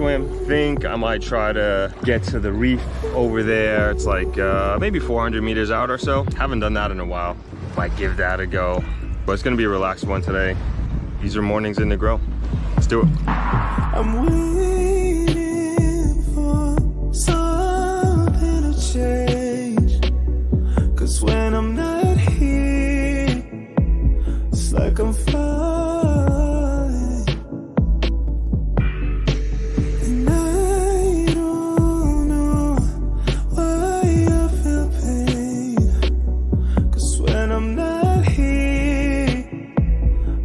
swim. Think I might try to get to the reef over there. It's like maybe 400 meters out or so. Haven't done that in a while. Might give that a go. But it's gonna be a relaxed one today. These are mornings in Negril. Let's do it. I'm waiting for something to change. 'Cause when I'm not here, it's like I'm falling. And I don't know why I feel pain. 'Cause when I'm not here,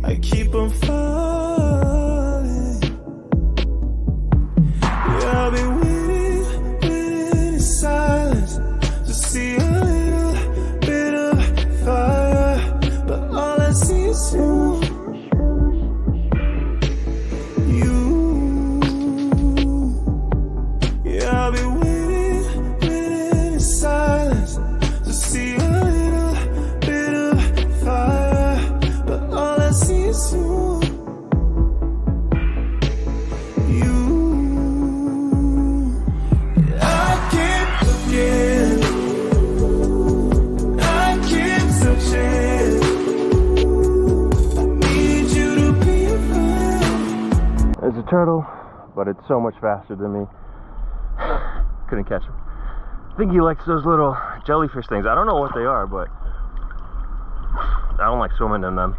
I keep on falling. Yeah, I've been waiting in silence to see a little bit of fire, but all I see is you. Yeah, I've been waiting in silence to see a little bit of fire, but all I see is you. There's a turtle, but it's so much faster than me. Couldn't catch him. I think he likes those little jellyfish things. I don't know what they are, but I don't like swimming in them.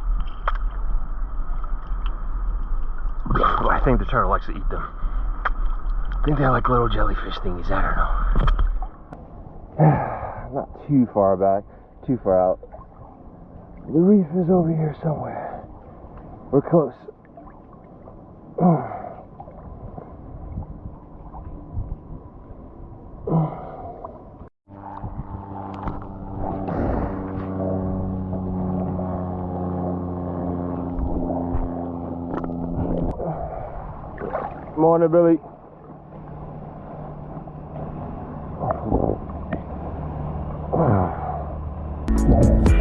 I think the turtle likes to eat them. I think they're like little jellyfish thingies. I don't know. Not too far back, too far out. The reef is over here somewhere. We're close. Morning, Billy.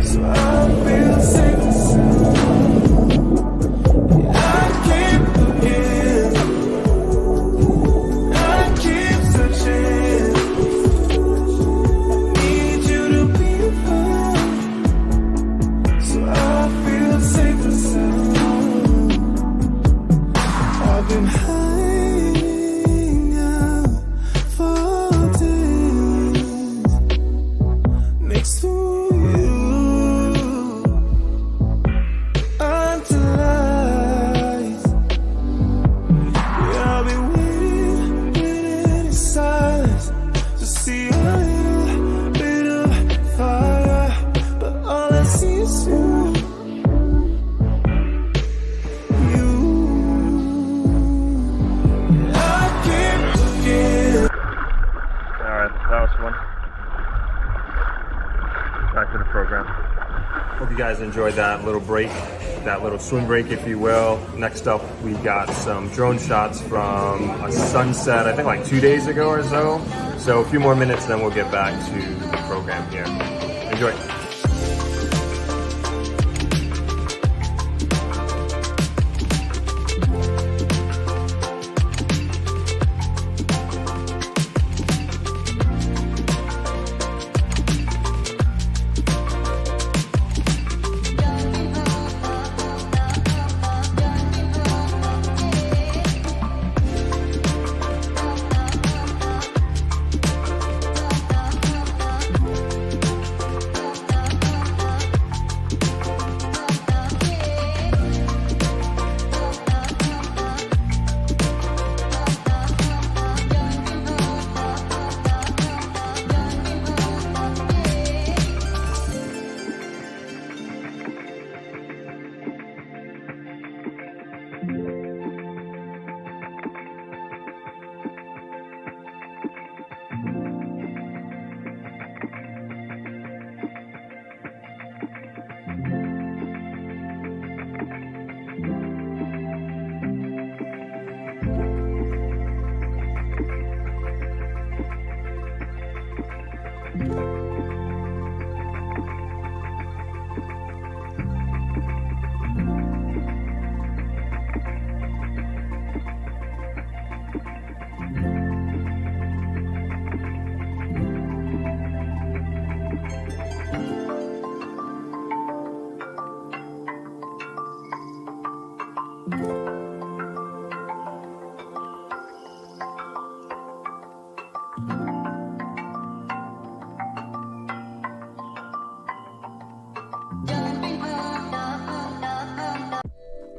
So I feel safe and sound. I can't forget. I keep searching. Need you to be found. So I feel safe and sound. I've been hiding out for days next to you guys enjoyed that little break, that little swim break, if you will. Next up, we got some drone shots from a sunset, I think like 2 days ago or so. So a few more minutes, then we'll get back to the program here. Enjoy.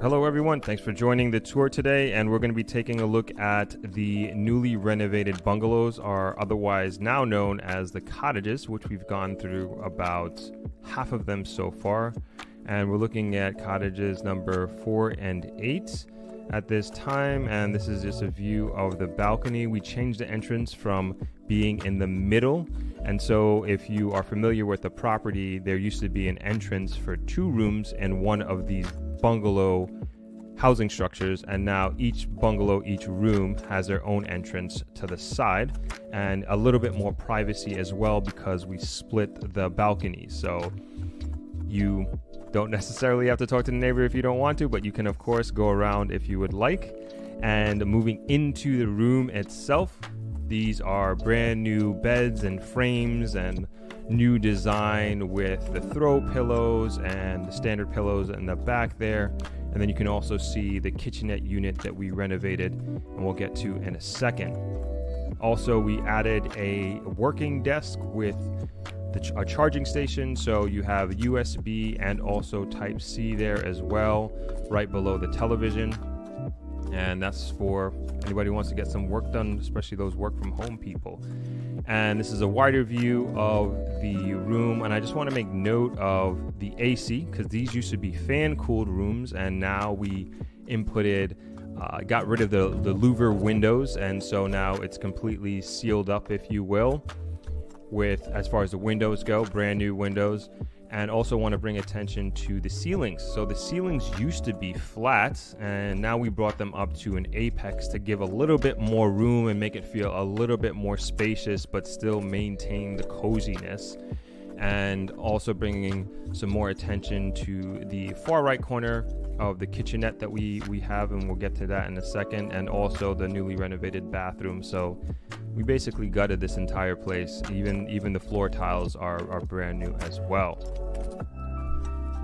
Hello everyone, thanks for joining the tour today, and we're going to be taking a look at the newly renovated bungalows, or otherwise now known as the cottages, which we've gone through about half of them so far, and we're looking at cottages number 4 and 8 at this time. And this is just a view of the balcony. We changed the entrance from being in the middle, and so if you are familiar with the property, there used to be an entrance for 2 rooms in one of these bungalow housing structures, and now each bungalow, each room has their own entrance to the side and a little bit more privacy as well, because we split the balconies. So you don't necessarily have to talk to the neighbor if you don't want to, but you can of course go around if you would like. And moving into the room itself, these are brand new beds and frames and new design with the throw pillows and the standard pillows in the back there. And then you can also see the kitchenette unit that we renovated, and we'll get to in a second. Also, we added a working desk with a charging station, so you have USB and also Type-C there as well, right below the television. And that's for anybody who wants to get some work done, especially those work from home people. And this is a wider view of the room, and I just want to make note of the AC, because these used to be fan cooled rooms, and now we got rid of the louver windows, and so now it's completely sealed up, if you will, with, as far as the windows go, brand new windows. And also want to bring attention to the ceilings. So the ceilings used to be flat, and now we brought them up to an apex to give a little bit more room and make it feel a little bit more spacious, but still maintain the coziness. And also bringing some more attention to the far right corner of the kitchenette that we have, and we'll get to that in a second, and also the newly renovated bathroom. So we basically gutted this entire place. Even the floor tiles are brand new as well.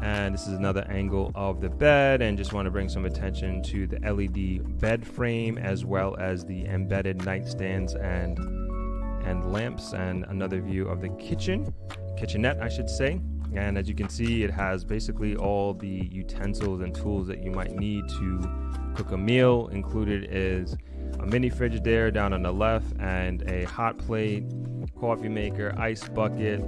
And this is another angle of the bed, and just want to bring some attention to the LED bed frame, as well as the embedded nightstands and lamps, and another view of the kitchenette, I should say. And as you can see, it has basically all the utensils and tools that you might need to cook a meal. Included is a mini fridge there down on the left, and a hot plate, coffee maker, ice bucket,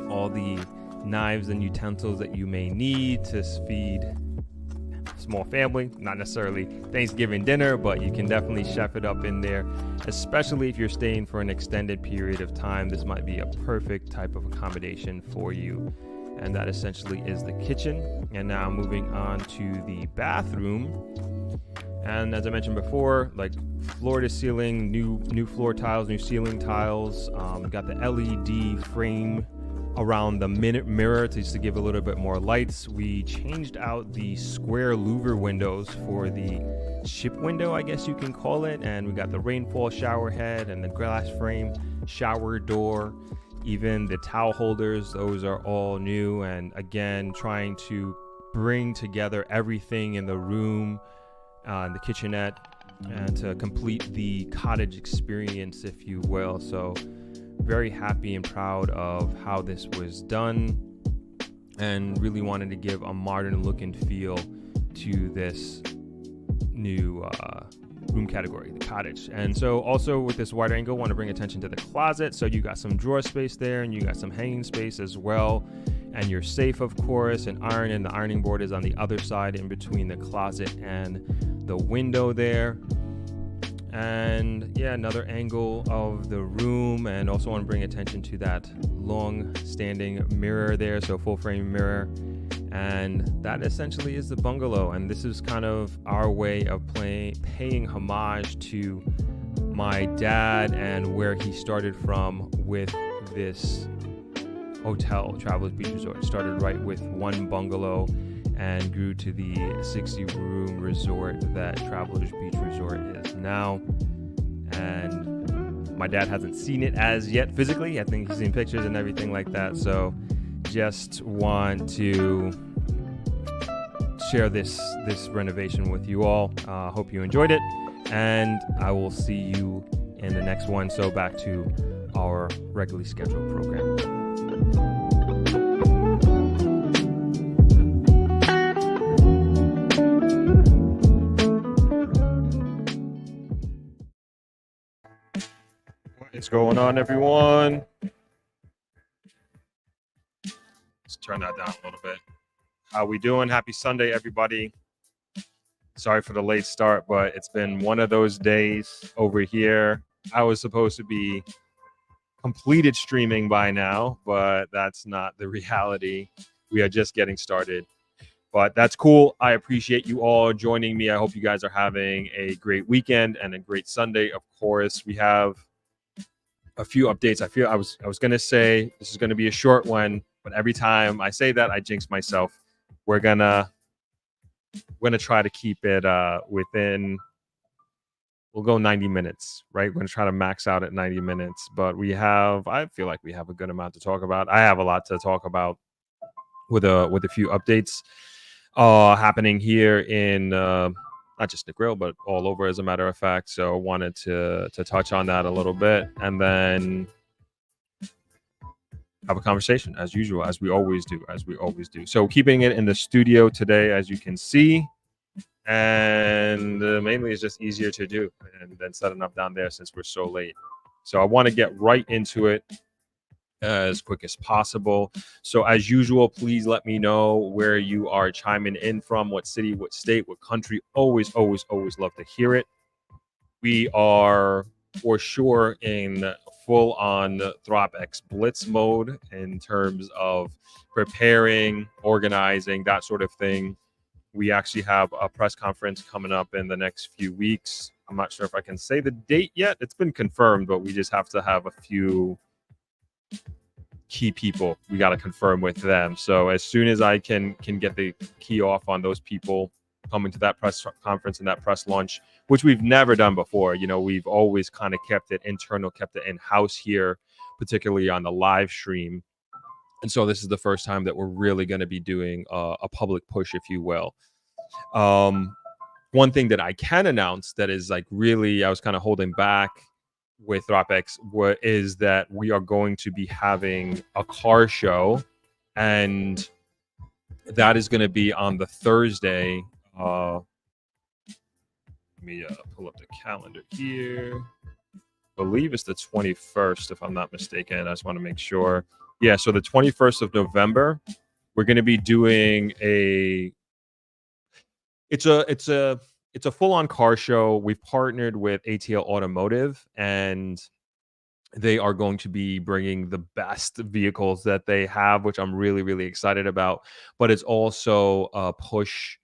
all the knives and utensils that you may need to feed a small family. Not necessarily Thanksgiving dinner, but you can definitely chef it up in there, especially if you're staying for an extended period of time. This might be a perfect type of accommodation for you. And that essentially is the kitchen. And now moving on to the bathroom. And as I mentioned before, like floor to ceiling, new floor tiles, new ceiling tiles. Got the LED frame around the mirror just to give a little bit more lights. We changed out the square louver windows for the ship window, I guess you can call it. And we got the rainfall shower head and the glass frame shower door. Even the towel holders, those are all new. And again, trying to bring together everything in the room, the kitchenette, and to complete the cottage experience, if you will. So very happy and proud of how this was done, and really wanted to give a modern look and feel to this new room category, the cottage. And so also with this wide angle, want to bring attention to the closet. So you got some drawer space there, and you got some hanging space as well, and your safe, of course, and the ironing board is on the other side in between the closet and the window there. And yeah, another angle of the room, and also want to bring attention to that long standing mirror there, so full frame mirror. And that essentially is the bungalow, and this is kind of our way of paying homage to my dad and where he started from with this hotel, Travelers Beach Resort. Started right with one bungalow and grew to the 60-room resort that Travelers Beach Resort is now. And my dad hasn't seen it as yet physically. I think he's seen pictures and everything like that. So just want to share this renovation with you all. Hope you enjoyed it, and I will see you in the next one. So back to our regularly scheduled program. What's going on, everyone? Let's turn that down a little bit. How we doing? Happy Sunday, everybody. Sorry for the late start, but it's been one of those days over here. I was supposed to be completed streaming by now, but that's not the reality. We are just getting started. But that's cool. I appreciate you all joining me. I hope you guys are having a great weekend and a great Sunday. Of course, we have a few updates. I was gonna say this is gonna be a short one, but every time I say that, I jinx myself. We're gonna try to keep it within. We'll go 90 minutes, right? We're gonna try to max out at 90 minutes, but I feel like we have a good amount to talk about. I have a lot to talk about with a few updates happening here in not just Negril, but all over, as a matter of fact. So I wanted to touch on that a little bit, and then have a conversation as usual, as we always do. So keeping it in the studio today, as you can see, and mainly it's just easier to do and then setting up down there since we're so late. So I want to get right into it as quick as possible. So as usual, please let me know where you are chiming in from, what city, what state, what country. Always love to hear it. We are for sure in full-on Throp-X blitz mode in terms of preparing, organizing, that sort of thing. We actually have a press conference coming up in the next few weeks. I'm not sure if I can say the date yet. It's been confirmed, but we just have to have a few key people we got to confirm with them. So as soon as I can get the key off on those people coming to that press conference and that press launch, which we've never done before. You know, we've always kind of kept it internal, kept it in-house here, particularly on the live stream. And so this is the first time that we're really going to be doing a public push, if you will. One thing that I can announce that is like really, I was kind of holding back with Throp-X is that we are going to be having a car show, and that is going to be on the Thursday. Let me pull up the calendar here. I believe it's the 21st, if I'm not mistaken. I just want to make sure. Yeah, so the 21st of November, we're going to be doing it's a full-on car show. We've partnered with ATL Automotive, and they are going to be bringing the best vehicles that they have, which I'm really excited about. But it's also a push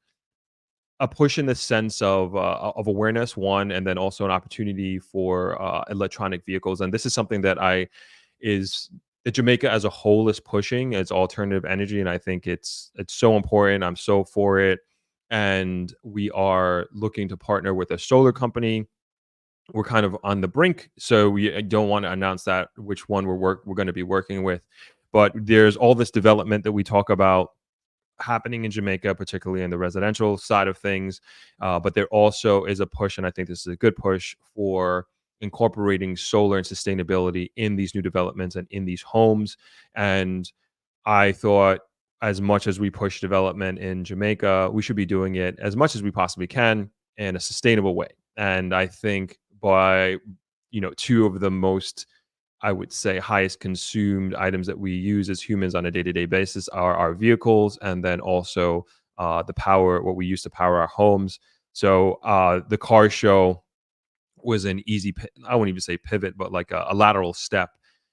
in the sense of awareness, one, and then also an opportunity for electronic vehicles. And this is something that Jamaica as a whole is pushing as alternative energy, and I think it's so important. I'm so for it. And we are looking to partner with a solar company. We're kind of on the brink, so we don't want to announce that which one we're going to be working with. But there's all this development that we talk about happening in Jamaica, particularly in the residential side of things. But there also is a push, and I think this is a good push, for incorporating solar and sustainability in these new developments and in these homes. And I thought, as much as we push development in Jamaica, we should be doing it as much as we possibly can in a sustainable way. And I think by, two of the most, I would say, highest consumed items that we use as humans on a day-to-day basis are our vehicles, and then also the power, what we use to power our homes. So the car show was an easy, I wouldn't even say pivot, but like a lateral step.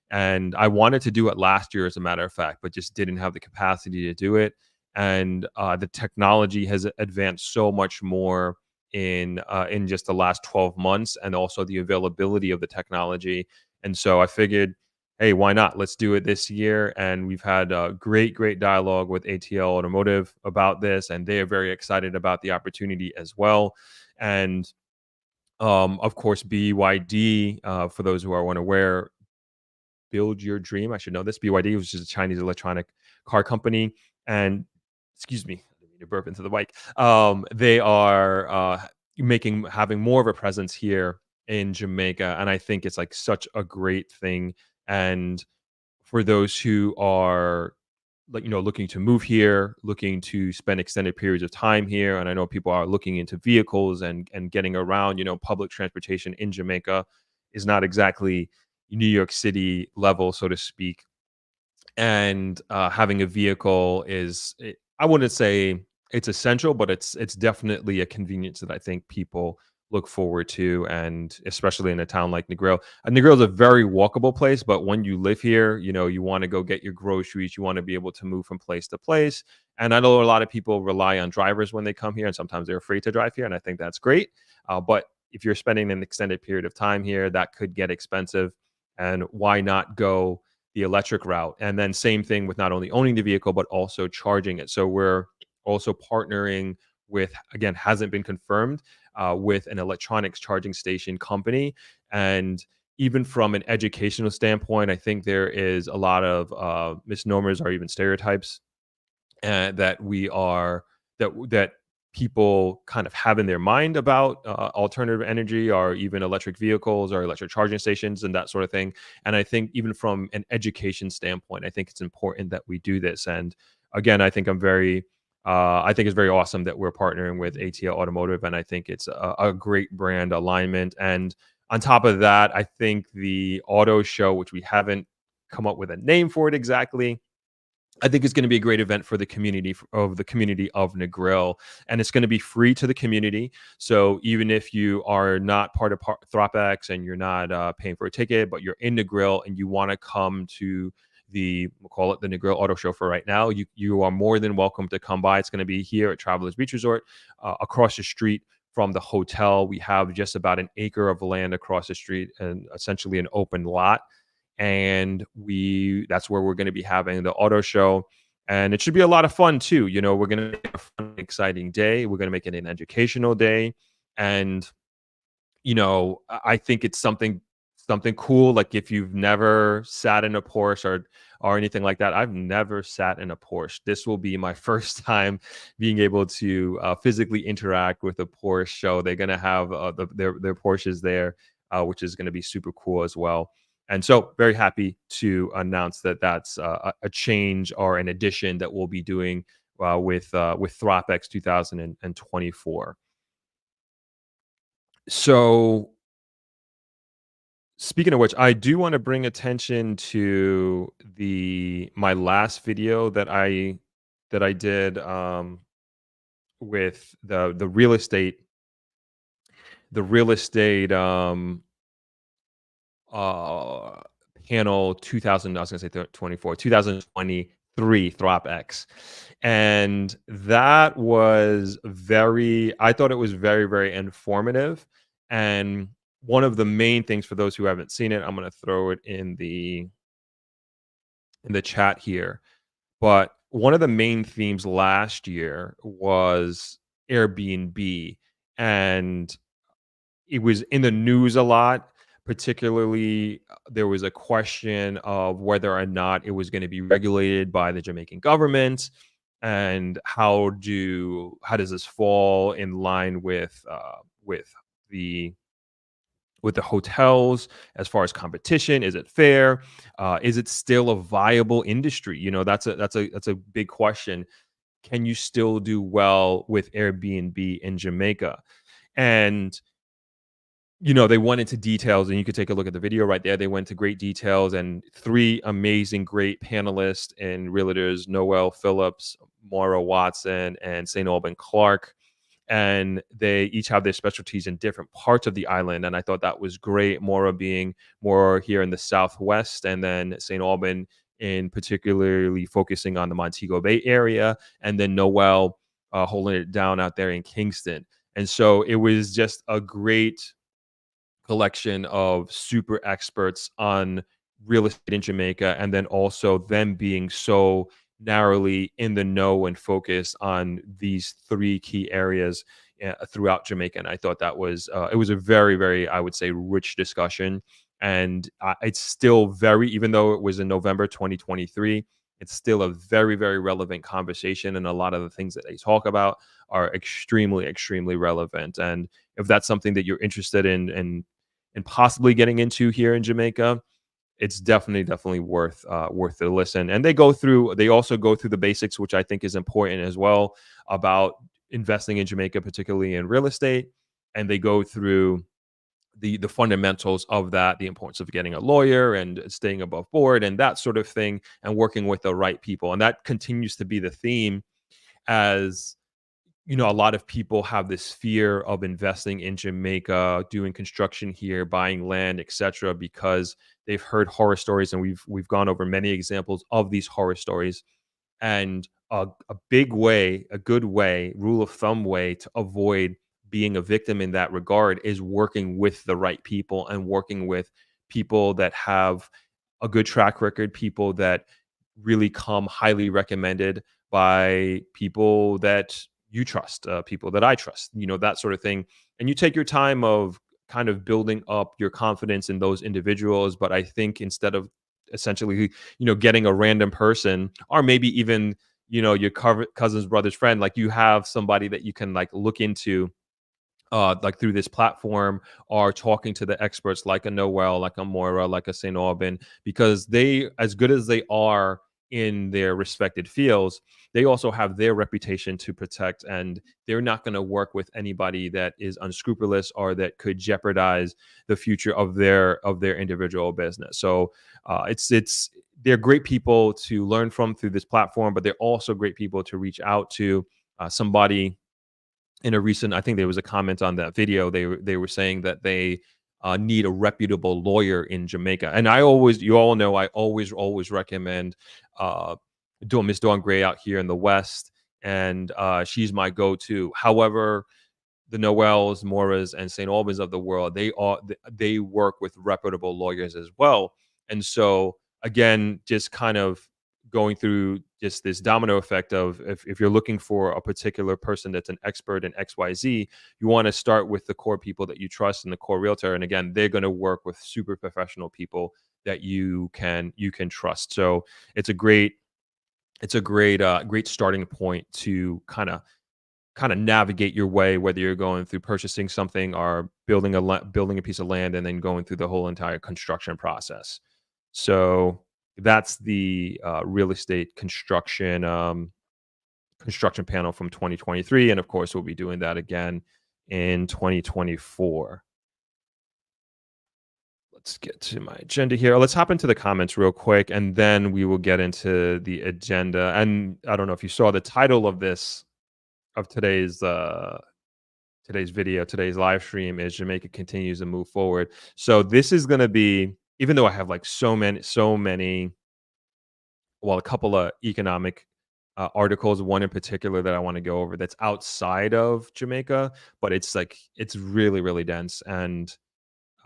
And I wanted to do it last year, as a matter of fact, but just didn't have the capacity to do it. And the technology has advanced so much more in just the last 12 months, and also the availability of the technology. And so I figured, hey, why not? Let's do it this year. And we've had a great dialogue with ATL Automotive about this, and they are very excited about the opportunity as well. And of course, BYD, for those who are unaware, Build Your Dream. I should know this. BYD, which is a Chinese electronic car company. And excuse me, I didn't mean to burp into the mic. They are having more of a presence here in Jamaica. And I think it's like such a great thing. And for those who are looking to move here, looking to spend extended periods of time here, and I know people are looking into vehicles and getting around, public transportation in Jamaica is not exactly New York City level, so to speak. And having a vehicle I wouldn't say it's essential, but it's definitely a convenience that I think people look forward to, and especially in a town like Negril. Negril is a very walkable place, but when you live here, you want to go get your groceries, you want to be able to move from place to place. And I know a lot of people rely on drivers when they come here, and sometimes they're afraid to drive here, and I think that's great. But if you're spending an extended period of time here, that could get expensive, and why not go the electric route? And then same thing with not only owning the vehicle, but also charging it. So we're also partnering with, again, hasn't been confirmed, with an electronics charging station company. And even from an educational standpoint, I think there is a lot of misnomers or even stereotypes that we are that people kind of have in their mind about alternative energy or even electric vehicles or electric charging stations and that sort of thing. And I think even from an education standpoint, I think it's important that we do this. And again, I think it's very awesome that we're partnering with ATL Automotive, and I think it's a great brand alignment. And on top of that, I think the auto show, which we haven't come up with a name for it exactly, I think it's going to be a great event for the community of Negril, and it's going to be free to the community. So even if you are not part of Throp-X and you're not paying for a ticket, but you're in Negril and you want to come to we'll call it the Negril Auto Show for right now, you are more than welcome to come by. It's going to be here at Travelers Beach Resort, across the street from the hotel. We have just about an acre of land across the street and essentially an open lot, and that's where we're going to be having the auto show. And it should be a lot of fun too. We're going to make a fun, exciting day. We're going to make it an educational day. And I think it's something cool. Like if you've never sat in a Porsche or anything like that, I've never sat in a Porsche. This will be my first time being able to physically interact with a Porsche show. They're going to have their Porsches there, which is going to be super cool as well. And so very happy to announce that that's a change or an addition that we'll be doing with Throp-X 2024. So speaking of which, I do want to bring attention to my last video that I did with the real estate uh panel 2000, I was gonna say 24 2023 Throp-X. And that was I thought it was very, very informative. And one of the main things, for those who haven't seen it, I'm going to throw it in the chat here, but one of the main themes last year was Airbnb, and it was in the news a lot. Particularly, there was a question of whether or not it was going to be regulated by the Jamaican government, and how does this fall in line with the hotels as far as competition? Is it fair? Is it still a viable industry? That's a big question. Can you still do well with Airbnb in Jamaica? And they went into details, and you could take a look at the video right there. They went to great details, and three amazing, great panelists and realtors: Noel Phillips, Maura Watson, and St. Alban Clark. And they each have their specialties in different parts of the island. And I thought that was great. Maura being more here in the Southwest, and then St. Alban in particularly focusing on the Montego Bay area, and then Noel holding it down out there in Kingston. And so it was just a great collection of super experts on real estate in Jamaica, and then also them being so narrowly in the know and focused on these three key areas throughout Jamaica. And I thought that was it was a very, very, I would say, rich discussion. And it's still even though it was in November 2023, it's still a very, very relevant conversation. And a lot of the things that they talk about are extremely, extremely relevant. And if that's something that you're interested in and possibly getting into here in Jamaica, it's definitely worth the listen. And they also go through the basics, which I think is important as well, about investing in Jamaica, particularly in real estate. And they go through the fundamentals of that, the importance of getting a lawyer and staying above board and that sort of thing, and working with the right people. And that continues to be the theme as a lot of people have this fear of investing in Jamaica, doing construction here, buying land, etc., because they've heard horror stories, and we've gone over many examples of these horror stories. And a big way, a good way, rule of thumb way to avoid being a victim in that regard is working with the right people and working with people that have a good track record, people that really come highly recommended by people that you trust, people that I trust, that sort of thing. And you take your time of kind of building up your confidence in those individuals. But I think instead of essentially, getting a random person or maybe even, your cousin's brother's friend, like you have somebody that you can like look into like through this platform, are talking to the experts like a Noel, like a Moira, like a St. Aubin, because they, as good as they are in their respected fields, they also have their reputation to protect, and they're not going to work with anybody that is unscrupulous or that could jeopardize the future of their individual business. So it's they're great people to learn from through this platform, but they're also great people to reach out to. Somebody in a recent, I think there was a comment on that video, they were saying that they need a reputable lawyer in Jamaica. And you all know, I always recommend Miss Dawn Gray out here in the West, and she's my go-to. However, the Noels, Moras, and St. Albans of the world, they work with reputable lawyers as well. And so again, just kind of going through just this domino effect of, if you're looking for a particular person that's an expert in XYZ, you want to start with the core people that you trust and the core realtor. And again, they're going to work with super professional people that you can trust. So it's a great great starting point to kind of navigate your way, whether you're going through purchasing something or building a piece of land and then going through the whole entire construction process. So that's the real estate construction panel from 2023, and of course we'll be doing that again in 2024. Let's get to my agenda here. Let's hop into the comments real quick, and then we will get into the agenda. And I don't know if you saw the title of today's video, today's live stream is Jamaica Continues to Move Forward. So this is going to be, even though I have like so many, well, a couple of economic articles, one in particular that I want to go over that's outside of Jamaica, but it's really dense, and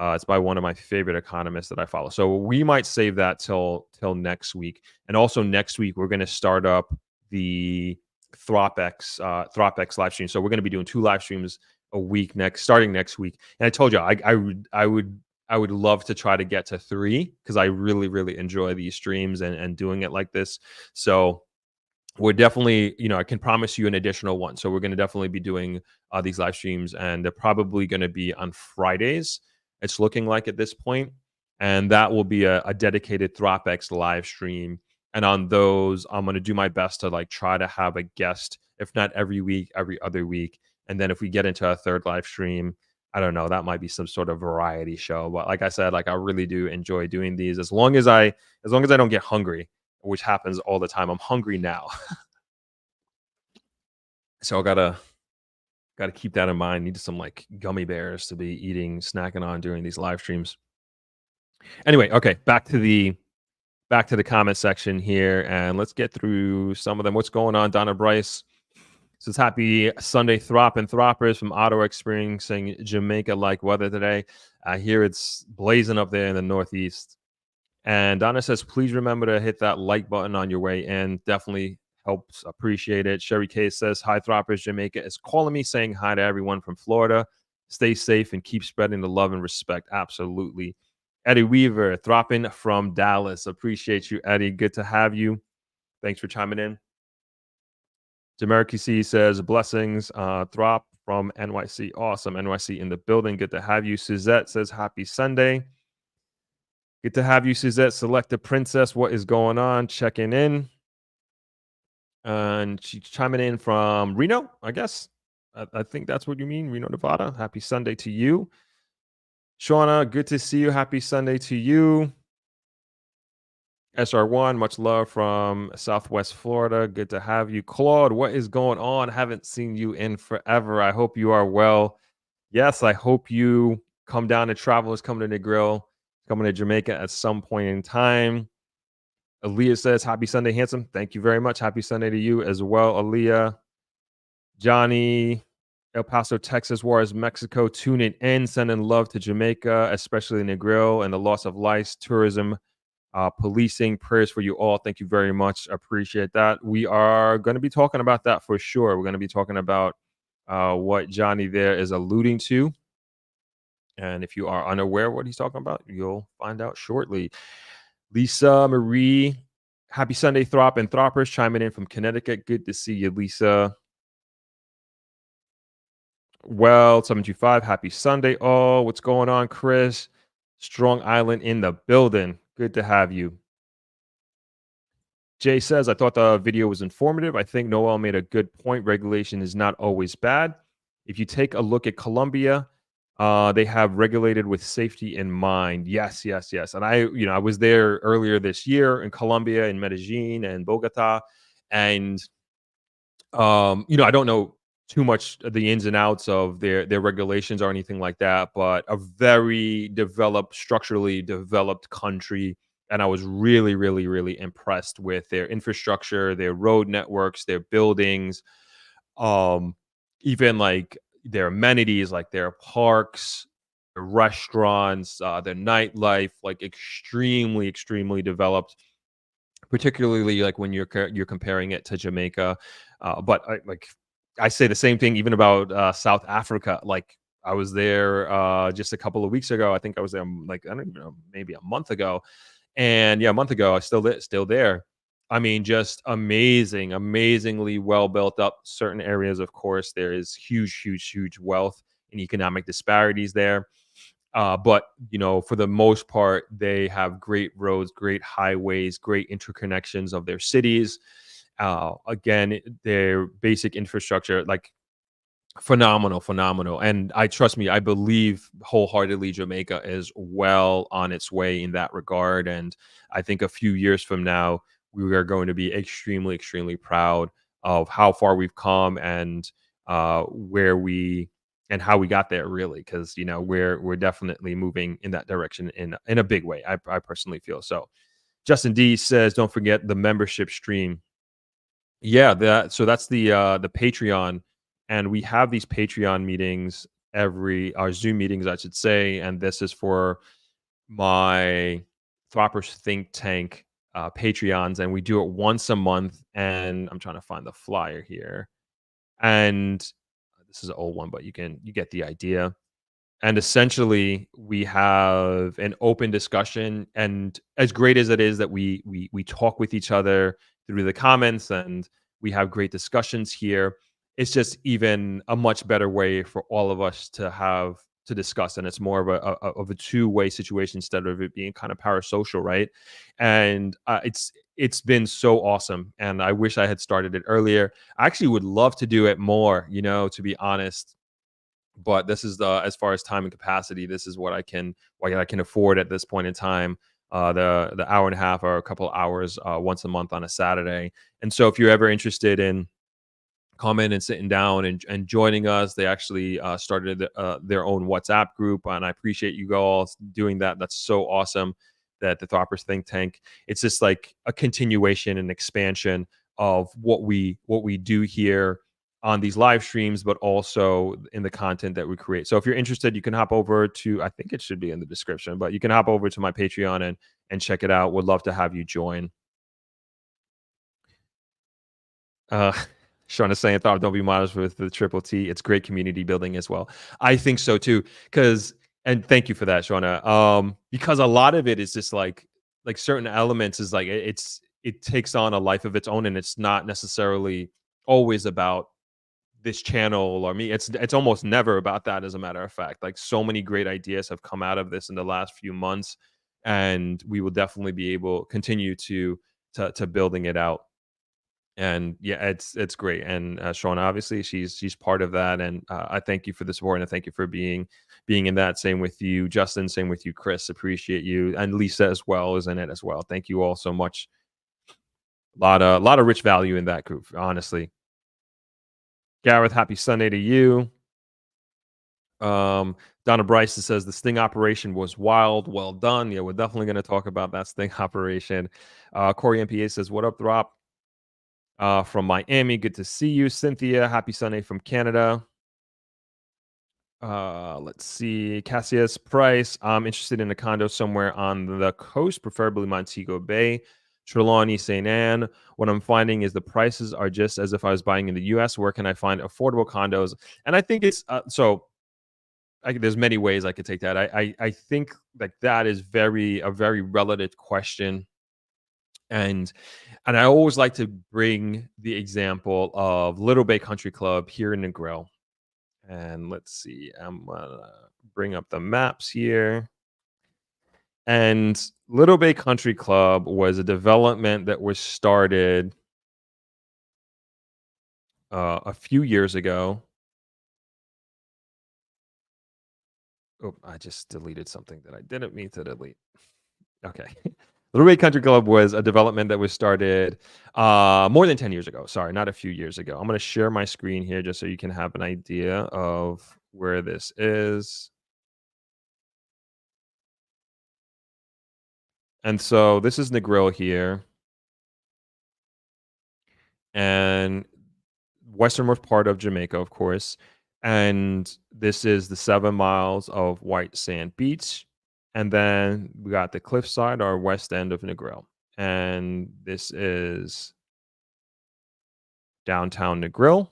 it's by one of my favorite economists that I follow. So we might save that till next week. And also next week we're going to start up the Throp-X live stream. So we're going to be doing 2 live streams a week starting next week. And I told you I would love to try to get to 3, because I really enjoy these streams and doing it like this. So we're definitely, I can promise you an additional one. So we're going to definitely be doing these live streams, and they're probably going to be on Fridays. It's looking like at this point, and that will be a dedicated Throp-X live stream. And on those, I'm going to do my best to like try to have a guest, if not every week, every other week. And then if we get into a third live stream, I don't know, that might be some sort of variety show. But like I said, like I really do enjoy doing these, as long as I don't get hungry, which happens all the time. I'm hungry now. So I gotta keep that in mind. Need some like gummy bears to be snacking on during these live streams. Anyway, okay, back to the comment section here, and let's get through some of them. What's going on? Donna Bryce says, happy Sunday, Throp and Throppers from Ottawa, experiencing Jamaica-like weather today. I hear it's blazing up there in the Northeast. And Donna says, please remember to hit that like button on your way in. Definitely helps. Appreciate it. Sherry K says, hi, Throppers. Jamaica is calling me, saying hi to everyone from Florida. Stay safe and keep spreading the love and respect. Absolutely. Eddie Weaver, Thropping from Dallas. Appreciate you, Eddie. Good to have you. Thanks for chiming in. Jamaica C says, blessings. Throp from NYC. Awesome. NYC in the building. Good to have you. Suzette says, happy Sunday. Good to have you, Suzette. Selected Princess. What is going on? Checking in. And she's chiming in from Reno, I guess. I think that's what you mean. Reno, Nevada. Happy Sunday to you. Shauna, good to see you. Happy Sunday to you. SR1, much love from Southwest Florida. Good to have you. Claude, what is going on? Haven't seen you in forever. I hope you are well. Yes, I hope you come down to Travelers, coming to Negril, coming to Jamaica at some point in time. Aaliyah says, Happy Sunday, handsome. Thank you very much. Happy Sunday to you as well, Aaliyah. Johnny, El Paso, Texas, Juarez, Mexico, tuning in, sending love to Jamaica, especially Negril and the loss of life, tourism, policing. Prayers for you all. Thank you very much. Appreciate that. We are going to be talking about that for sure. We're going to be talking about what Johnny there is alluding to. And if you are unaware what he's talking about, you'll find out shortly. Lisa Marie, happy Sunday, Throp and Throppers, chiming in from Connecticut. Good to see you, Lisa. Well, 725, happy Sunday. Oh, what's going on, Chris? Strong Island in the building. Good to have you. Jay says, I thought the video was informative. I think Noel made a good point. Regulation is not always bad. If you take a look at Colombia, they have regulated with safety in mind. Yes. And I was there earlier this year in Colombia, in Medellin and Bogota. And, I don't know too much of the ins and outs of their regulations or anything like that, but a very developed, structurally developed country. And I was really, really, really impressed with their infrastructure, their road networks, their buildings, even like their amenities, like their parks, their restaurants, their nightlife, like extremely, extremely developed. Particularly like when you're comparing it to Jamaica, but I say the same thing even about South Africa. Like I was there just a couple of weeks ago. I think I was there like I don't even know, maybe a month ago. And yeah, a month ago, I still there. I mean, just amazing, amazingly well built up. Certain areas, of course, there is huge wealth and economic disparities there. But for the most part, they have great roads, great highways, great interconnections of their cities. Again, their basic infrastructure, like phenomenal. And trust me, I believe wholeheartedly Jamaica is well on its way in that regard. And I think a few years from now, we are going to be extremely, extremely proud of how far we've come and where we and how we got there, really, because we're definitely moving in that direction in a big way. I personally feel so. Justin D says, don't forget the membership stream. Yeah, that's the Patreon, and we have these Patreon meetings our Zoom meetings, I should say, and this is for my Throppers Think Tank Patreons, and we do it once a month. And I'm trying to find the flyer here, and this is an old one, but you get the idea. And essentially, we have an open discussion, and as great as it is that we talk with each other through the comments, and we have great discussions here, it's just even a much better way for all of us to discuss, and it's more of a two-way situation instead of it being kind of parasocial, right? And it's been so awesome, and I wish I had started it earlier. I actually would love to do it more, to be honest. But this is as far as time and capacity, this is what I can afford at this point in time. The hour and a half or a couple of hours once a month on a Saturday. And so if you're ever interested in coming and sitting down and joining us, they actually started their own WhatsApp group, and I appreciate you all doing that. That's so awesome. That the Throppers Think Tank, it's just like a continuation and expansion of what we do here on these live streams, but also in the content that we create. So if you're interested, you can hop over to, I think it should be in the description, but you can hop over to my Patreon and check it out. Would love to have you join. Sean is saying, thought don't be modest with the triple T. It's great community building as well. I think so too. And thank you for that, Shauna. Because a lot of it is just like certain elements is like, it takes on a life of its own, and it's not necessarily always about this channel or me. It's almost never about that, as a matter of fact. Like, so many great ideas have come out of this in the last few months, and we will definitely be able continue to building it out. And yeah, it's great. And Sean, obviously, she's part of that. And I thank you for the support, and I thank you for being in that. Same with you, Justin. Same with you, Chris. Appreciate you, and Lisa as well is in it as well. Thank you all so much. A lot of rich value in that group, honestly. Gareth, happy Sunday to you. Donna Bryson says the sting operation was wild. Well done. Yeah, we're definitely going to talk about that sting operation. Corey MPA says, "What up, Throp?" From Miami, good to see you. Cynthia, happy Sunday from Canada. Let's see. Cassius Price, I'm interested in a condo somewhere on the coast, preferably Montego Bay. Trelawney St. Anne. What I'm finding is the prices are just as if I was buying in the US. Where can I find affordable condos? And I think it's there's many ways I could take that. I think like that is a very relative question. And I always like to bring the example of Little Bay Country Club here in Negril. And let's see, I'm gonna bring up the maps here. And Little Bay Country Club was a development that was started a few years ago. Oh, I just deleted something that I didn't mean to delete. Okay. Little Bay Country Club was a development that was started more than 10 years ago. Sorry, not a few years ago. I'm going to share my screen here just so you can have an idea of where this is. And so this is Negril here. And westernmost part of Jamaica, of course. And this is the 7 miles of white sand beach. And then we got the cliffside, our west end of Negril. And this is downtown Negril.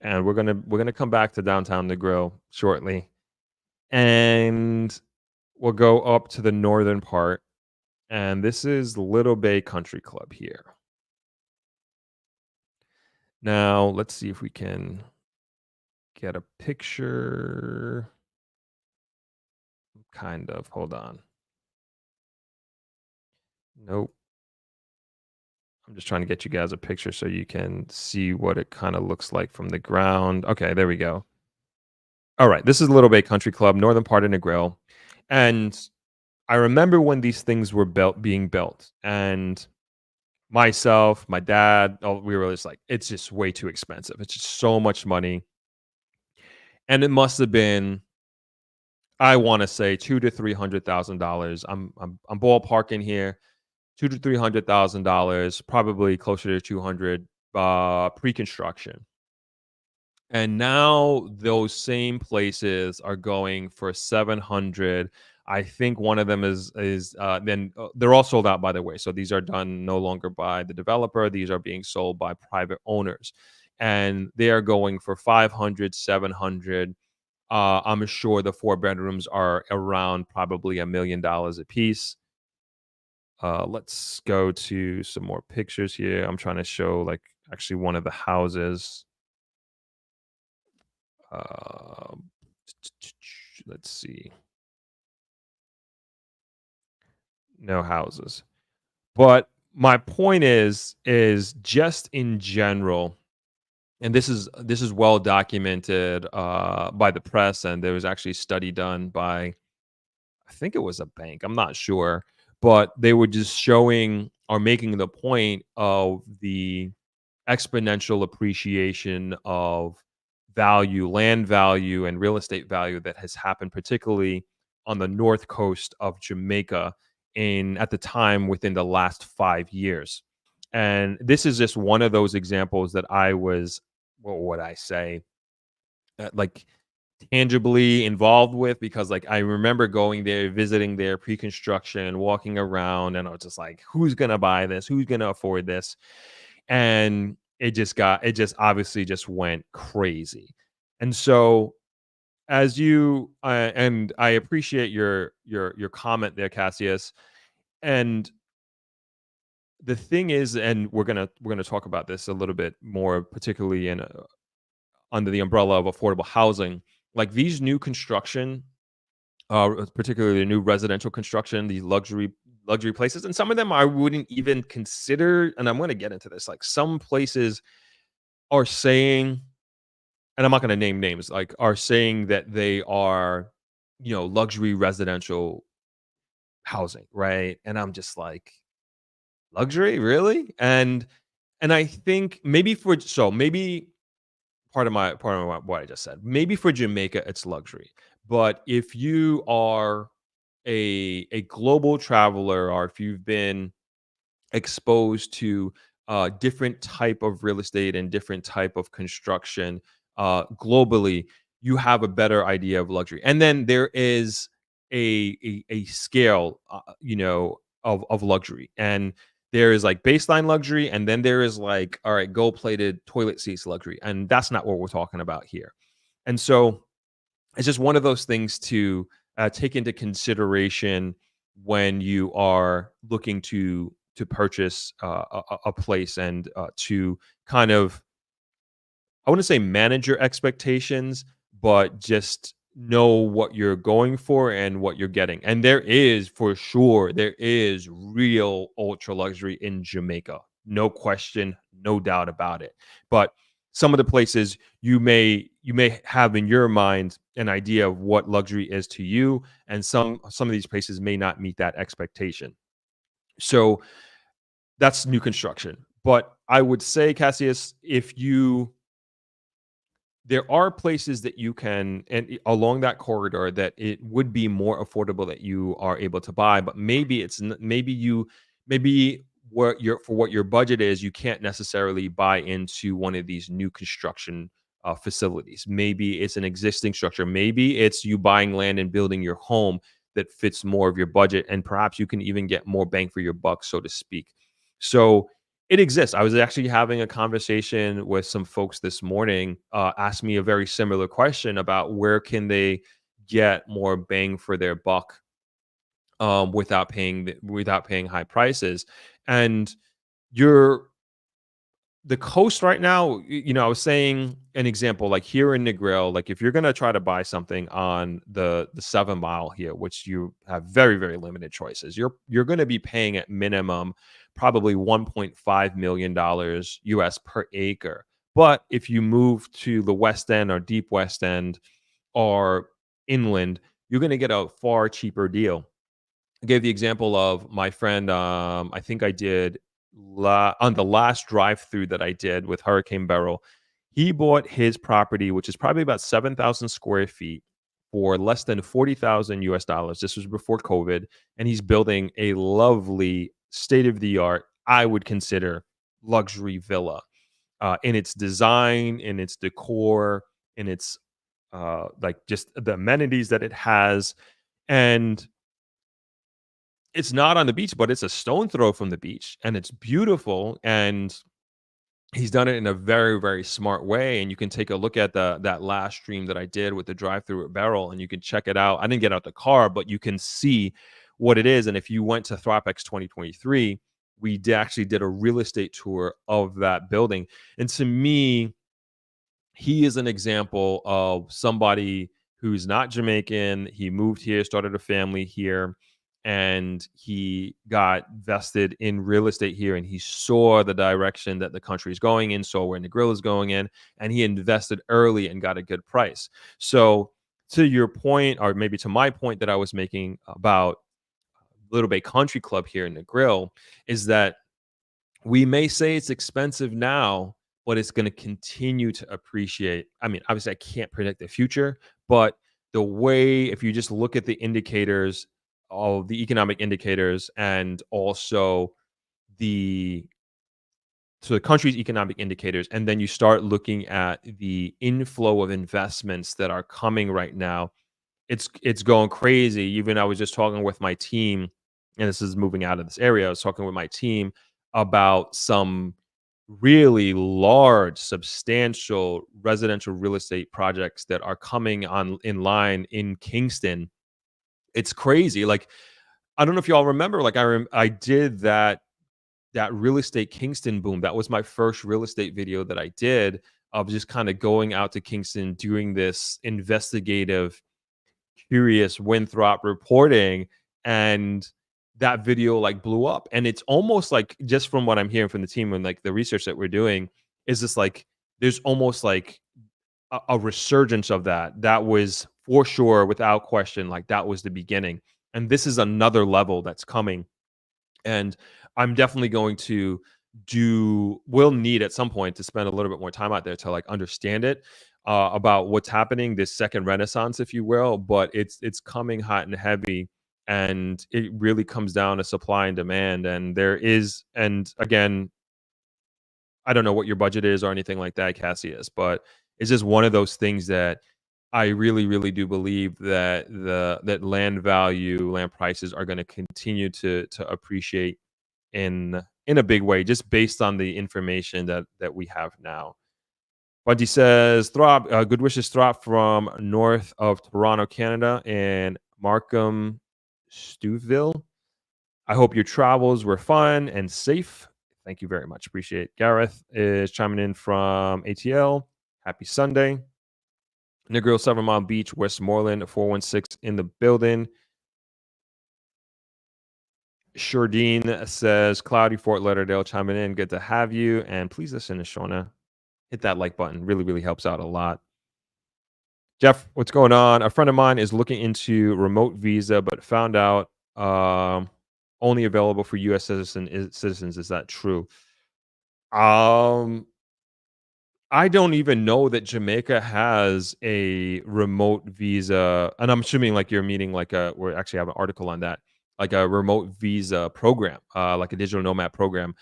And we're gonna come back to downtown Negril shortly. And we'll go up to the northern part. And this is Little Bay Country Club here. Now, let's see if we can get a picture. Kind of. Hold on. Nope. I'm just trying to get you guys a picture so you can see what it kind of looks like from the ground. Okay, there we go. All right, this is Little Bay Country Club, northern part of Negril. And I remember when these things were being built, and myself, my dad, we were just like, it's just way too expensive. It's just so much money. And it must have been, I want to say, $200,000 to $300,000. I'm ballparking here, $200,000 to $300,000, probably closer to 200 pre-construction. And now those same places are going for 700. I think one of them is then they're all sold out, by the way. So these are done no longer by the developer. These are being sold by private owners, and they are going for 500, 700. I'm sure the 4 bedrooms are around probably $1 million a piece. Let's go to some more pictures here. I'm trying to show like actually one of the houses. Let's see. No houses. But my point is just in general, and this is well documented by the press, and there was actually a study done by, I think it was a bank, I'm not sure, but they were just showing or making the point of the exponential appreciation of value, land value, and real estate value that has happened, particularly on the north coast of Jamaica at the time within the last 5 years. And this is just one of those examples that I was, what would I say, like tangibly involved with, because like I remember going there, visiting their pre-construction, walking around, and I was just like, who's gonna buy this? Who's gonna afford this? And it just obviously just went crazy. And so as you and I appreciate your comment there, Cassius. And the thing is, and we're gonna talk about this a little bit more, particularly in under the umbrella of affordable housing. Like these new construction, particularly the new residential construction, these luxury luxury places, and some of them I wouldn't even consider. And I'm going to get into this. Like some places are saying, and I'm not going to name names, like are saying that they are, luxury residential housing, right? And I'm just like, luxury, really? And I think maybe part of what I just said. Maybe for Jamaica, it's luxury. But if you are a global traveler, or if you've been exposed to different type of real estate and different type of construction globally, you have a better idea of luxury. And then there is a scale, of luxury, and there is like baseline luxury, and then there is like, all right, gold plated toilet seats luxury, and that's not what we're talking about here. And so it's just one of those things to take into consideration when you are looking to purchase a place, and to kind of, I wouldn't say manage your expectations, but just know what you're going for and what you're getting. And there is real ultra luxury in Jamaica. No question, no doubt about it. But some of the places you may have in your mind an idea of what luxury is to you, and some of these places may not meet that expectation. So that's new construction. But I would say, Cassius, if you there are places that you can, and along that corridor, that it would be more affordable that you are able to buy, but maybe maybe what your budget is, you can't necessarily buy into one of these new construction facilities. Maybe it's an existing structure. Maybe it's you buying land and building your home that fits more of your budget, and perhaps you can even get more bang for your buck, so to speak. So it exists. I was actually having a conversation with some folks this morning, asked me a very similar question about where can they get more bang for their buck, without paying high prices. And you're the coast right now, I was saying an example, like here in Negril, like if you're going to try to buy something on the 7 Mile here, which you have very, very limited choices, you're going to be paying at minimum probably $1.5 million US per acre. But if you move to the West End or Deep West End or inland, you're going to get a far cheaper deal. I gave the example of my friend. I think I did on the last drive through that I did with Hurricane Beryl. He bought his property, which is probably about 7,000 square feet, for less than 40,000 US dollars. This was before COVID, and he's building a lovely state of the art, I would consider, luxury villa, in its design, in its decor, in its like just the amenities that it has. And it's not on the beach, but it's a stone throw from the beach, and it's beautiful. And he's done it in a very, very smart way. And you can take a look at that last stream that I did with the drive through at Beryl, and you can check it out. I didn't get out the car, but you can see what it is. And if you went to Throp-X 2023, we actually did a real estate tour of that building. And to me, he is an example of somebody who's not Jamaican. He moved here, started a family here, and he got vested in real estate here, and he saw the direction that the country is going in, saw where Negril is going in, and he invested early and got a good price. So to your point, or maybe to my point that I was making about Little Bay Country Club here in Negril, is that we may say it's expensive now, but it's going to continue to appreciate. I mean, obviously I can't predict the future, but the way, if you just look at the indicators, all the economic indicators, and also the the country's economic indicators, and then you start looking at the inflow of investments that are coming right now, it's going crazy. Even I was just talking with my team, and this is moving out of this area. I was talking with my team about some really large, substantial residential real estate projects that are coming on in line in Kingston. It's crazy. Like, I don't know if y'all remember, like I did that real estate Kingston boom. That was my first real estate video that I did, of just kind of going out to Kingston, doing this investigative, curious Winthrop reporting. And that video like blew up. And it's almost like, just from what I'm hearing from the team and like the research that we're doing, is this like there's almost like a resurgence of that. That was for sure, without question, like that was the beginning. And this is another level that's coming. And I'm definitely going to will need at some point to spend a little bit more time out there to like understand it, about what's happening, this second renaissance, if you will. But it's coming hot and heavy, and it really comes down to supply and demand. And there is, and again, I don't know what your budget is or anything like that, Cassius, but it's just one of those things that I really, really do believe that that land prices are going to continue to appreciate in a big way, just based on the information that we have now. Bunty says, Throp, good wishes, Throp, from north of Toronto, Canada, and Markham, Stouffville. I hope your travels were fun and safe. Thank you very much. Appreciate it. Gareth is chiming in from ATL. Happy Sunday. Negril, 7 Mile Beach, Westmoreland, 416 in the building. Shardine says, Cloudy, Fort Lauderdale, chiming in. Good to have you. And please listen to Shona. Hit that like button. Really, really helps out a lot. Jeff, what's going on? A friend of mine is looking into remote visa, but found out only available for U.S. citizens. Is that true? I don't even know that Jamaica has a remote visa, and I'm assuming like you're meaning like we actually have an article on that, like a remote visa program, like a digital nomad program,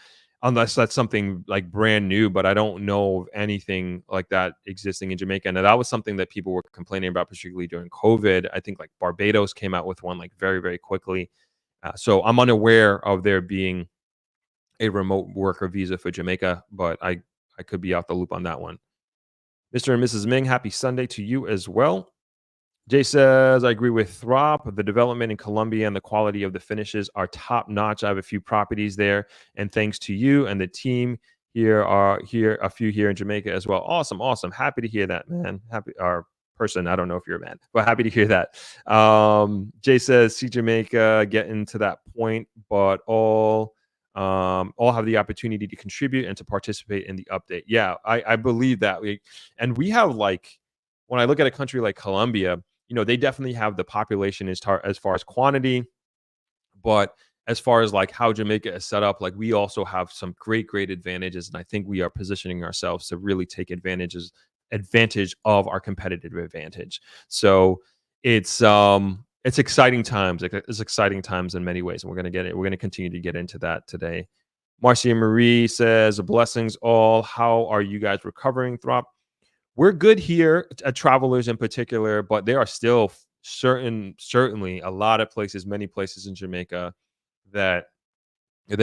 unless that's something like brand new. But I don't know of anything like that existing in Jamaica, and that was something that people were complaining about, particularly during COVID. I think like Barbados came out with one like very, very quickly. So I'm unaware of there being a remote worker visa for Jamaica, but I could be off the loop on that one. Mr. and Mrs. Ming, happy Sunday to you as well. Jay says, I agree with Throp. The development in Colombia and the quality of the finishes are top notch. I have a few properties there, and thanks to you and the team a few here in Jamaica as well. Awesome. Happy to hear that, man. Happy, or person, I don't know if you're a man, but happy to hear that. Jay says, see Jamaica getting to that point, but all have the opportunity to contribute and to participate in the update. Yeah, I believe that. We have, like, when I look at a country like Colombia, they definitely have the population as far as quantity, but as far as like how Jamaica is set up, like we also have some great advantages, and I think we are positioning ourselves to really take advantage of our competitive advantage. So it's exciting times. It's exciting times in many ways, and we're going to continue to get into that today. Marcia Marie says, blessings all. How are you guys recovering, Throp? We're good here, travelers in particular, but there are still certainly a lot of places, many places in Jamaica that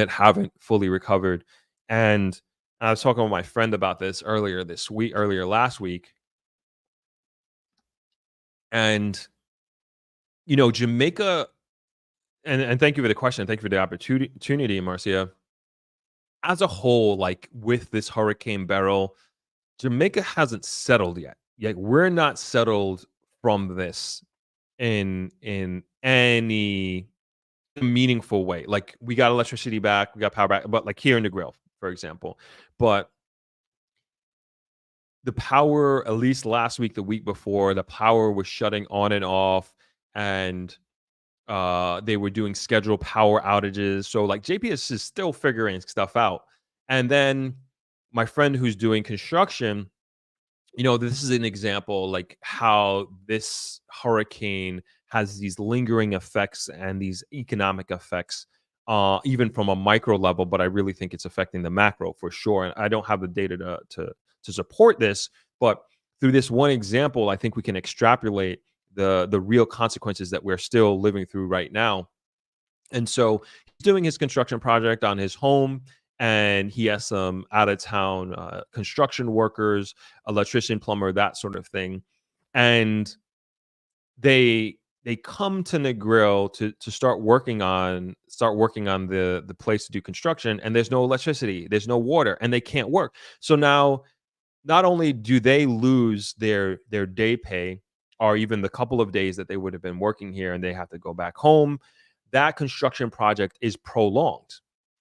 haven't fully recovered. And I was talking with my friend about this earlier last week. And, Jamaica, and thank you for the question. Thank you for the opportunity, Marcia. As a whole, like with this Hurricane Beryl, Jamaica hasn't settled yet. Like we're not settled from this in any meaningful way. Like we got electricity back, we got power back, but like here in Negril, for example. But the power, at least last week, the week before, the power was shutting on and off, and they were doing scheduled power outages. So like JPS is still figuring stuff out. And then my friend who's doing construction, this is an example like how this hurricane has these lingering effects and these economic effects, even from a micro level, but I really think it's affecting the macro for sure. And I don't have the data to support this, but through this one example, I think we can extrapolate the real consequences that we're still living through right now. And so he's doing his construction project on his home, and he has some out-of-town construction workers, electrician, plumber, that sort of thing. And they come to Negril to start working on the place to do construction, and there's no electricity, there's no water, and they can't work. So now, not only do they lose their day pay, or even the couple of days that they would have been working here, and they have to go back home, that construction project is prolonged,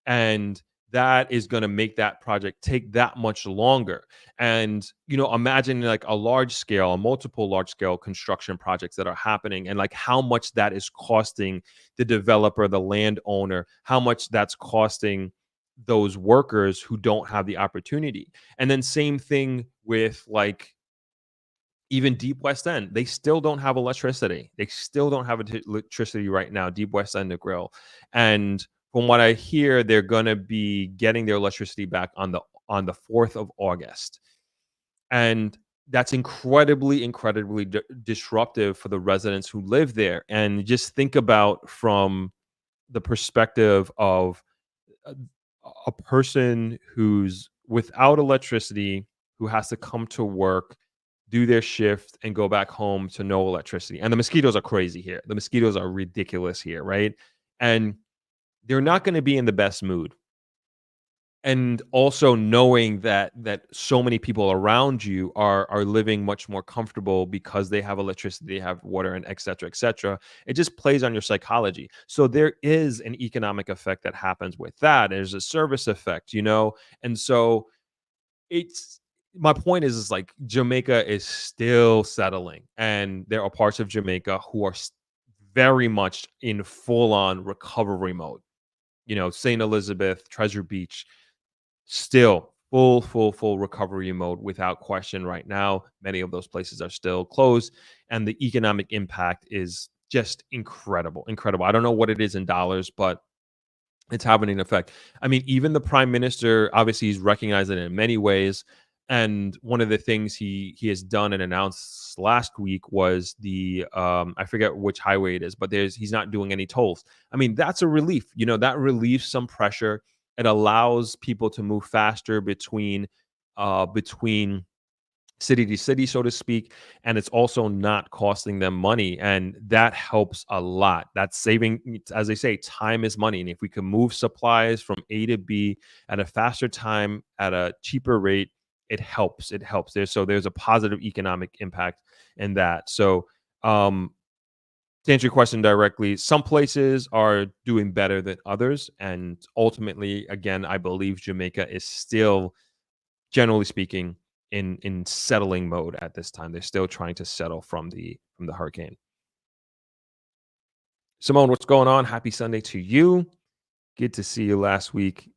and that is going to make that project take that much longer. And imagine like a multiple large scale construction projects that are happening, and like how much that is costing the developer, the landowner, how much that's costing those workers who don't have the opportunity. And then same thing with like even Deep West End, they still don't have electricity. They still don't have electricity right now, Deep West End, Negril. And from what I hear, they're going to be getting their electricity back on the 4th of August. And that's incredibly disruptive for the residents who live there. And just think about from the perspective of a, a person who's without electricity, who has to come to work, do their shift, and go back home to no electricity. And the mosquitoes are crazy here. The mosquitoes are ridiculous here, right? And they're not going to be in the best mood. And also knowing that so many people around you are living much more comfortable because they have electricity, they have water, and et cetera, et cetera. It just plays on your psychology. So there is an economic effect that happens with that. There's a service effect, and so it's my point is like Jamaica is still settling, and there are parts of Jamaica who are very much in full on recovery mode. St. Elizabeth, Treasure Beach, still full recovery mode without question right now. Many of those places are still closed, and the economic impact is just incredible. I don't know what it is in dollars, but it's having an effect. I mean, even the prime minister, obviously, he's recognized it in many ways. And one of the things he has done and announced last week was the I forget which highway it is, but he's not doing any tolls. I mean, that's a relief. That relieves some pressure. It allows people to move faster between city to city, so to speak, and it's also not costing them money, and that helps a lot. That's saving, as they say, time is money, and if we can move supplies from A to B at a faster time at a cheaper rate, it helps. There's a positive economic impact in that. So to answer your question directly, some places are doing better than others, and ultimately, again, I believe Jamaica is still, generally speaking, in settling mode at this time. They're still trying to settle from the hurricane. Simone, what's going on? Happy Sunday to you. Good to see you last week.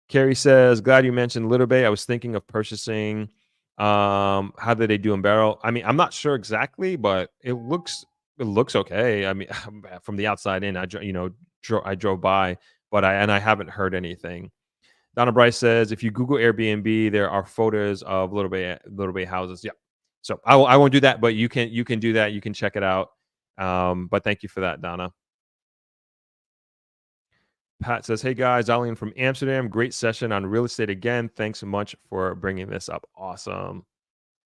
Carrie says, glad you mentioned Little Bay. I was thinking of purchasing. How did they do in barrel? I mean, I'm not sure exactly, but it looks okay. I mean, from the outside in, I drove by, but I haven't heard anything. Donna Bryce says, if you Google Airbnb, there are photos of Little Bay houses. Yeah. So I won't do that, but you can do that. You can check it out. But thank you for that, Donna. Pat says, hey guys, Eileen from Amsterdam. Great session on real estate again. Thanks so much for bringing this up. Awesome.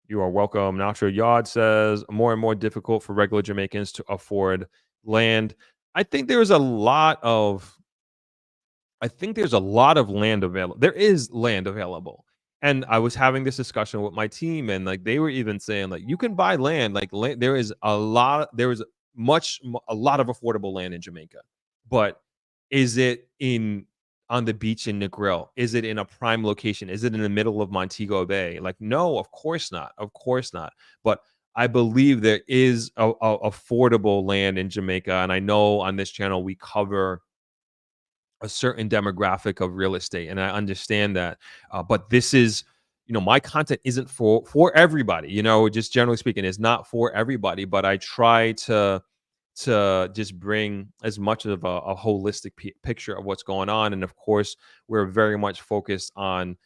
You are welcome. Nacho Yard says, more and more difficult for regular Jamaicans to afford land. I think there's a lot of land available. There is land available. And I was having this discussion with my team, and like they were even saying, like, you can buy land. Like there is a lot of affordable land in Jamaica. But is it on the beach in Negril? Is it in a prime location? Is it in the middle of Montego Bay? Like, no, of course not. But I believe there is affordable land in Jamaica. And I know on this channel we cover a certain demographic of real estate, and I understand that. But this is, my content isn't for everybody. Just generally speaking, it's not for everybody. But I try to just bring as much of a holistic picture of what's going on. And of course, we're very much focused on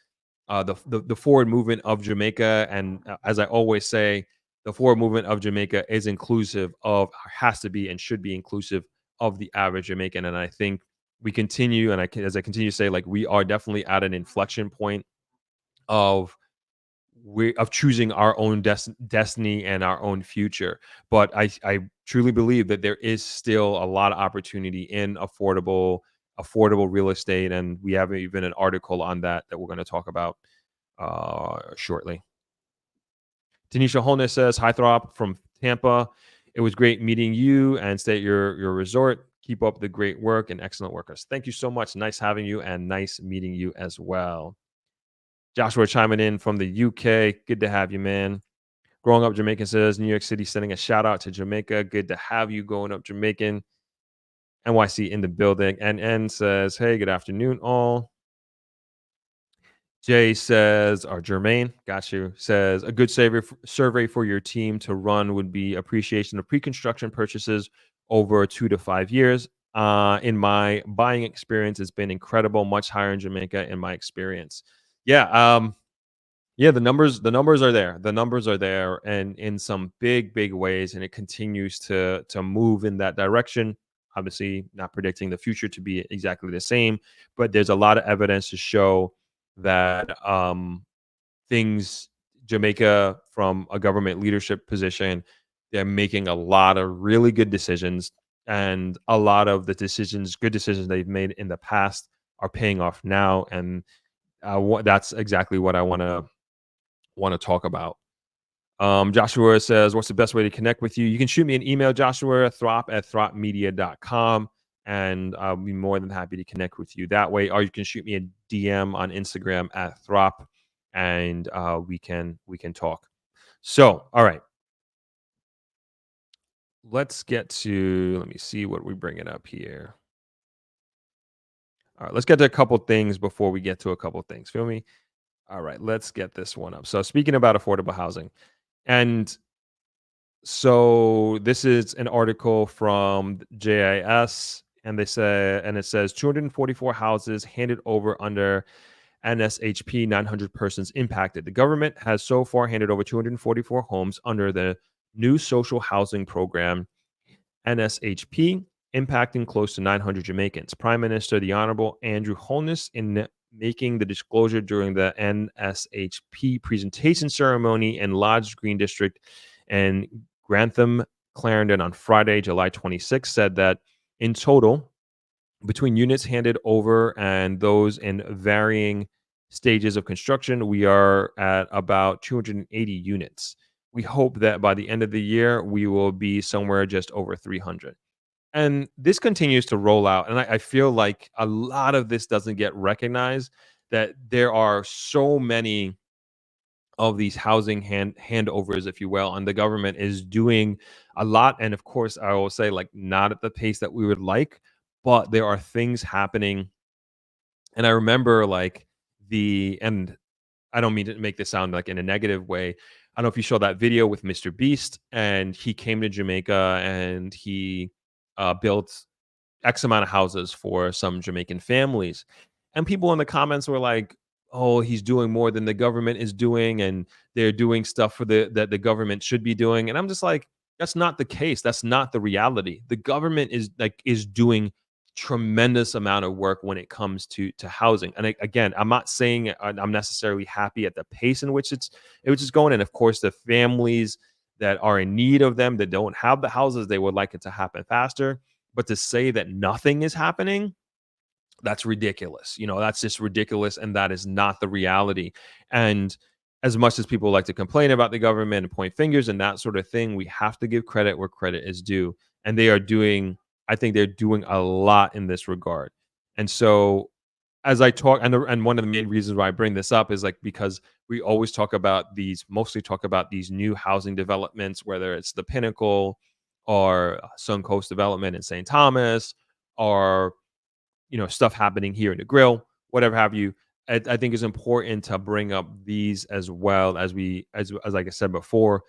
the forward movement of Jamaica. And as I always say, the forward movement of Jamaica is inclusive of, has to be and should be inclusive of the average Jamaican. And I think we continue, and as I continue to say, like, we are definitely at an inflection point of choosing our own destiny and our own future. But I truly believe that there is still a lot of opportunity in affordable real estate, and we have even an article on that we're going to talk about shortly. Tanisha Holness says, hi Throp from Tampa. It was great meeting you and stay at your resort. Keep up the great work and excellent workers. Thank you so much. Nice having you and nice meeting you as well. Joshua chiming in from the UK. Good to have you, man. Growing Up Jamaican says, New York City sending a shout out to Jamaica. Good to have you, Growing Up Jamaican. NYC in the building. And N says, hey, good afternoon, all. Jay says, or Jermaine, got you, says, a good survey for your team to run would be appreciation of pre-construction purchases over 2 to 5 years. In my buying experience, it's been incredible, much higher in Jamaica in my experience. Yeah, the numbers are there. The numbers are there, and in some big ways, and it continues to move in that direction. Obviously, not predicting the future to be exactly the same, but there's a lot of evidence to show that things, Jamaica, from a government leadership position, they're making a lot of really good decisions, and a lot of the good decisions they've made in the past are paying off now, and that's exactly what I want to talk about. Joshua says, what's the best way to connect with you? You can shoot me an email, Joshua, throp@thropmedia.com, and I'll be more than happy to connect with you that way. Or you can shoot me a DM on Instagram at Throp, and we can talk. So, all right. Let's get to, let me see what we bring it up here. All right, let's get to a couple things before we get to a couple things. Feel me? All right, let's get this one up. So speaking about affordable housing, and so this is an article from JIS, and it says 244 houses handed over under NSHP, 900 persons impacted. The government has so far handed over 244 homes under the new social housing program, NSHP, impacting close to 900 Jamaicans. Prime Minister, the Honorable Andrew Holness, in making the disclosure during the NSHP presentation ceremony in Lodge Green District and Grantham, Clarendon on Friday, July 26, said that in total, between units handed over and those in varying stages of construction, we are at about 280 units. We hope that by the end of the year, we will be somewhere just over 300. And this continues to roll out. And I feel like a lot of this doesn't get recognized, that there are so many of these housing handovers, if you will, and the government is doing a lot. And of course, I will say, like, not at the pace that we would like, but there are things happening. And I remember, like, and I don't mean to make this sound like in a negative way. I don't know if you saw that video with Mr. Beast, and he came to Jamaica and he built X amount of houses for some Jamaican families. And people in the comments were like, oh, he's doing more than the government is doing, and they're doing stuff that the government should be doing. And I'm just like, that's not the case. That's not the reality. The government is doing tremendous amount of work when it comes to housing. And again, I'm not saying I'm necessarily happy at the pace in which it's going. And of course, the families that are in need of them, that don't have the houses, they would like it to happen faster. But to say that nothing is happening, that's ridiculous. That's just ridiculous. And that is not the reality. And as much as people like to complain about the government and point fingers and that sort of thing, we have to give credit where credit is due. And I think they're doing a lot in this regard. And so as I talk, and one of the main reasons why I bring this up is because we always mostly talk about these new housing developments, whether it's the Pinnacle or Suncoast development in St. Thomas, or stuff happening here in Negril, whatever have you. I think it's important to bring up these as well, as like I said before,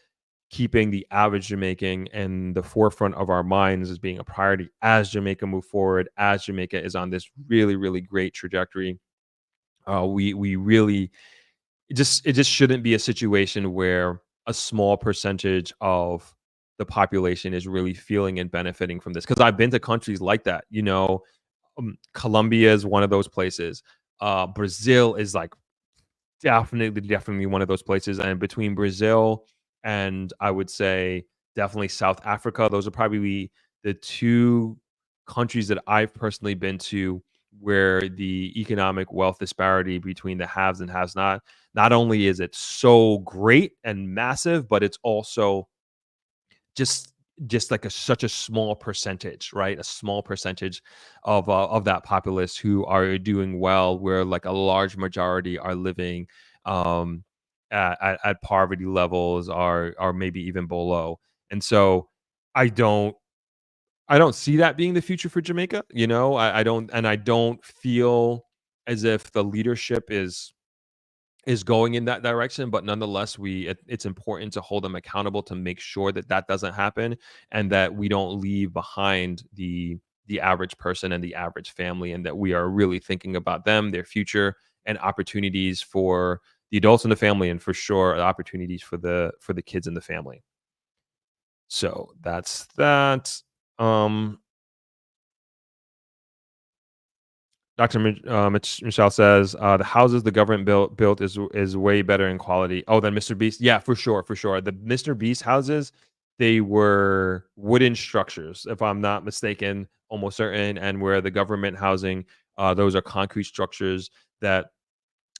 keeping the average Jamaican in the forefront of our minds as being a priority as Jamaica move forward, as Jamaica is on this really, really great trajectory. We really, it just shouldn't be a situation where a small percentage of the population is really feeling and benefiting from this. Because I've been to countries like that. Colombia is one of those places. Brazil is like definitely one of those places. And between Brazil and I would say definitely South Africa, those are probably the two countries that I've personally been to where the economic wealth disparity between the haves and has not only is it so great and massive, but it's also just just like such a small percentage, right? A small percentage of that populace who are doing well, where like a large majority are living um, at poverty levels, are maybe even below. And so I don't I don't see that being the future for Jamaica. I don't, and I don't feel as if the leadership is going in that direction, but nonetheless, it's important to hold them accountable to make sure that that doesn't happen, and that we don't leave behind the average person and the average family, and that we are really thinking about them, their future, and opportunities for the adults in the family, and for sure opportunities for the kids in the family. So that's that. Um, Dr. Michelle says the houses the government built is way better in quality. Oh, than Mr. Beast. Yeah, for sure, for sure. The Mr. Beast houses, they were wooden structures, if I'm not mistaken, almost certain. And where the government housing, those are concrete structures, that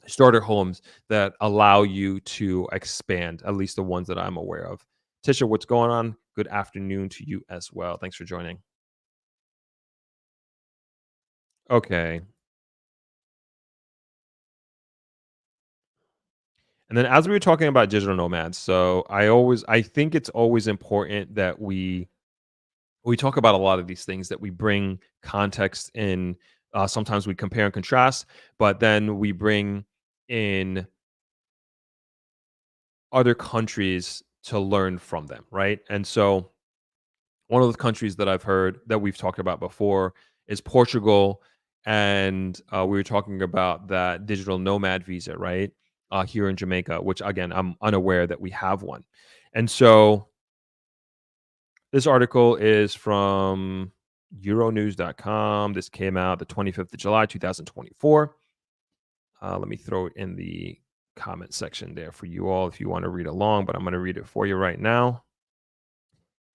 starter homes that allow you to expand. At least the ones that I'm aware of. Tisha, what's going on? Good afternoon to you as well. Thanks for joining. Okay. And then as we were talking about digital nomads, so I think it's always important that we talk about a lot of these things, that we bring context in. Sometimes we compare and contrast, but then we bring in other countries to learn from them, right? And so one of the countries that I've heard that we've talked about before is Portugal, and we were talking about that digital nomad visa, right? Here in Jamaica, which again, I'm unaware that we have one. And so this article is from Euronews.com. This came out the 25th of July, 2024. Let me throw it in the comment section there for you all if you want to read along, but I'm going to read it for you right now.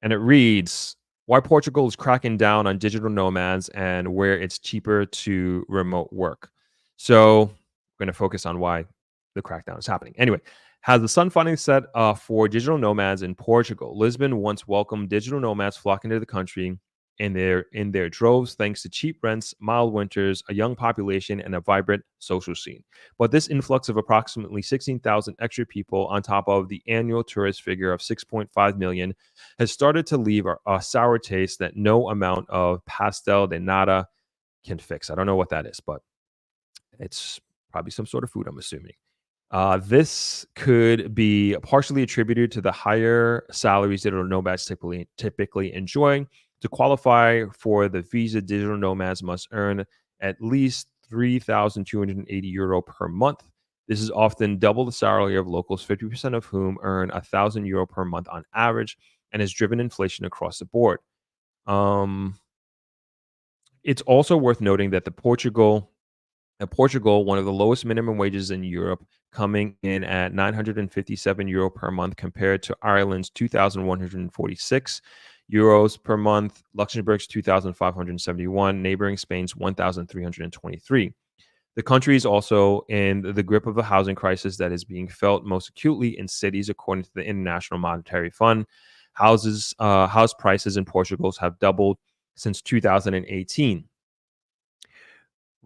And it reads, why Portugal is cracking down on digital nomads and where it's cheaper to remote work. So we're going to focus on why the crackdown is happening. Anyway, has the sun finally set for digital nomads in Portugal? Lisbon once welcomed digital nomads flocking to the country in their droves, thanks to cheap rents, mild winters, a young population, and a vibrant social scene. But this influx of approximately 16,000 extra people on top of the annual tourist figure of 6.5 million has started to leave a sour taste that no amount of pastel de nata can fix. I don't know what that is, but it's probably some sort of food, I'm assuming. This could be partially attributed to the higher salaries digital nomads typically enjoy. To qualify for the visa, digital nomads must earn at least €3,280 per month. This is often double the salary of locals, 50% of whom earn €1,000 per month on average, and has driven inflation across the board. It's also worth noting that Portugal, one of the lowest minimum wages in Europe, coming in at €957 per month, compared to Ireland's €2,146 per month, Luxembourg's 2,571, neighboring Spain's 1,323. The country is also in the grip of a housing crisis that is being felt most acutely in cities, according to the International Monetary Fund. House prices in Portugal have doubled since 2018.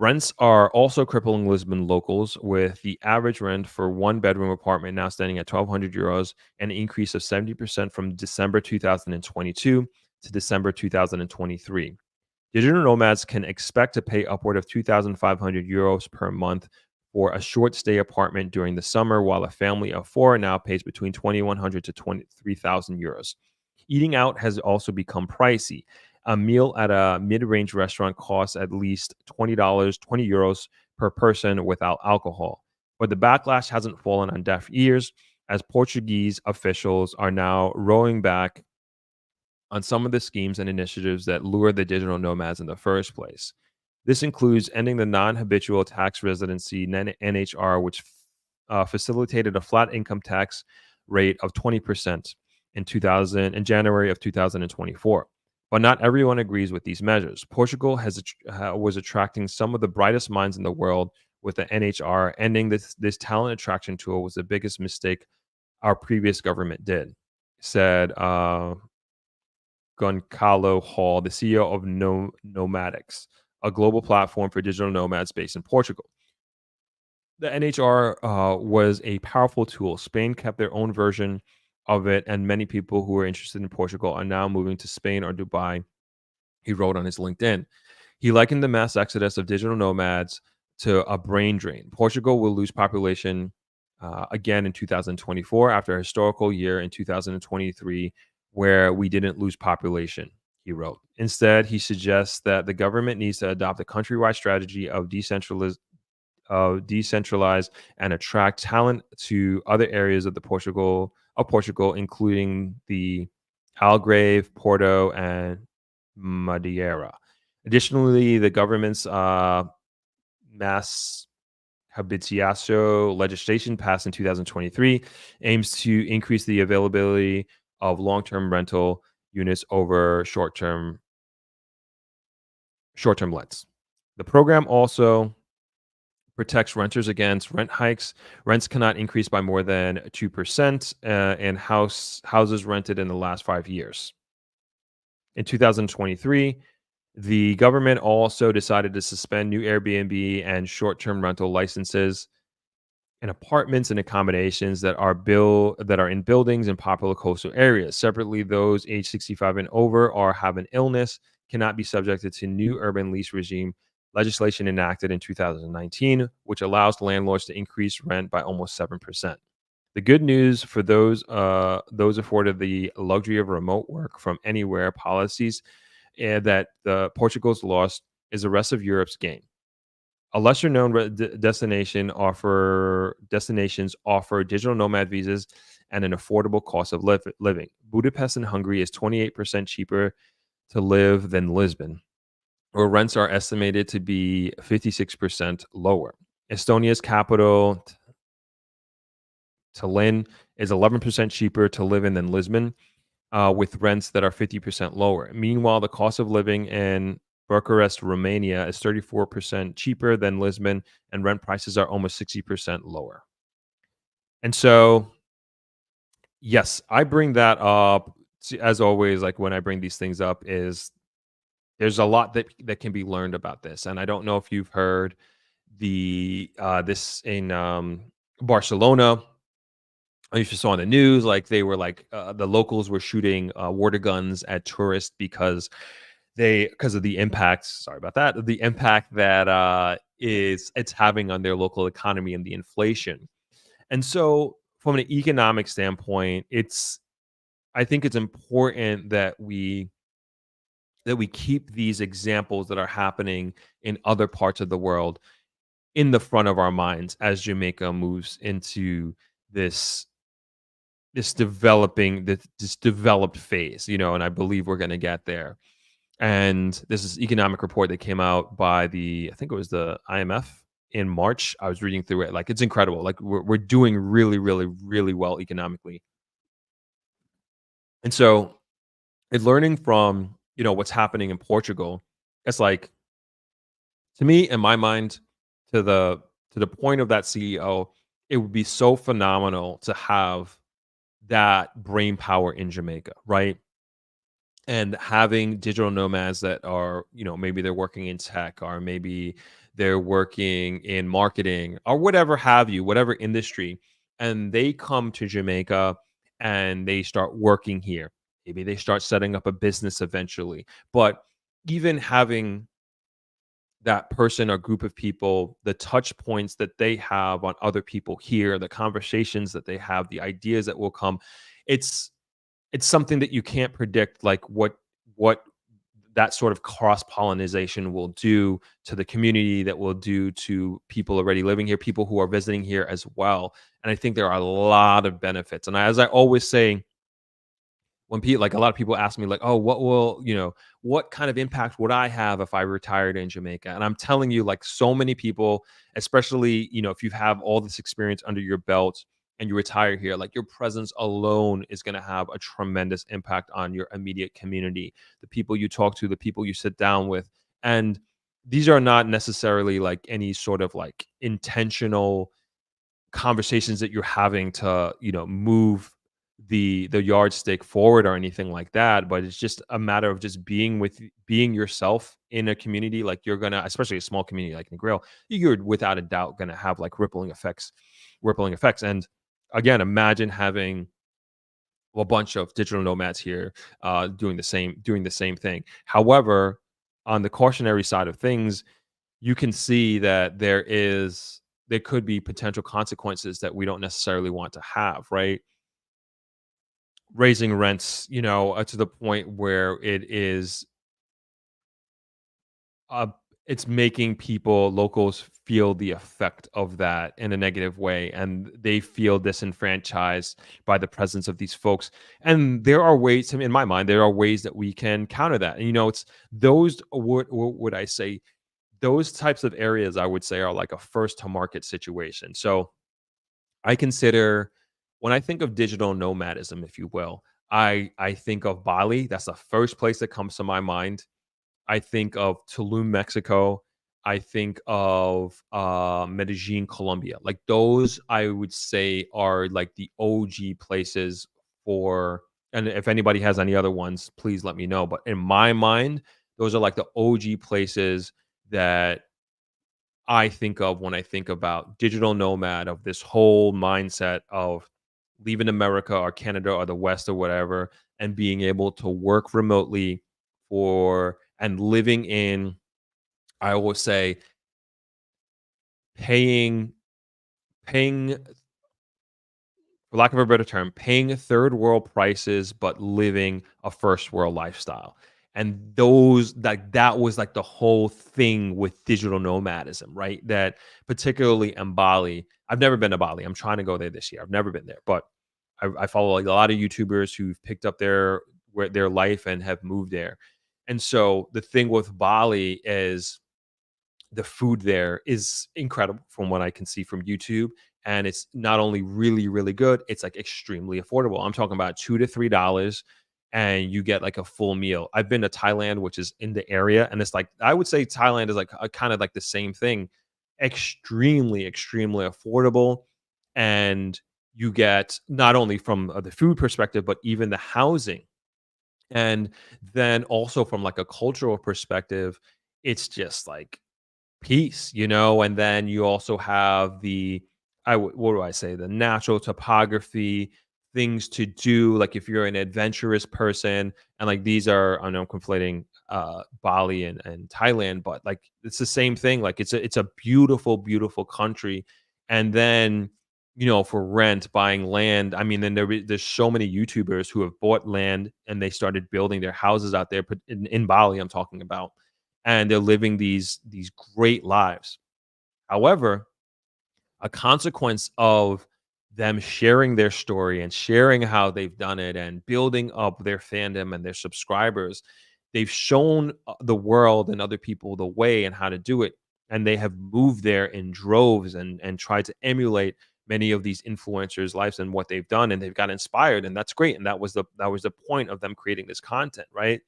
Rents are also crippling Lisbon locals, with the average rent for one-bedroom apartment now standing at €1,200, an increase of 70% from December 2022 to December 2023. Digital nomads can expect to pay upward of €2,500 per month for a short-stay apartment during the summer, while a family of four now pays between €2,100 to €23,000. Eating out has also become pricey. A meal at a mid-range restaurant costs at least €20 per person without alcohol. But the backlash hasn't fallen on deaf ears, as Portuguese officials are now rowing back on some of the schemes and initiatives that lure the digital nomads in the first place. This includes ending the non-habitual tax residency (NHR), which facilitated a flat income tax rate of 20% in January of 2024. But not everyone agrees with these measures. Portugal was attracting some of the brightest minds in the world with the NHR. Ending this talent attraction tool was the biggest mistake our previous government did, said Goncalo Hall, the CEO of Nomadics, a global platform for digital nomads based in Portugal. The NHR was a powerful tool. Spain kept their own version of it, and many people who were interested in Portugal are now moving to Spain or Dubai, he wrote on his LinkedIn. He likened the mass exodus of digital nomads to a brain drain. Portugal will lose population again in 2024 after a historical year in 2023 where we didn't lose population, he wrote. Instead, he suggests that the government needs to adopt a countrywide strategy of decentralize and attract talent to other areas of Portugal, including the Algarve, Porto, and Madeira. Additionally, the government's mass habitação legislation passed in 2023 aims to increase the availability of long-term rental units over short-term lets. The program also protects renters against rent hikes. Rents cannot increase by more than 2% in houses rented in the last 5 years. In 2023, the government also decided to suspend new Airbnb and short-term rental licenses in apartments and accommodations that are in buildings in popular coastal areas. Separately, those age 65 and over or have an illness cannot be subjected to new urban lease regime legislation enacted in 2019, which allows landlords to increase rent by almost 7%. The good news for those afforded the luxury of remote work from anywhere policies that Portugal's lost is the rest of Europe's gain. A lesser-known destinations offer digital nomad visas and an affordable cost of living. Budapest in Hungary is 28% cheaper to live than Lisbon, where rents are estimated to be 56% lower. Estonia's capital, Tallinn, is 11% cheaper to live in than Lisbon, with rents that are 50% lower. Meanwhile, the cost of living in Bucharest, Romania is 34% cheaper than Lisbon, and rent prices are almost 60% lower. And so, yes, I bring that up, as always, like when I bring these things up, is there's a lot that can be learned about this. And I don't know if you've heard this in Barcelona. I used to saw on the news, like they were like the locals were shooting water guns at tourists because of the impact. Sorry about that. The impact that it's having on their local economy and the inflation. And so, from an economic standpoint, I think it's important that we keep these examples that are happening in other parts of the world in the front of our minds as Jamaica moves into this developed phase, and I believe we're going to get there. And this is economic report that came out by I think it was the IMF in March. I was reading through it. Like, it's incredible. Like, we're doing really, really, really well economically. And so, learning from, what's happening in Portugal, it's like, to me, in my mind, to the point of that CEO, it would be so phenomenal to have that brain power in Jamaica, right? And having digital nomads that are, maybe they're working in tech, or maybe they're working in marketing, or whatever industry, and they come to Jamaica and they start working here. Maybe they start setting up a business eventually. But even having that person or group of people, the touch points that they have on other people here, the conversations that they have, the ideas that will come, it's something that you can't predict, like what that sort of cross-pollination will do to the community, that will do to people already living here, people who are visiting here as well. And I think there are a lot of benefits. And as I always say, when a lot of people ask me, like, oh, what kind of impact would I have if I retired in Jamaica? And I'm telling you, like, so many people, especially, if you have all this experience under your belt and you retire here, like, your presence alone is going to have a tremendous impact on your immediate community, the people you talk to, the people you sit down with. And these are not necessarily like any sort of like intentional conversations that you're having to, move the yardstick forward or anything like that, but it's just a matter of just being yourself in a community. Like, you're gonna, especially a small community like Negril, you're without a doubt gonna have like rippling effects. And again, imagine having a bunch of digital nomads here doing the same thing. However, on the cautionary side of things, you can see that there could be potential consequences that we don't necessarily want to have, right? Raising rents, to the point where uh, it's making locals feel the effect of that in a negative way, and they feel disenfranchised by the presence of these folks. And there are ways, in my mind, there are ways that we can counter that. And it's those, what would I say? Those types of areas, I would say, are like a first to market situation. So I consider, when I think of digital nomadism, if you will, I think of Bali. That's the first place that comes to my mind. I think of Tulum, Mexico. I think of Medellin, Colombia. Like, those, I would say, are like the OG places for. And if anybody has any other ones, please let me know. But in my mind, those are like the OG places that I think of when I think about digital nomad, of this whole mindset of leaving America or Canada or the West or whatever, and being able to work remotely and living in, I will say, paying, paying, for lack of a better term, paying third world prices, but living a first world lifestyle. And that was like the whole thing with digital nomadism, right? That, particularly in Bali, I've never been to Bali. I'm trying to go there this year. I've never been there, but I follow like a lot of YouTubers who've picked up their life and have moved there. And so the thing with Bali is, the food there is incredible from what I can see from YouTube. And it's not only really, really good, it's like extremely affordable. I'm talking about $2 to $3, and you get like a full meal. I've been to Thailand, which is in the area, and it's like, I would say Thailand is like a kind of like the same thing. Extremely, extremely affordable. And you get, not only from the food perspective, but even the housing. And then also from like a cultural perspective, it's just like peace, and then you also have what do I say, the natural topography, things to do, like if you're an adventurous person. And like, these are, I know I'm conflating Bali and Thailand, but like, it's the same thing. Like, it's a beautiful, beautiful country. And then, for rent, buying land, I mean, then there's so many YouTubers who have bought land and they started building their houses out there, but in Bali, I'm talking about, and they're living these great lives. However, a consequence of them sharing their story and sharing how they've done it and building up their fandom and their subscribers, they've shown the world and other people the way and how to do it. And they have moved there in droves and tried to emulate many of these influencers' lives and what they've done, and they've got inspired, and that's great. And that was the point of them creating this content, right?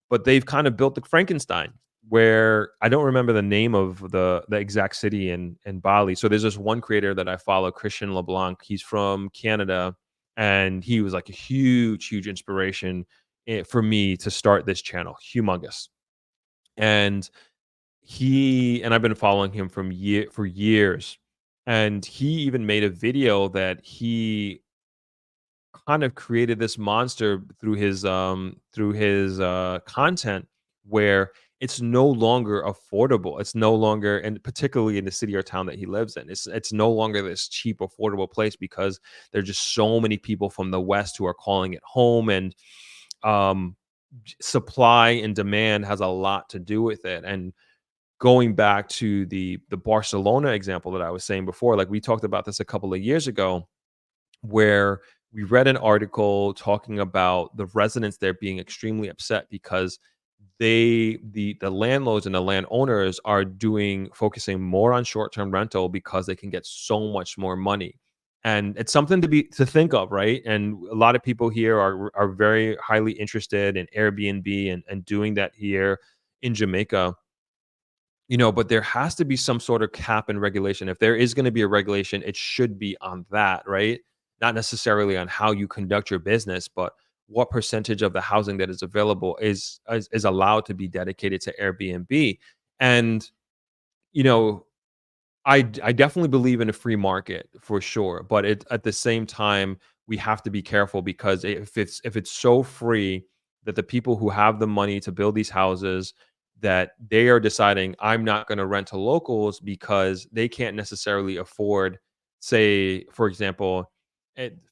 But they've kind of built the Frankenstein, where I don't remember the name of the exact city in Bali. So there's this one creator that I follow, Christian LeBlanc. He's from Canada, and he was like a huge, huge inspiration for me to start this channel. Humongous. And I've been following him for years. And he even made a video that he kind of created this monster through his content, where it's no longer affordable. It's no longer, and particularly in the city or town that he lives in, it's no longer this cheap, affordable place, because there's just so many people from the West who are calling it home. And um supply and demand has a lot to do with it. And going back to the Barcelona example that I was saying before, like, we talked about this a couple of years ago, where we read an article talking about the residents there being extremely upset because the landlords and the landowners are focusing more on short-term rental, because they can get so much more money. And it's something to think of, right? And a lot of people here are very highly interested in Airbnb and doing that here in Jamaica. But there has to be some sort of cap and regulation. If there is going to be a regulation, it should be on that, right? not necessarily on how you conduct your business, but what percentage of the housing that is available is allowed to be dedicated to Airbnb. And you know, I definitely believe in a free market for sure, but at the same time, we have to be careful because if it's so free that the people who have the money to build these houses, that they are deciding I'm not going to rent to locals because they can't necessarily afford, say, for example,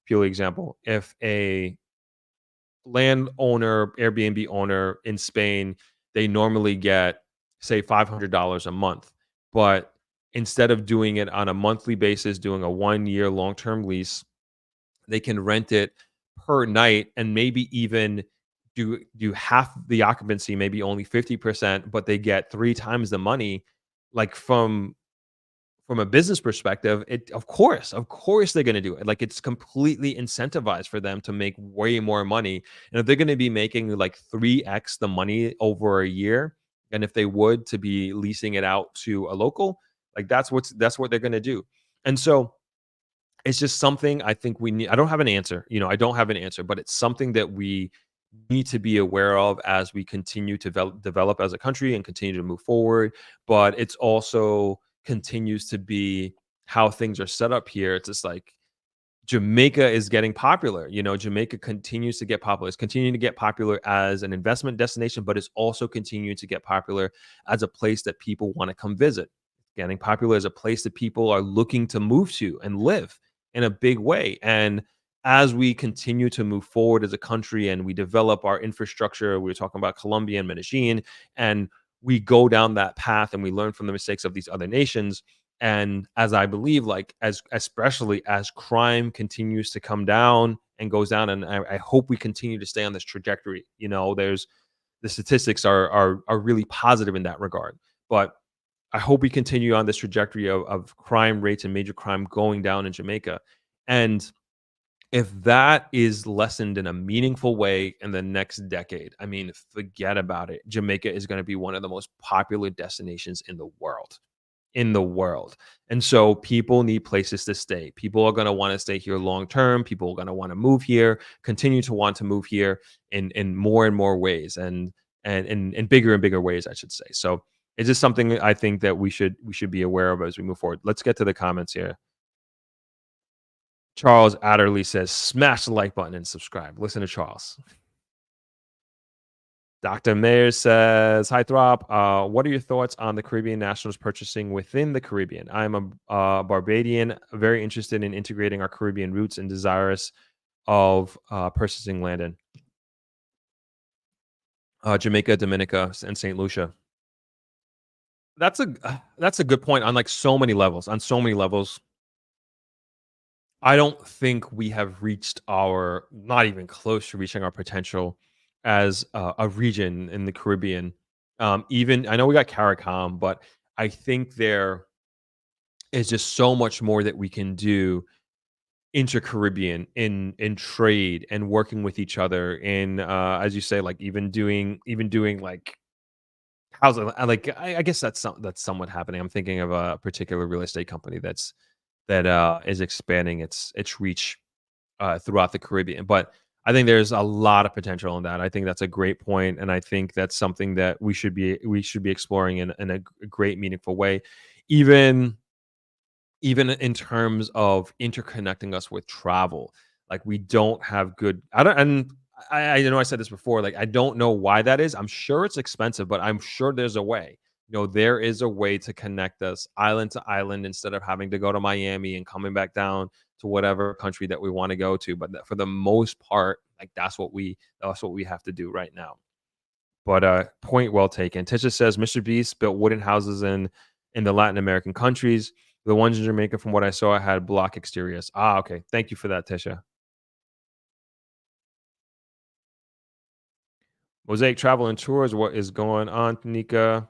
purely example, if a landowner, Airbnb owner in Spain, they normally get, say, $500 a month. But instead of doing it on a monthly basis, doing a 1 year long term lease, they can rent it per night and maybe even do half the occupancy, maybe only 50%, but they get three times the money. Like from a business perspective, it of course they're gonna do it. Like, it's completely incentivized for them to make way more money, and if they're gonna be making, like, 3x the money over a year than if they would to be leasing it out to a local, like, that's what they're gonna do, and so, it's just something I think we need. I don't have an answer, I don't have an answer, but it's something that we need to be aware of as we continue to develop as a country and continue to move forward. But it's also continues to be how things are set up here. It's just like Jamaica is getting popular. Jamaica continues to get popular. It's continuing to get popular as an investment destination, but it's also continuing to get popular as a place that people want to come visit. Getting popular as a place that people are looking to move to and live in a big way. And as we continue to move forward as a country and we develop our infrastructure, we were talking about Colombia and Medellin, and we go down that path and we learn from the mistakes of these other nations. And as I believe, like, as especially as crime continues to come down and goes down, and I hope we continue to stay on this trajectory. There's the statistics are really positive in that regard. But I hope we continue on this trajectory of crime rates and major crime going down in Jamaica. And if that is lessened in a meaningful way in the next decade, I mean, forget about it. Jamaica is going to be one of the most popular destinations in the world. In the world. And so people need places to stay. People are going to want to stay here long term. People are going to want to move here, continue to want to move here in more and more ways, and in bigger and bigger ways, I should say. So it's just something I think that we should be aware of as we move forward. Let's get to the comments here. Charles Adderley says, smash the like button and subscribe. Listen to Charles. Dr. Mayer says, hi, Throp. What are your thoughts on the Caribbean nationals purchasing within the Caribbean? I'm a Barbadian, very interested in integrating our Caribbean roots and desirous of purchasing land in Jamaica, Dominica, and St. Lucia. That's a good point on, like, so many levels. On so many levels, I don't think we have reached our, not even close to reaching our potential as a region in the Caribbean. Even I know we got CARICOM, but I think there is just so much more that we can do inter-Caribbean in trade and working with each other in, as you say, like, even doing like housing. I guess that's somewhat happening. I'm thinking of a particular real estate company that is expanding its reach throughout the Caribbean. But I think there's a lot of potential in that. I think that's a great point, and I think that's something that we should be exploring in a great, meaningful way, even even in terms of interconnecting us with travel. Like, we don't have good. I don't, and I know I said this before. Like, I don't know why that is. I'm sure it's expensive, but I'm sure there's a way. There is a way to connect us island to island instead of having to go to Miami and coming back down to whatever country that we want to go to. But for the most part, like, that's what we have to do right now. But point well taken. Tisha says Mr. Beast built wooden houses in the Latin American countries. The ones in Jamaica, from what I saw, had block exteriors. Ah, okay. Thank you for that, Tisha. Mosaic Travel and Tours. What is going on, Tanika?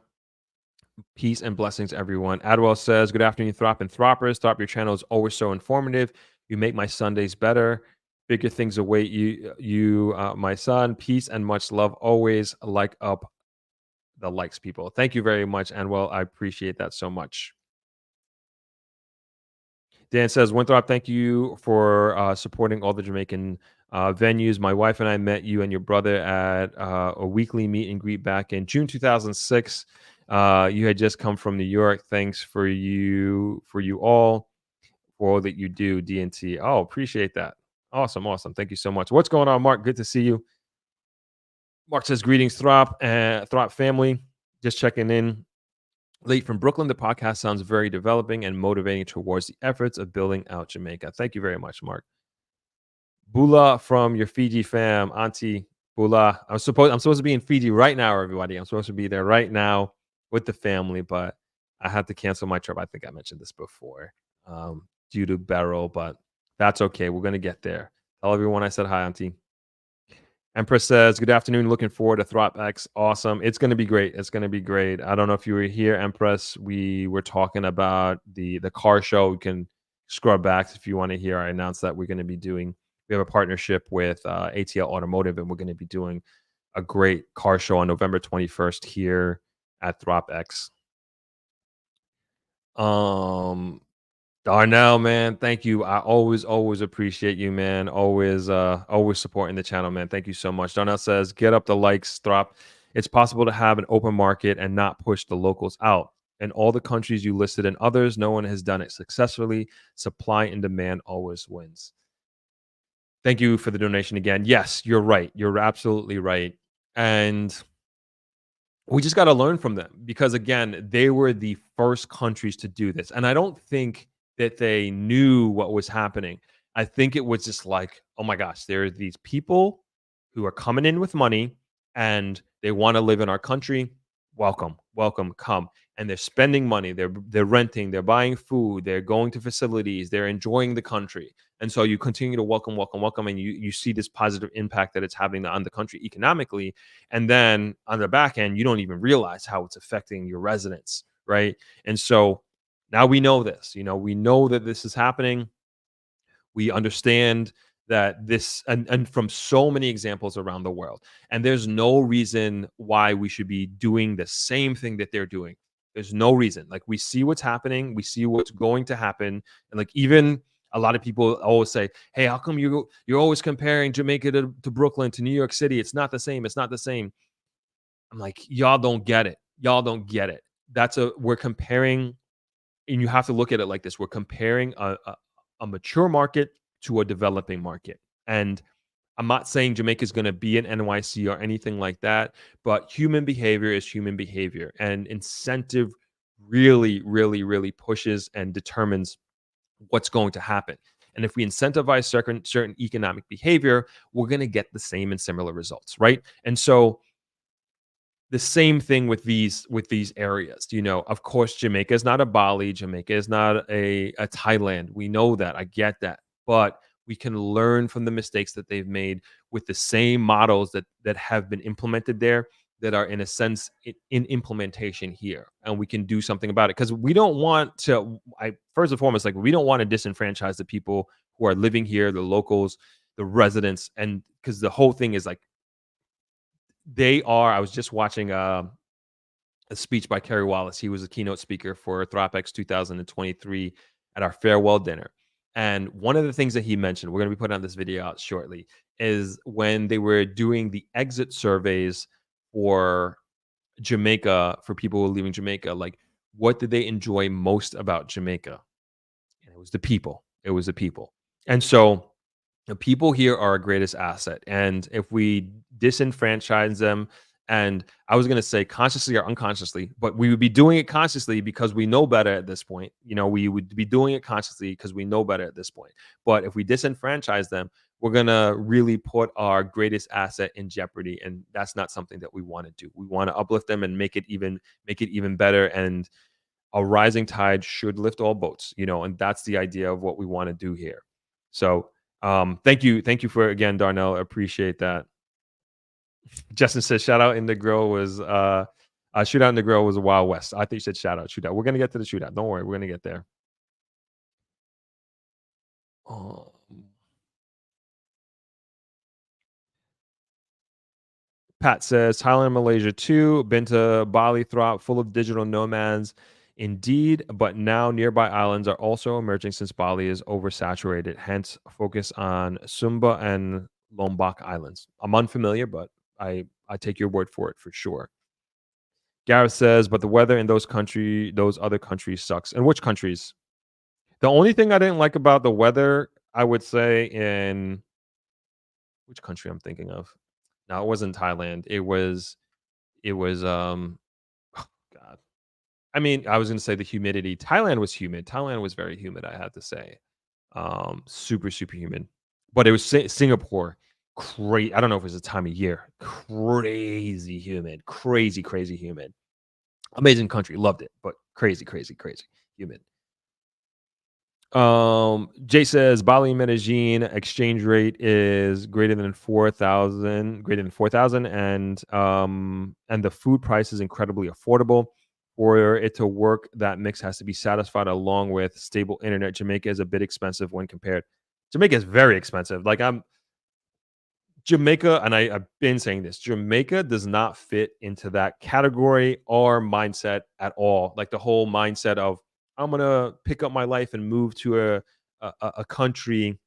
Peace and blessings, everyone. Adwell says, good afternoon, Throp and Throppers. Throp, your channel is always so informative. You make my Sundays better. Bigger things await you, my son. Peace and much love always. Like up the likes, people. Thank you very much, Adwell. I appreciate that so much. Dan says, Winthrop, thank you for supporting all the Jamaican venues. My wife and I met you and your brother at a weekly meet and greet back in June 2006. You had just come from New York. Thanks for you all for all that you do, DNT. Oh, appreciate that. Awesome, awesome. Thank you so much. What's going on, Mark? Good to see you. Mark says, greetings, Throp, Throp family. Just checking in. Late from Brooklyn, the podcast sounds very developing and motivating towards the efforts of building out Jamaica. Thank you very much, Mark. Bula from your Fiji fam, Auntie Bula. I'm supposed to be in Fiji right now, everybody. I'm supposed to be there right now with the family, but I had to cancel my trip. I think I mentioned this before, due to Beryl, but that's okay. We're gonna get there. Tell everyone I said hi, Auntie. Empress says, good afternoon. Looking forward to Throp-X. Awesome. It's going to be great. It's going to be great. I don't know if you were here, Empress. We were talking about the car show. You can scrub back if you want to hear. I announced that we're going to be doing, we have a partnership with ATL Automotive, and we're going to be doing a great car show on November 21st here at Throp-X. Darnell, man, thank you. I always appreciate you, man. Always supporting the channel, man. Thank you so much. Darnell says, get up the likes, Throp. It's possible to have an open market and not push the locals out. In all the countries you listed and others, no one has done it successfully. Supply and demand always wins. Thank you for the donation again. Yes, you're right. You're absolutely right. And we just got to learn from them because, again, they were the first countries to do this. And I don't think that they knew what was happening. I think it was just like, oh my gosh, there are these people who are coming in with money and they want to live in our country. Welcome, welcome, come. And they're spending money, they're renting, they're buying food, they're going to facilities, they're enjoying the country. And so you continue to welcome, and you see this positive impact that it's having on the country economically. And then on the back end, you don't even realize how it's affecting your residents, right? And so now we know this, we know that this is happening. We understand that this, and from so many examples around the world, and there's no reason why we should be doing the same thing that they're doing. There's no reason. Like, we see what's happening, we see what's going to happen, and like, even a lot of people always say, hey, how come you're always comparing Jamaica to Brooklyn, to New York City? It's not the same. It's not the same. I'm like, y'all don't get it. Y'all don't get it. We're comparing, and you have to look at it like this. We're comparing a mature market to a developing market. And I'm not saying Jamaica is going to be an NYC or anything like that, but human behavior is human behavior, and incentive really, really, really pushes and determines what's going to happen. And if we incentivize certain economic behavior, we're going to get the same and similar results, right? And so the same thing with these areas. Of course, Jamaica is not a Bali, Jamaica is not a Thailand. We know that. I get that. But we can learn from the mistakes that they've made with the same models that have been implemented there, that are in a sense in implementation here, and we can do something about it. Because we don't want to, first and foremost, like, we don't want to disenfranchise the people who are living here, the locals, the residents, and because the whole thing is like, I was just watching a speech by Kerry Wallace. He was a keynote speaker for Throp-X 2023 at our farewell dinner. And one of the things that he mentioned, we're going to be putting on this video out shortly, is when they were doing the exit surveys for Jamaica, for people who are leaving Jamaica, like, what did they enjoy most about Jamaica? And it was the people. It was the people. And so the people here are our greatest asset. And if we disenfranchise them, and I was going to say consciously or unconsciously, but we would be doing it consciously because we know better at this point. We would be doing it consciously because we know better at this point. But if we disenfranchise them, we're going to really put our greatest asset in jeopardy. And that's not something that we want to do. We want to uplift them and make it even better. And a rising tide should lift all boats, and that's the idea of what we want to do here. So thank you for, again, Darnell. I appreciate that. Justin says shout out in the grill was shootout in the grill was a Wild West. I think you said shootout. We're gonna get to the shootout. Don't worry, we're gonna get there. Pat says Thailand, Malaysia too. Been to Bali, Throp, full of digital nomads. Indeed, but now nearby islands are also emerging since Bali is oversaturated. Hence, focus on Sumba and Lombok Islands. I'm unfamiliar, but I take your word for it for sure. Gareth says, but the weather in those other countries sucks. And which countries? The only thing I didn't like about the weather, I would say, in which country I'm thinking of. No, it wasn't Thailand. It was God. I mean, I was gonna say the humidity. Thailand was humid. Thailand was very humid, I have to say. Super, super humid. But it was Singapore. I don't know if it was the time of year. Crazy humid. Crazy, crazy humid. Amazing country. Loved it, but crazy, crazy, crazy humid. Jay says Bali Medellin exchange rate is greater than 4,000, and the food price is incredibly affordable. For it to work, that mix has to be satisfied along with stable internet. Jamaica is a bit expensive when compared. Jamaica is very expensive. Like Jamaica, and I've been saying this, Jamaica does not fit into that category or mindset at all. Like the whole mindset of I'm gonna pick up my life and move to a country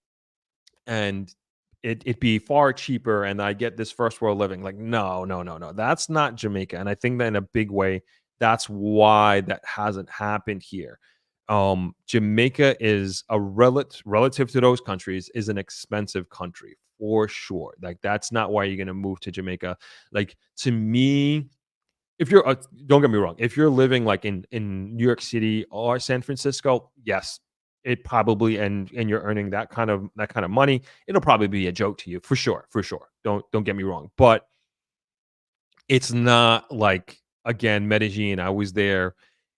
and it be far cheaper and I get this first world living. Like, no, no, no, no. That's not Jamaica. And I think that in a big way, that's why that hasn't happened here. Jamaica is a relative to those countries is an expensive country for sure. Like that's not why you're gonna move to Jamaica. Like to me, if you're don't get me wrong, if you're living like in New York City or San Francisco, yes, it probably and you're earning that kind of money, it'll probably be a joke to you for sure, for sure. Don't get me wrong, but it's not like again Medellin. I was there,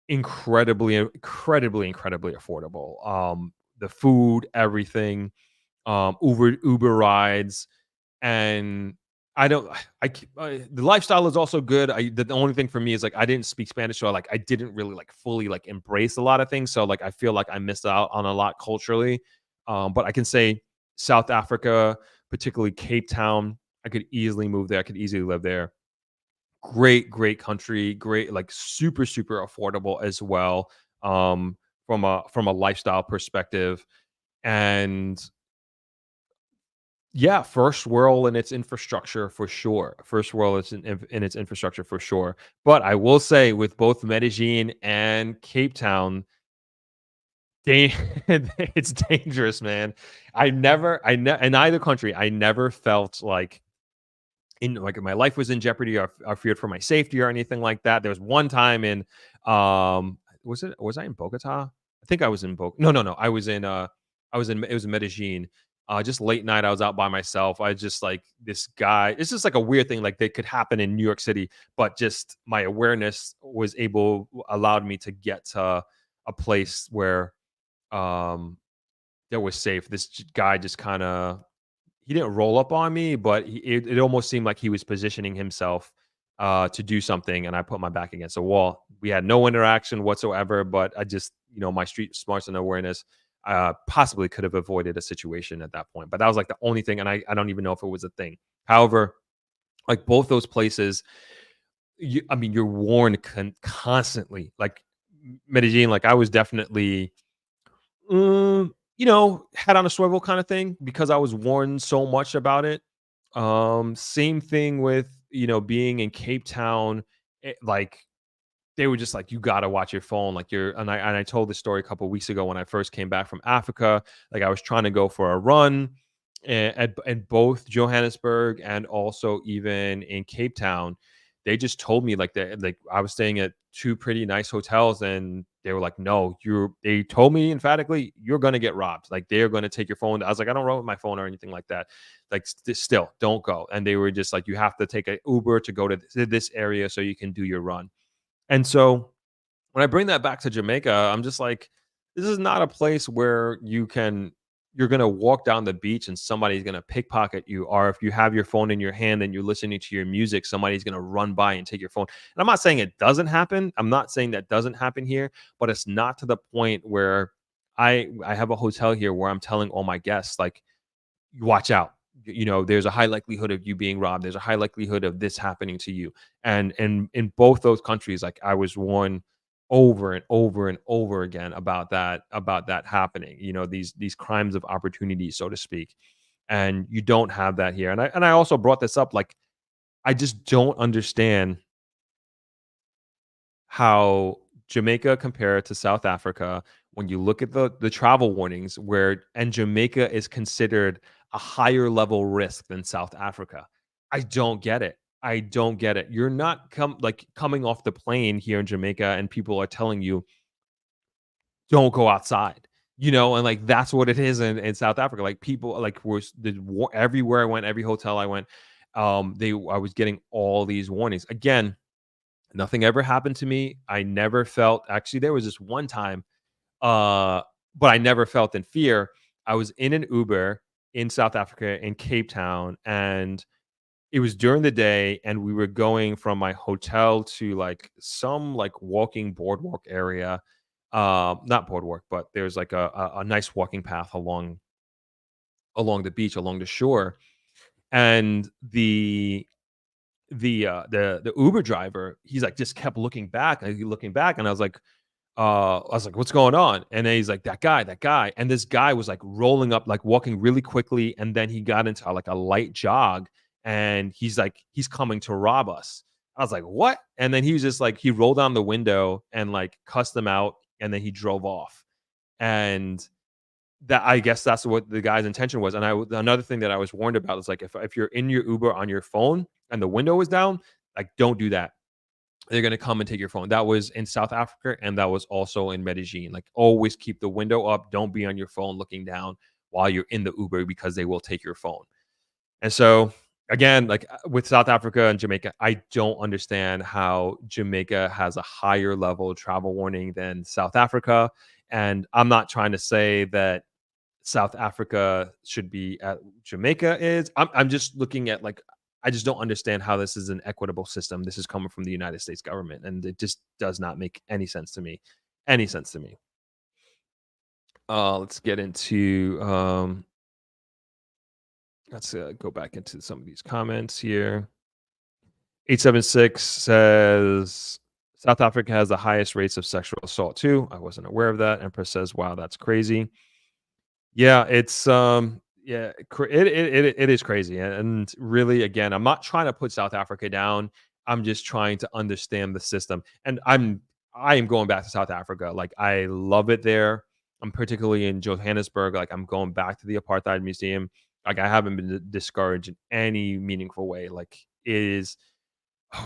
incredibly affordable. The food, everything, Uber rides, and I don't the lifestyle is also good. The only thing for me is like I didn't speak Spanish, so like I didn't really like fully like embrace a lot of things. So like I feel like I missed out on a lot culturally. But I can say South Africa, particularly Cape Town, I could easily move there. I could easily live there. Great country, great like super affordable as well. From a lifestyle perspective, and yeah, first world in its infrastructure for sure. First world is in its infrastructure for sure. But I will say with both Medellin and Cape Town, da- it's dangerous, man. In either country, I never felt like my life was in jeopardy or feared for my safety or anything like that. There was one time in was I in Bogota? I think I was in Bogota. No. It was in Medellin. Just late night, I was out by myself. I just like this guy. It's just like a weird thing, like that could happen in New York City, but just my awareness allowed me to get to a place where um that was safe. This guy just kind of he didn't roll up on me, but it almost seemed like he was positioning himself to do something, and I put my back against a wall. We had no interaction whatsoever, but I just, my street smarts and awareness possibly could have avoided a situation at that point. But that was like the only thing, and I don't even know if it was a thing. However, like both those places, I mean, you're warned constantly. Like Medellin, like I was definitely head on a swivel kind of thing because I was warned so much about it. Same thing with, being in Cape Town. Like they were just like, you got to watch your phone. Like and I told this story a couple of weeks ago when I first came back from Africa. Like I was trying to go for a run at both Johannesburg and also even in Cape Town. They just told me like that, like I was staying at two pretty nice hotels and they were like, no, they told me emphatically, you're going to get robbed. Like they're going to take your phone. I was like, I don't roll with my phone or anything like that. Like still don't go. And they were just like, you have to take an Uber to go to this area so you can do your run. And so when I bring that back to Jamaica, I'm just like, this is not a place where you're going to walk down the beach and somebody's going to pickpocket you. Or if you have your phone in your hand and you're listening to your music, somebody's going to run by and take your phone. And I'm not saying it doesn't happen. I'm not saying that doesn't happen here, but it's not to the point where I have a hotel here where I'm telling all my guests, like, watch out. There's a high likelihood of you being robbed. There's a high likelihood of this happening to you. And in both those countries, like I was warned over and over and over again about that happening. These crimes of opportunity, so to speak, and you don't have that here. And I also brought this up, like, I just don't understand how Jamaica compared to South Africa, when you look at the travel warnings, and Jamaica is considered a higher level risk than South Africa. I don't get it. I don't get it. You're not coming off the plane here in Jamaica and people are telling you don't go outside. And like that's what it is in South Africa. Like people like everywhere I went, every hotel I went, I was getting all these warnings. Again, nothing ever happened to me. I never felt, actually there was this one time, uh, but I never felt in fear. I was in an Uber in South Africa in Cape Town, and it was during the day, and we were going from my hotel to like some like walking boardwalk area. Not boardwalk, but there's like a nice walking path along the beach, along the shore. And the Uber driver, he's like just kept looking back, and I was like, "What's going on?" And then he's like, that guy." And this guy was like rolling up, like walking really quickly, and then he got into like a light jog, and he's coming to rob us. I was like, "What?" And then he was just like, he rolled down the window and like cussed them out, and then he drove off. And that, I guess that's what the guy's intention was. And another thing that I was warned about is like if you're in your Uber on your phone and the window is down, like don't do that. They're gonna come and take your phone. That was in South Africa, and that was also in Medellin. Like always keep the window up. Don't be on your phone looking down while you're in the Uber because they will take your phone. And so again, like with South Africa and Jamaica, I don't understand how Jamaica has a higher level of travel warning than South Africa. And I'm not trying to say that South Africa should be at Jamaica is. I'm just looking at like I just don't understand how this is an equitable system. This is coming from the United States government, and it just does not make any sense to me. Any sense to me. Let's get into let's go back into some of these comments here. 876 says South Africa has the highest rates of sexual assault too. I wasn't aware of that. Empress says, "Wow, that's crazy." Yeah, it's yeah, it is crazy. And really, again, I'm not trying to put South Africa down. I'm just trying to understand the system. And I am going back to South Africa. Like I love it there. I'm particularly in Johannesburg. Like I'm going back to the apartheid museum. Like I haven't been discouraged in any meaningful way. Like it is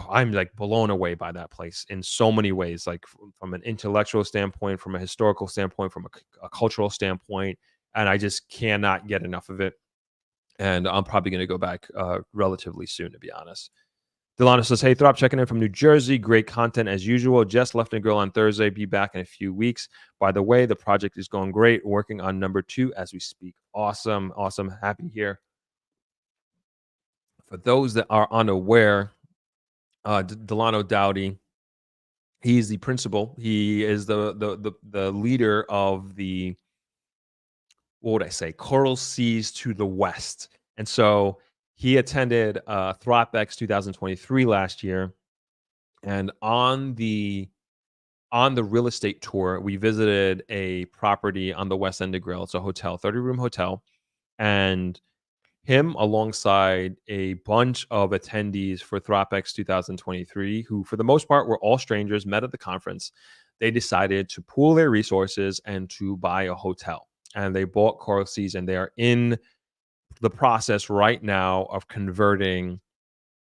I'm like blown away by that place in so many ways, like from an intellectual standpoint, from a historical standpoint, from a cultural standpoint, and I just cannot get enough of it. And I'm probably going to go back relatively soon, to be honest. Delano says, "Hey, Throp, checking in from New Jersey. Great content as usual. Just left Negril on Thursday. Be back in a few weeks. By the way, the project is going great. Working on number 2 as we speak. Awesome, awesome. Happy here." For those that are unaware, Delano Dowdy, he's the principal. He is the leader of the, what would I say, Coral Seas to the West. And so he attended Throp-X 2023 last year. And on the real estate tour, we visited a property on the West End of Grill. It's a hotel, 30-room hotel. And him alongside a bunch of attendees for Throp-X 2023, who for the most part were all strangers, met at the conference. They decided to pool their resources and to buy a hotel. And they bought Coral Seas, and they are in the process right now of converting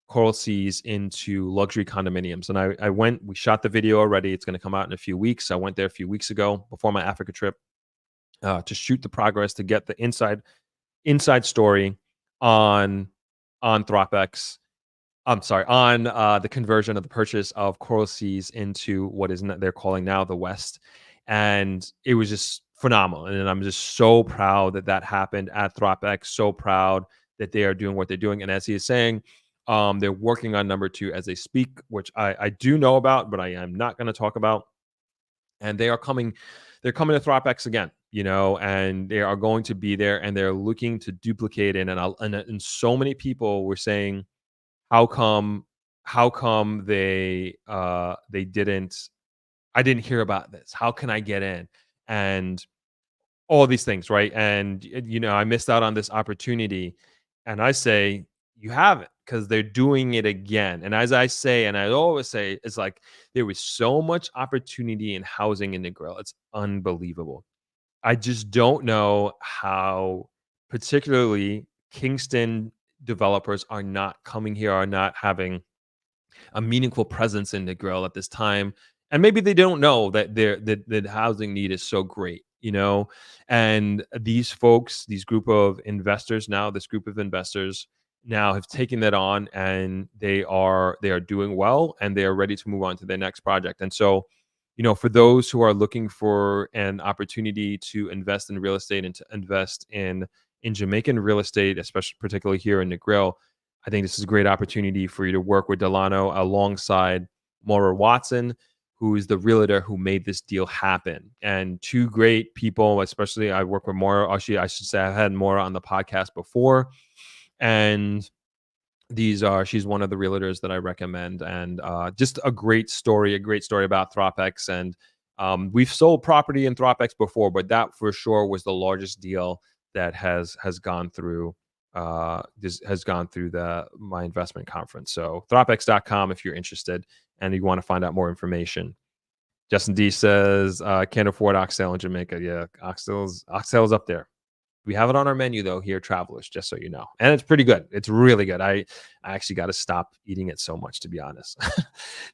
Coral Seas into luxury condominiums. And we shot the video already. It's going to come out in a few weeks. I went there a few weeks ago before my Africa trip to shoot the progress, to get the inside story on Throp-X. I'm sorry, on the conversion of the purchase of Coral Seas into what is they're calling now the West. And it was just phenomenal. And I'm just so proud that happened at Throp-X. So proud that they are doing what they're doing. And as he is saying, they're working on number 2 as they speak, which I do know about, but I am not going to talk about. And they're coming to Throp-X again, and they are going to be there, and they're looking to duplicate it. And so many people were saying, how come they didn't I didn't hear about this. How can I get in? And all these things, right? And I missed out on this opportunity. And I say, you haven't, because they're doing it again. And as I say, and I always say, it's like there was so much opportunity in housing in Negril. It's unbelievable. I just don't know how, particularly Kingston developers are not coming here, are not having a meaningful presence in the grill at this time. And maybe they don't know that the housing need is so great. And these folks, this group of investors now have taken that on, and they are doing well, and they are ready to move on to their next project. And so, for those who are looking for an opportunity to invest in real estate and to invest in Jamaican real estate, especially particularly here in Negril, I think this is a great opportunity for you to work with Delano alongside Maura Watson, who is the realtor who made this deal happen. And two great people, especially I work with Maura. Actually, I should say I had Maura on the podcast before. And she's one of the realtors that I recommend. And just a great story about Throp-X. And we've sold property in Throp-X before, but that for sure was the largest deal that has gone through my investment conference. So thropx.com if you're interested and you want to find out more information. Justin D says, can't afford oxtail in Jamaica. Yeah, oxtail's up there. We have it on our menu though here, travelers, just so you know. And it's pretty good. It's really good. I actually got to stop eating it so much, to be honest.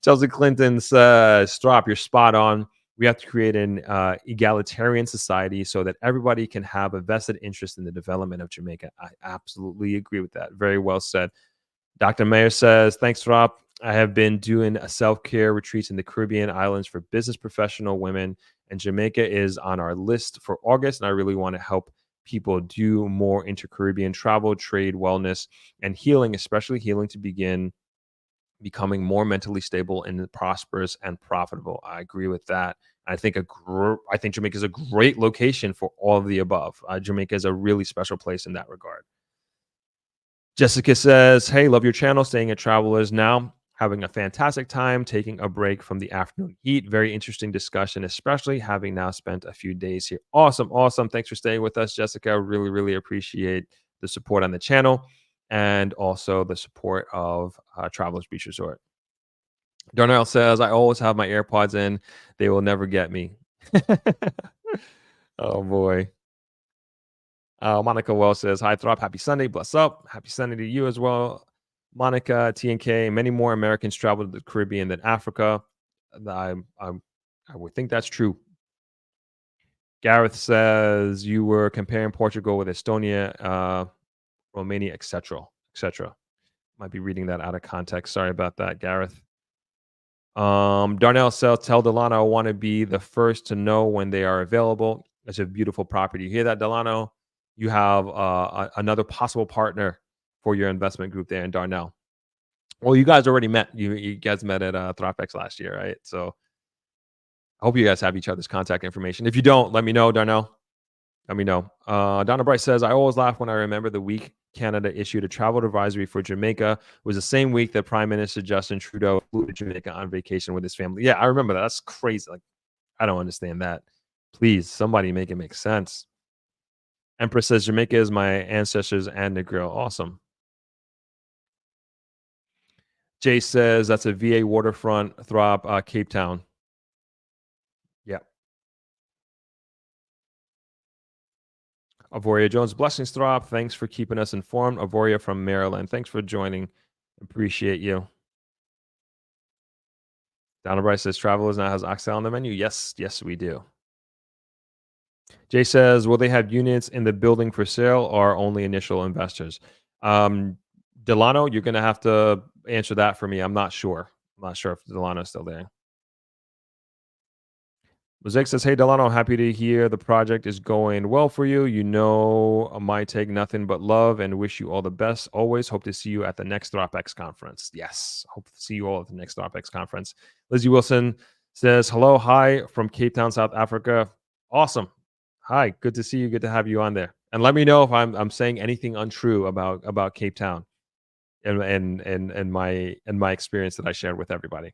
Chelsea Clinton says, Strop, you're spot on. We have to create an egalitarian society so that everybody can have a vested interest in the development of Jamaica. I absolutely agree with that. Very well said. Dr. Mayer says, thanks, Rob. I have been doing a self-care retreats in the Caribbean islands for business professional women, and Jamaica is on our list for August, and I really want to help people do more inter-Caribbean travel, trade, wellness, and healing, especially healing to begin becoming more mentally stable and prosperous and profitable. I agree with that. I think Jamaica is a great location for all of the above. Jamaica is a really special place in that regard. Jessica says, hey, love your channel, staying at Travelers now. Having a fantastic time, taking a break from the afternoon heat. Very interesting discussion, especially having now spent a few days here. Awesome. Thanks for staying with us, Jessica. Really, really appreciate the support on the channel and also the support of Travelers Beach Resort. Darnell says, I always have my AirPods in. They will never get me. Oh, boy. Monica Wells says, hi, Throp. Happy Sunday. Bless up. Happy Sunday to you as well. Monica, TNK, many more Americans travel to the Caribbean than Africa. I would think that's true. Gareth says, you were comparing Portugal with Estonia, Romania, etc. Might be reading that out of context. Sorry about that, Gareth. Darnell says, tell Delano I want to be the first to know when they are available. It's a beautiful property. You hear that, Delano? You have another possible partner for your investment group there in Darnell. Well, you guys already met. You guys met at Throp-X last year, right? So I hope you guys have each other's contact information. If you don't, let me know, Darnell. Let me know. Donna Bright says, I always laugh when I remember the week Canada issued a travel advisory for Jamaica. It was the same week that Prime Minister Justin Trudeau flew to Jamaica on vacation with his family. Yeah, I remember that. That's crazy. Like, I don't understand that. Please, somebody make it make sense. Empress says, Jamaica is my ancestors and Negril. Awesome. Jay says, that's a VA waterfront, Throp, Cape Town. Yeah. Avoria Jones, blessings, Throp. Thanks for keeping us informed. Avoria from Maryland. Thanks for joining. Appreciate you. Donna Bryce says, Travelers now has oxtail on the menu. Yes, we do. Jay says, will they have units in the building for sale or only initial investors? Delano, you're going to have to answer that for me. I'm not sure. I'm not sure if Delano's still there. Mosaic says, hey, Delano, happy to hear the project is going well for you. You know, my take, nothing but love, and wish you all the best. Always hope to see you at the next Throp-X conference. Yes, hope to see you all at the next Throp-X conference. Lizzie Wilson says, hello, hi from Cape Town, South Africa. Awesome. Hi, good to see you. Good to have you on there. And let me know if I'm saying anything untrue about Cape Town and my experience that I shared with everybody.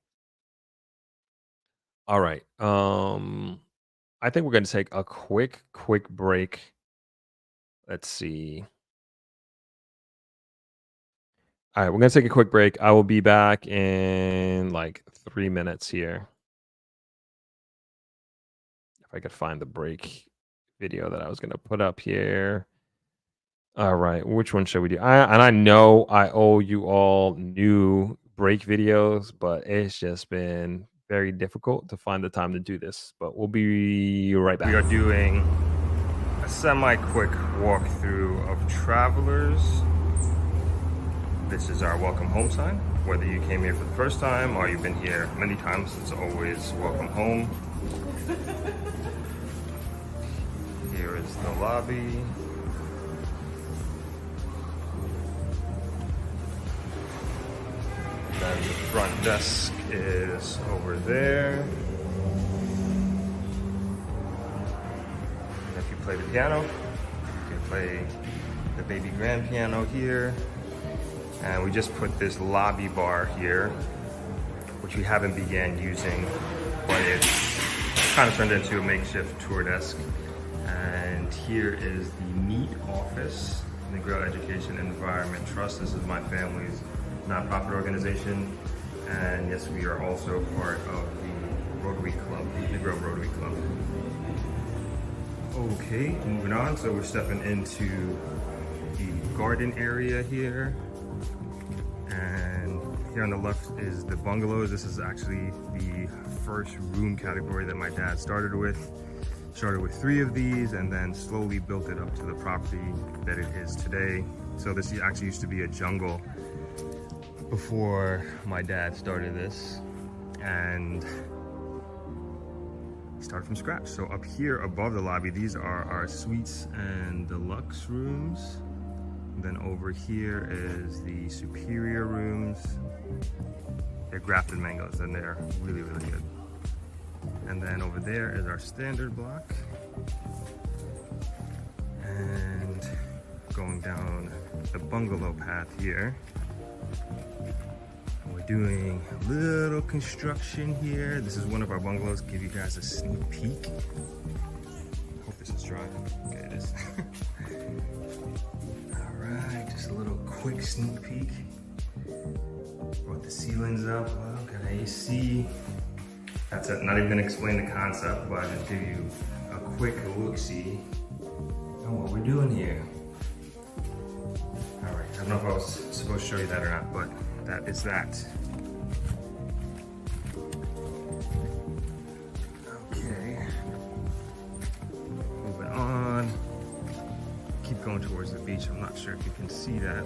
All right. I think we're gonna take a quick break. Let's see. All right, we're gonna take a quick break. I will be back in like 3 minutes here. If I could find the break video that I was gonna put up here. All right, which one should we do? I know I owe you all new break videos, but it's just been very difficult to find the time to do this. But we'll be right back. We are doing a semi-quick walkthrough of Travelers. This is our welcome home sign. Whether you came here for the first time or you've been here many times, it's always welcome home. Here is the lobby. Then the front desk is over there. And if you play the piano, you can play the baby grand piano here. And we just put this lobby bar here, which we haven't began using, but it's kind of turned into a makeshift tour desk. And here is the meat office, Negril Education Environment Trust. This is my family's nonprofit organization. And yes, we are also part of the Rotary Club, the Negril Rotary Club. Okay, moving on. So we're stepping into the garden area here. And here on the left is the bungalows. This is actually the first room category that my dad started with. Started with 3 of these and then slowly built it up to the property that it is today. So this actually used to be a jungle before my dad started this, and started from scratch. So up here above the lobby, these are our suites and deluxe rooms. Then over here is the superior rooms. They're grafted mangoes and they're really, really good. And then over there is our standard block. And going down the bungalow path here, we're doing a little construction here. This is one of our bungalows. Give you guys a sneak peek. Hope this is dry. Okay, it is. Just a little quick sneak peek. Brought the ceilings up. Well, got AC. That's it. Not even gonna explain the concept, but I'll just give you a quick look-see on what we're doing here. All right, I don't know if I was supposed to show you that or not, but that is that. Okay. Moving on. Keep going towards the beach. I'm not sure if you can see that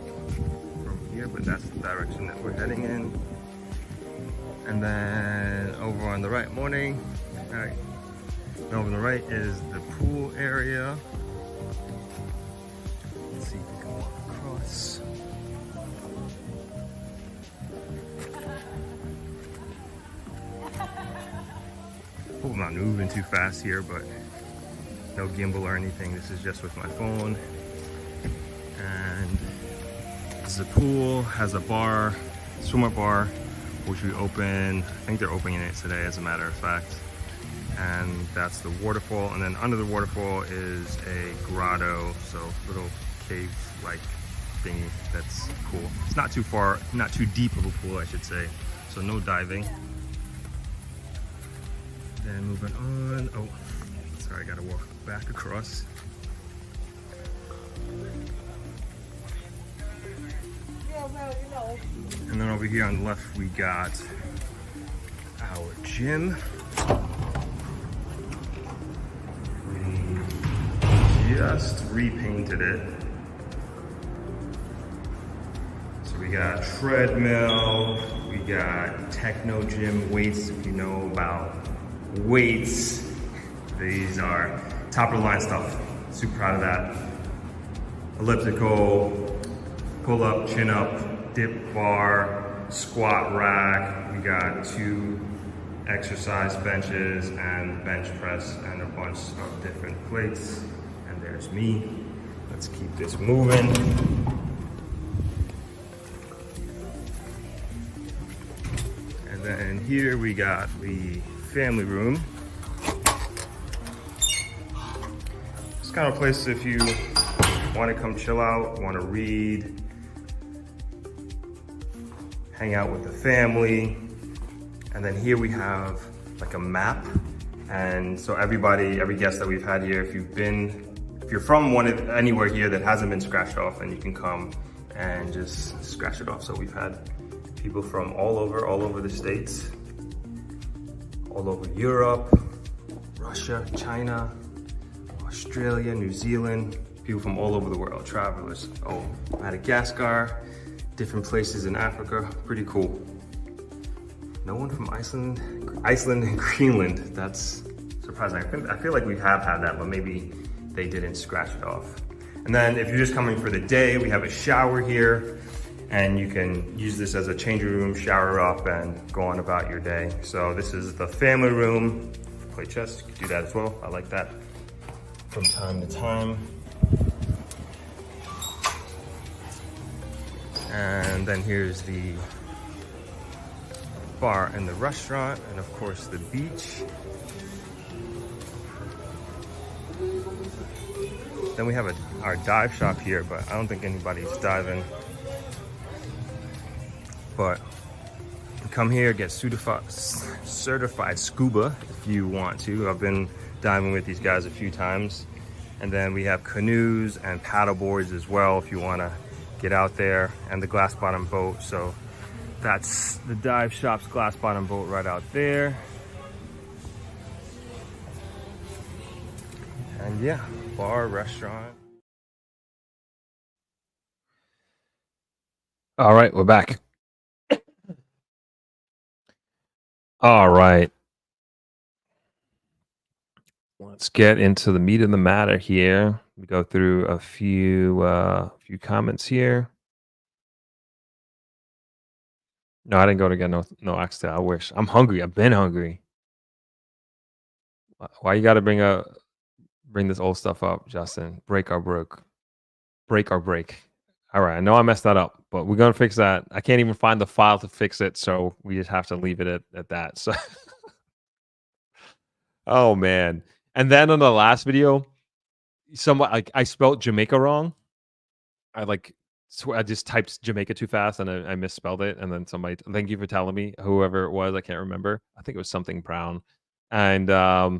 from here, but that's the direction that we're heading in. And then over on the right, morning. All right. And over on the right is the pool area. Let's see if we can walk across. Hope I'm not moving too fast here, but no gimbal or anything. This is just with my phone. And this is a pool, has a bar, swimmer bar, which we open. I think they're opening it today, as a matter of fact. And that's the waterfall. And then under the waterfall is a grotto, so little cave-like thingy. That's cool. It's not too far, not too deep of a pool, I should say. So no diving. Then moving on. Oh, sorry, I gotta walk back across. And then over here on the left, we got our gym. We just repainted it. So we got treadmill, we got techno gym weights, if you know about weights. These are top of the line stuff. Super proud of that. Elliptical, pull up, chin up, dip bar, squat rack. We got 2 exercise benches and bench press and a bunch of different plates. And there's me. Let's keep this moving. And then here we got the family room. It's kind of a place if you want to come chill out, want to read, hang out with the family. And then here we have like a map. And so every guest that we've had here, if you're from anywhere here that hasn't been scratched off, and you can come and just scratch it off. So we've had people from all over the States, all over Europe, Russia, China, Australia, New Zealand, people from all over the world, travelers. Oh, Madagascar, different places in Africa, pretty cool. No one from Iceland and Greenland. That's surprising. I feel like we have had that, but maybe they didn't scratch it off. And then if you're just coming for the day, we have a shower here, and you can use this as a changing room, shower up, and go on about your day. So this is the family room. Play chess, you can do that as well. I like that from time to time. And then here's the bar and the restaurant, and of course the beach. Then we have our dive shop here, but I don't think anybody's diving. But come here, get certified scuba if you want to. I've been diving with these guys a few times. And then we have canoes and paddle boards as well if you want to get out there, and the glass bottom boat. So that's the dive shop's glass bottom boat right out there. And yeah, bar, restaurant. All right, we're back. All right. Let's get into the meat of the matter here. We go through a few comments here. No, I didn't go to get no oxtail. I wish. I'm hungry. I've been hungry. Why you got to bring this old stuff up, Justin? Break or break. All right, I know I messed that up, but we're gonna fix that. I can't even find the file to fix it, so we just have to leave it at that. So, oh man. And then on the last video, I spelled Jamaica wrong. I just typed Jamaica too fast and I misspelled it. And then somebody, thank you for telling me, whoever it was, I can't remember. I think it was something Brown. And I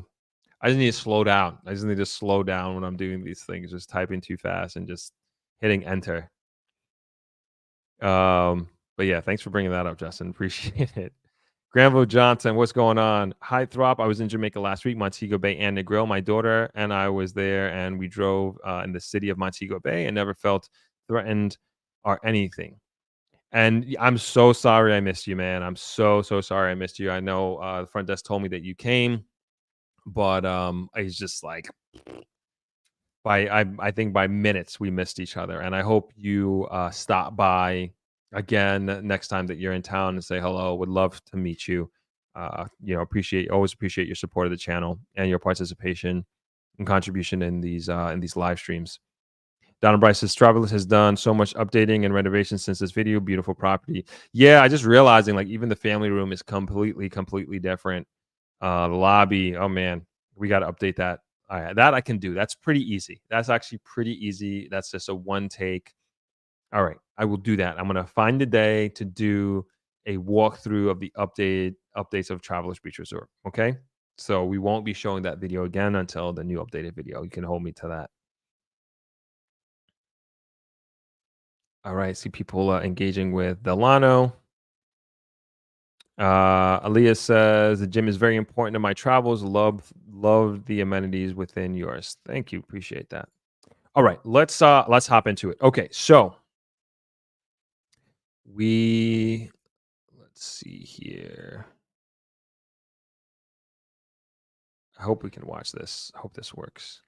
just need to slow down. I just need to slow down when I'm doing these things, just typing too fast and just hitting enter. But yeah, thanks for bringing that up, Justin. Appreciate it. Granville Johnson, what's going on? Hi, Throp. I was in Jamaica last week, Montego Bay and Negril. My daughter and I was there, and we drove in the city of Montego Bay and never felt threatened or anything. And I'm so sorry I missed you, man. I'm so sorry I missed you. I know the front desk told me that you came, but it's just like I think by minutes we missed each other. And I hope you stop by again next time that you're in town and say hello. Would love to meet you. Always appreciate your support of the channel and your participation and contribution in these live streams. Donna Bryce says, Travelers has done so much updating and renovation since this video. Beautiful property. Yeah, I just realizing like even the family room is completely different. The lobby, oh man, we got to update that. That I can do. That's pretty easy. That's actually pretty easy. That's just a one take. All right, I will do that. I'm going to find a day to do a walkthrough of the updates of Travelers Beach Resort. Okay, so we won't be showing that video again until the new updated video. You can hold me to that. All right, see people engaging with Delano. Aaliyah says the gym is very important in my travels. Love the amenities within yours. Thank you, appreciate that. All right, let's hop into it. Okay, so let's see here. I hope we can watch this. I hope this works.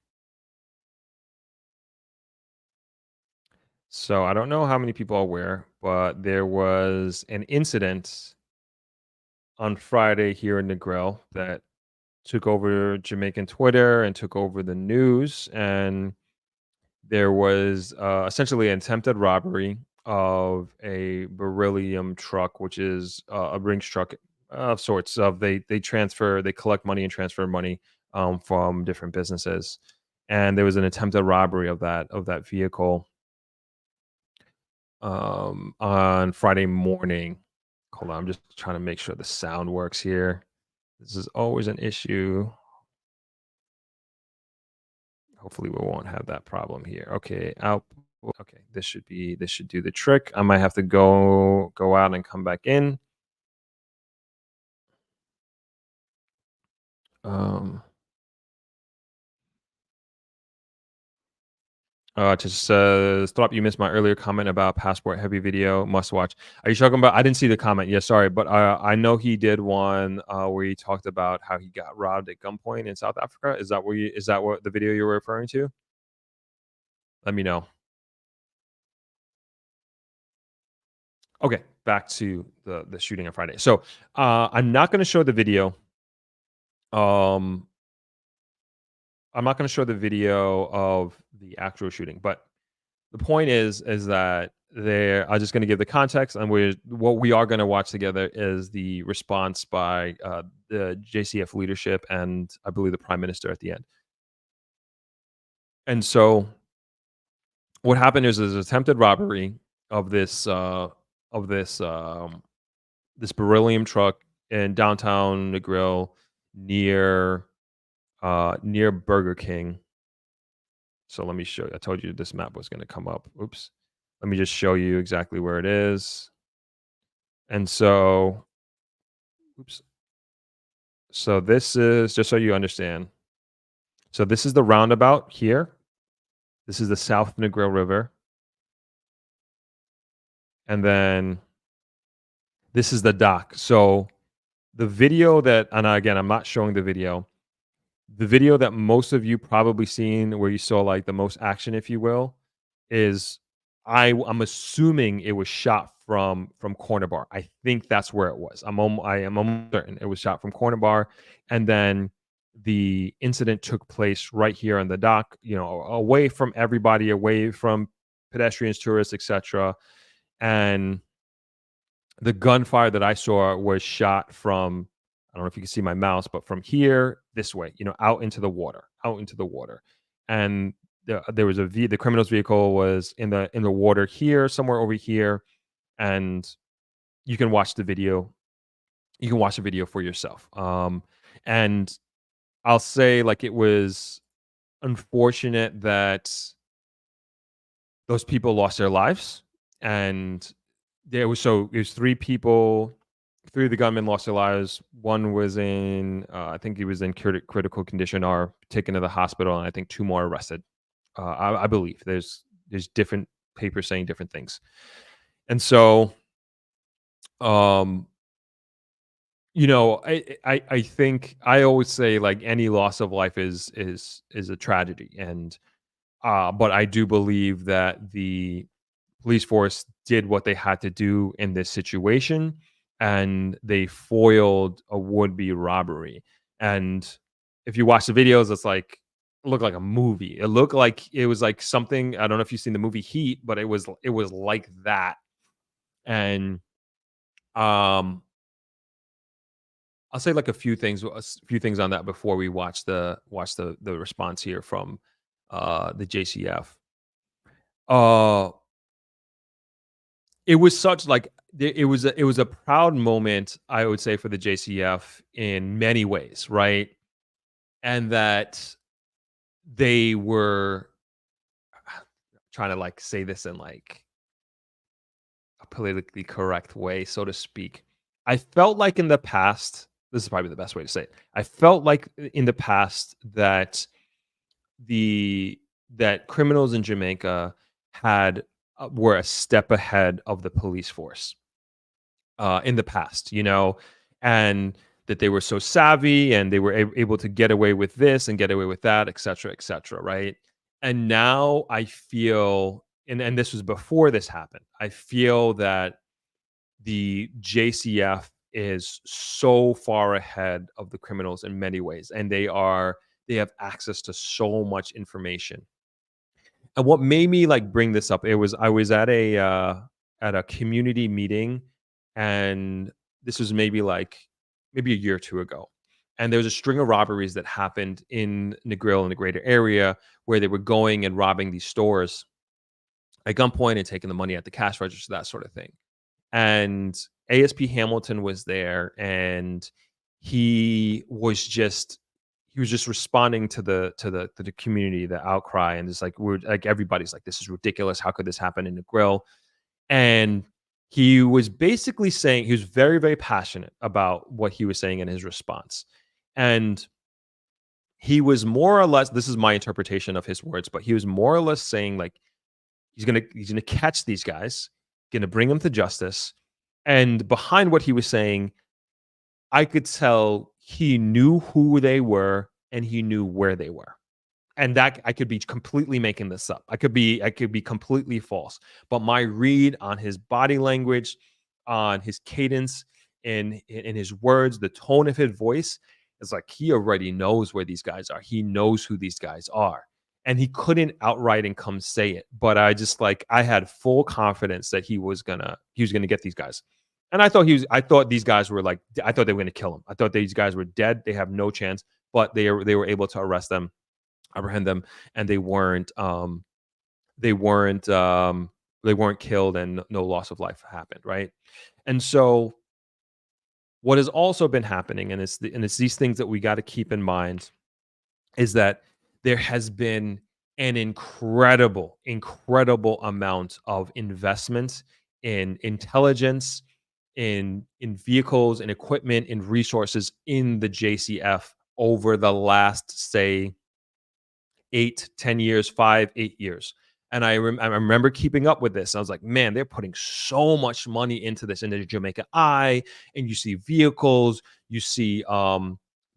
So I don't know how many people are aware, but there was an incident on Friday here in Negril that took over Jamaican Twitter and took over the news. And there was essentially an attempted robbery of a beryllium truck, which is a Brinks truck of sorts of they collect money and transfer money from different businesses, and there was an attempted robbery of that vehicle on Friday morning. Hold on, I'm just trying to make sure the sound works here. This is always an issue. Hopefully, we won't have that problem here. Okay, out. Okay, this should do the trick. I might have to go out and come back in. Um, just says, Throp, you missed my earlier comment about passport heavy video must watch. Are you talking about? I didn't see the comment. Yeah, sorry, but I know he did one where he talked about how he got robbed at gunpoint in South Africa. Is that what the video you were referring to? Let me know. Okay, back to the shooting on Friday. So I'm not going to show the video. Um, I'm not going to show the video of the actual shooting, but the point is that there. I'm just going to give the context, and what we are going to watch together is the response by the JCF leadership and I believe the Prime Minister at the end. And so, what happened is an attempted robbery of this beryllium truck in downtown Negril near Burger King. So let me show you. I told you this map was going to come up. Oops. Let me just show you exactly where it is. And so, oops. So this is just so you understand. So this is the roundabout here. This is the South Negril River. And then this is the dock. So the video that, and again, I'm not showing the video. The video that most of you probably seen where you saw like the most action, if you will, is I'm assuming it was shot from Corner Bar. I think that's where it was. I am almost certain it was shot from Corner Bar, and then the incident took place right here on the dock. You know, away from everybody, away from pedestrians, tourists, etc. And the gunfire that I saw was shot from, I don't know if you can see my mouse, but from here this way, you know, out into the water. And there was the criminal's vehicle was in the water here, somewhere over here, and you can watch the video. You can watch the video for yourself. And I'll say, like, it was unfortunate that those people lost their lives, and it was 3 people. 3 of the gunmen lost their lives. One was in, I think he was in critical condition, or taken to the hospital, and I think 2 more arrested. I believe there's different papers saying different things, and so, you know, I think I always say, like, any loss of life is a tragedy, and but I do believe that the police force did what they had to do in this situation, and they foiled a would-be robbery. And if you watch the videos, it looked like a movie. It looked like it was like something. I don't know if you've seen the movie Heat, but it was like that. And um, I'll say like a few things on that before we watch the response here from the JCF. Uh, It was such like it was a proud moment, I would say, for the JCF in many ways, right? And that they were trying to like say this in like a politically correct way, so to speak. I felt like in the past, this is probably the best way to say it. I felt like in the past that criminals in Jamaica were a step ahead of the police force in the past, you know, and that they were so savvy and they were able to get away with this and get away with that, et cetera, right? And now I feel, and this was before this happened, I feel that the JCF is so far ahead of the criminals in many ways, and they have access to so much information. And what made me like bring this up, I was at a community meeting, and this was maybe like maybe a year or two ago. And there was a string of robberies that happened in Negril in the greater area where they were going and robbing these stores at gunpoint and taking the money at the cash register, that sort of thing. And ASP Hamilton was there, and he was just he was just responding to the community, the outcry, and it's like we're like everybody's like, this is ridiculous. How could this happen in the grill? And he was basically saying he was very, very passionate about what he was saying in his response. And he was more or less, this is my interpretation of his words, but he was more or less saying like he's gonna catch these guys, gonna bring them to justice. And behind what he was saying, I could tell he knew who they were and he knew where they were. And that I could be completely making this up. I could be completely false. But my read on his body language, on his cadence, in his words, the tone of his voice is like he already knows where these guys are. He knows who these guys are. And he couldn't outright and come say it. But I had full confidence that he was gonna get these guys. And I thought these guys were like, I thought they were gonna kill him. I thought these guys were dead. They have no chance. But they were able to apprehend them, and they weren't they weren't killed, and no loss of life happened, right? And so what has also been happening, and it's these things that we got to keep in mind, is that there has been an incredible amount of investment in intelligence, in vehicles, in equipment, in resources in the JCF over the last, say, 8, 10 years, 5, 8 years. And I remember keeping up with this. I was like, man, they're putting so much money into this, into the Jamaica Eye. And you see vehicles, you see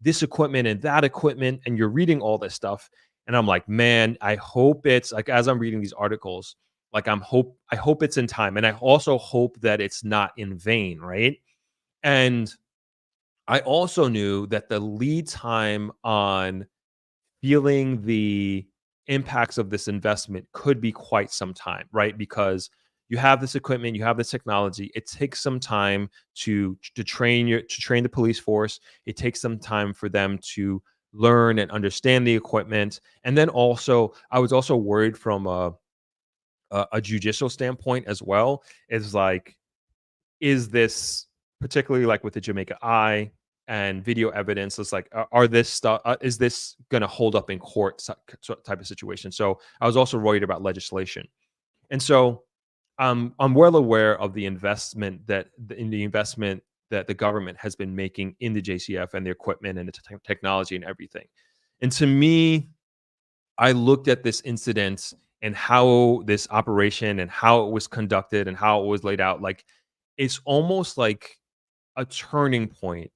this equipment and that equipment, and you're reading all this stuff. And I'm like, man, I hope it's like, as I'm reading these articles, like I hope it's in time. And I also hope that it's not in vain, right? And I also knew that the lead time on feeling the impacts of this investment could be quite some time, right? Because you have this equipment, you have this technology. It takes some time to train the police force. It takes some time for them to learn and understand the equipment. And then also, I was also worried from a judicial standpoint as well. Is like, is this particularly like with the Jamaica Eye and video evidence? It's like, are this stuff? Is this going to hold up in court? Type of situation. So I was also worried about legislation, and so I'm well aware of the investment that the government has been making in the JCF and the equipment and the technology and everything. And to me, I looked at this incident and how this operation and how it was conducted and how it was laid out. Like, it's almost like a turning point.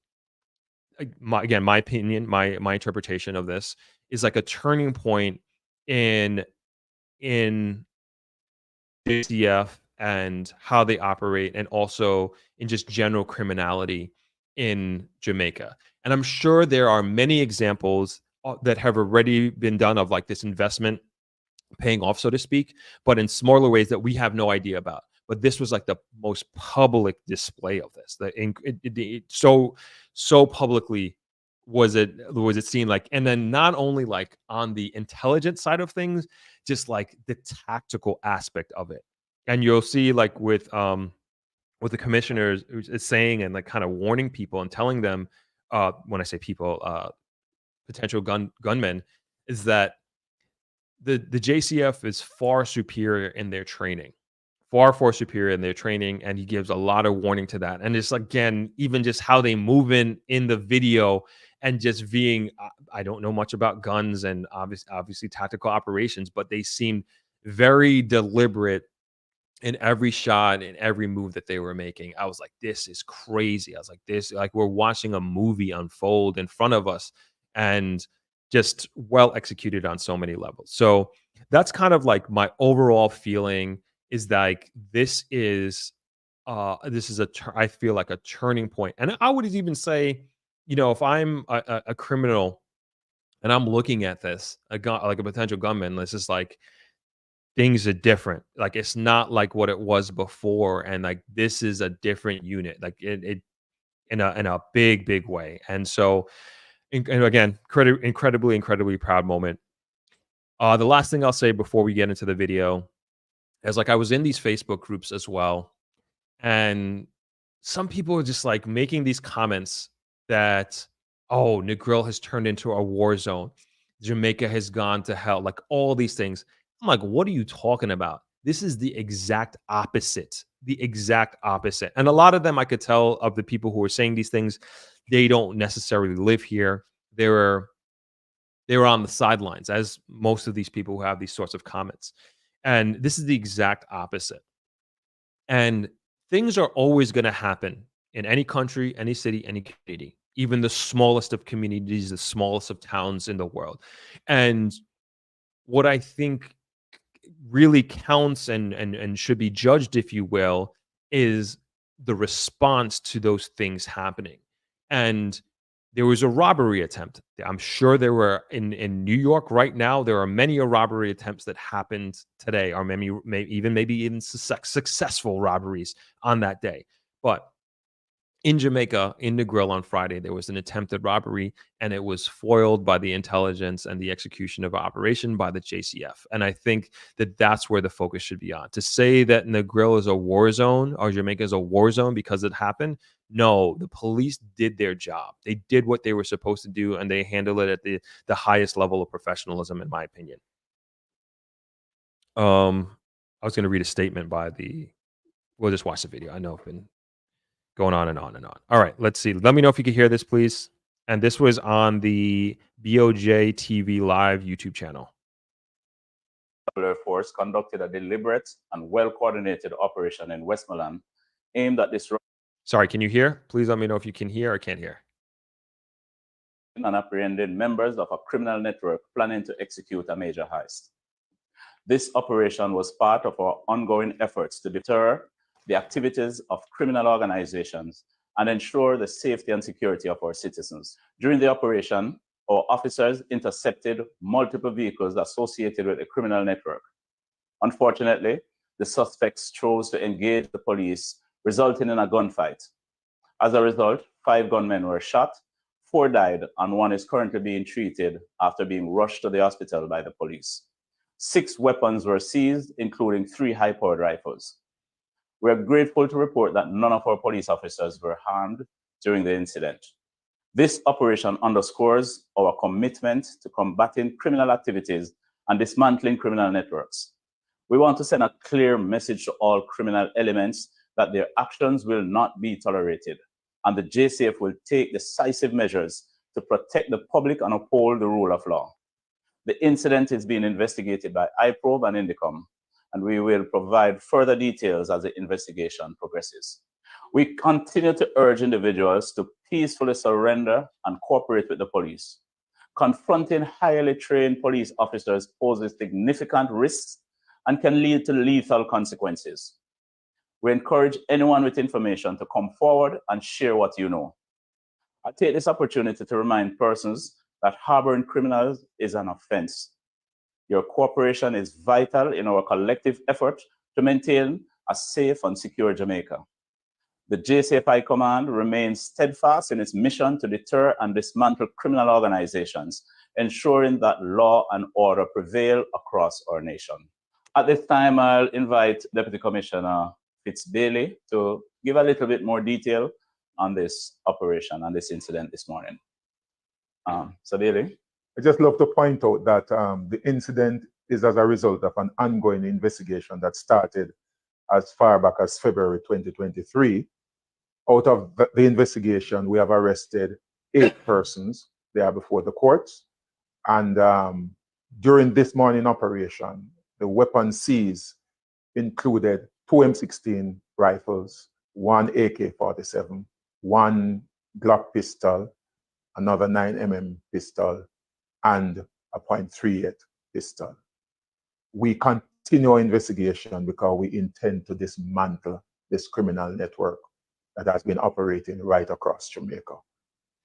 Like, my opinion, my interpretation of this is like a turning point in JCF and how they operate, and also in just general criminality in Jamaica. And I'm sure there are many examples that have already been done of like this investment paying off, so to speak, but in smaller ways that we have no idea about. But this was like the most public display of this. So publicly was it seen, like, and then not only like on the intelligence side of things, just like the tactical aspect of it. And you'll see like with the commissioners is saying and like kind of warning people and telling them, when I say people, potential gunmen, is that the JCF is far superior in their training, far superior in their training, and he gives a lot of warning to that. And it's, again, even just how they move in the video, and just being, I don't know much about guns and obviously tactical operations, but they seemed very deliberate in every shot and every move that they were making. I was like, this is crazy. I was like, this, like, we're watching a movie unfold in front of us, and just well executed on so many levels. So that's kind of like my overall feeling, is like this is I feel like a turning point. And I would even say, if I'm a criminal and I'm looking at this, like a potential gunman, this is like, things are different. Like, it's not like what it was before, and like this is a different unit. Like in a big way. And so, and again, incredibly proud moment. The last thing I'll say before we get into the video is, like, I was in these Facebook groups as well, and some people are just like making these comments that, oh, Negril has turned into a war zone. Jamaica has gone to hell, like all these things. I'm like, what are you talking about? This is the exact opposite. The exact opposite. And a lot of them, I could tell, of the people who are saying these things, they don't necessarily live here. They were on the sidelines, as most of these people who have these sorts of comments. And this is the exact opposite. And things are always going to happen in any country, any city, any community, even the smallest of communities, the smallest of towns in the world. And what I think really counts and should be judged, if you will, is the response to those things happening. And there was a robbery attempt. I'm sure there were in New York right now. There are many robbery attempts that happened today, or maybe even successful robberies on that day. But in Jamaica, in Negril on Friday, there was an attempted robbery, and it was foiled by the intelligence and the execution of operation by the JCF. And I think that that's where the focus should be on. To say that Negril is a war zone, or Jamaica is a war zone because it happened, no, the police did their job. They did what they were supposed to do, and they handled it at the highest level of professionalism, in my opinion. I was going to read a statement by the. We'll just watch the video. I know I've been going on and on and on. All right, let's see. Let me know if you can hear this, please. And this was on the BOJ TV Live YouTube channel. Constabulary Force conducted a deliberate and well-coordinated operation in Westmoreland aimed at disrupting. Sorry, can you hear? Please let me know if you can hear or can't hear. And apprehending members of a criminal network planning to execute a major heist. This operation was part of our ongoing efforts to deter the activities of criminal organizations and ensure the safety and security of our citizens. During the operation, our officers intercepted multiple vehicles associated with the criminal network. Unfortunately, the suspects chose to engage the police, resulting in a gunfight. As a result, 5 gunmen were shot, 4 died, and 1 is currently being treated after being rushed to the hospital by the police. 6 weapons were seized, including 3 high-powered rifles. We are grateful to report that none of our police officers were harmed during the incident. This operation underscores our commitment to combating criminal activities and dismantling criminal networks. We want to send a clear message to all criminal elements that their actions will not be tolerated, and the JCF will take decisive measures to protect the public and uphold the rule of law. The incident is being investigated by iProbe and Indicom, and we will provide further details as the investigation progresses. We continue to urge individuals to peacefully surrender and cooperate with the police. Confronting highly trained police officers poses significant risks and can lead to lethal consequences. We encourage anyone with information to come forward and share what you know. I take this opportunity to remind persons that harboring criminals is an offense. Your cooperation is vital in our collective effort to maintain a safe and secure Jamaica. The JCFI Command remains steadfast in its mission to deter and dismantle criminal organizations, ensuring that law and order prevail across our nation. At this time, I'll invite Deputy Commissioner Fitz-Bailey to give a little bit more detail on this operation and this incident this morning. So Bailey? I just love to point out that the incident is as a result of an ongoing investigation that started as far back as February 2023. Out of the investigation, we have arrested 8 persons. They are before the courts. And during this morning operation, the weapons seized included 2 M16 rifles, 1 AK-47, 1 Glock pistol, another 9mm pistol, and a .38 pistol. We continue our investigation because we intend to dismantle this criminal network that has been operating right across Jamaica.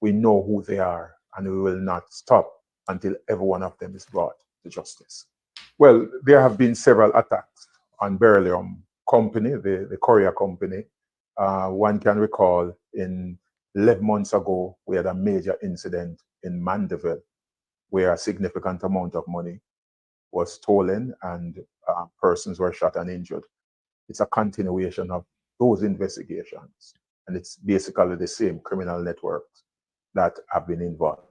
We know who they are, and we will not stop until every one of them is brought to justice. Well, there have been several attacks on Beryllium Company, the courier company. One can recall in 11 months ago, we had a major incident in Mandeville where a significant amount of money was stolen and persons were shot and injured. It's a continuation of those investigations, and it's basically the same criminal networks that have been involved.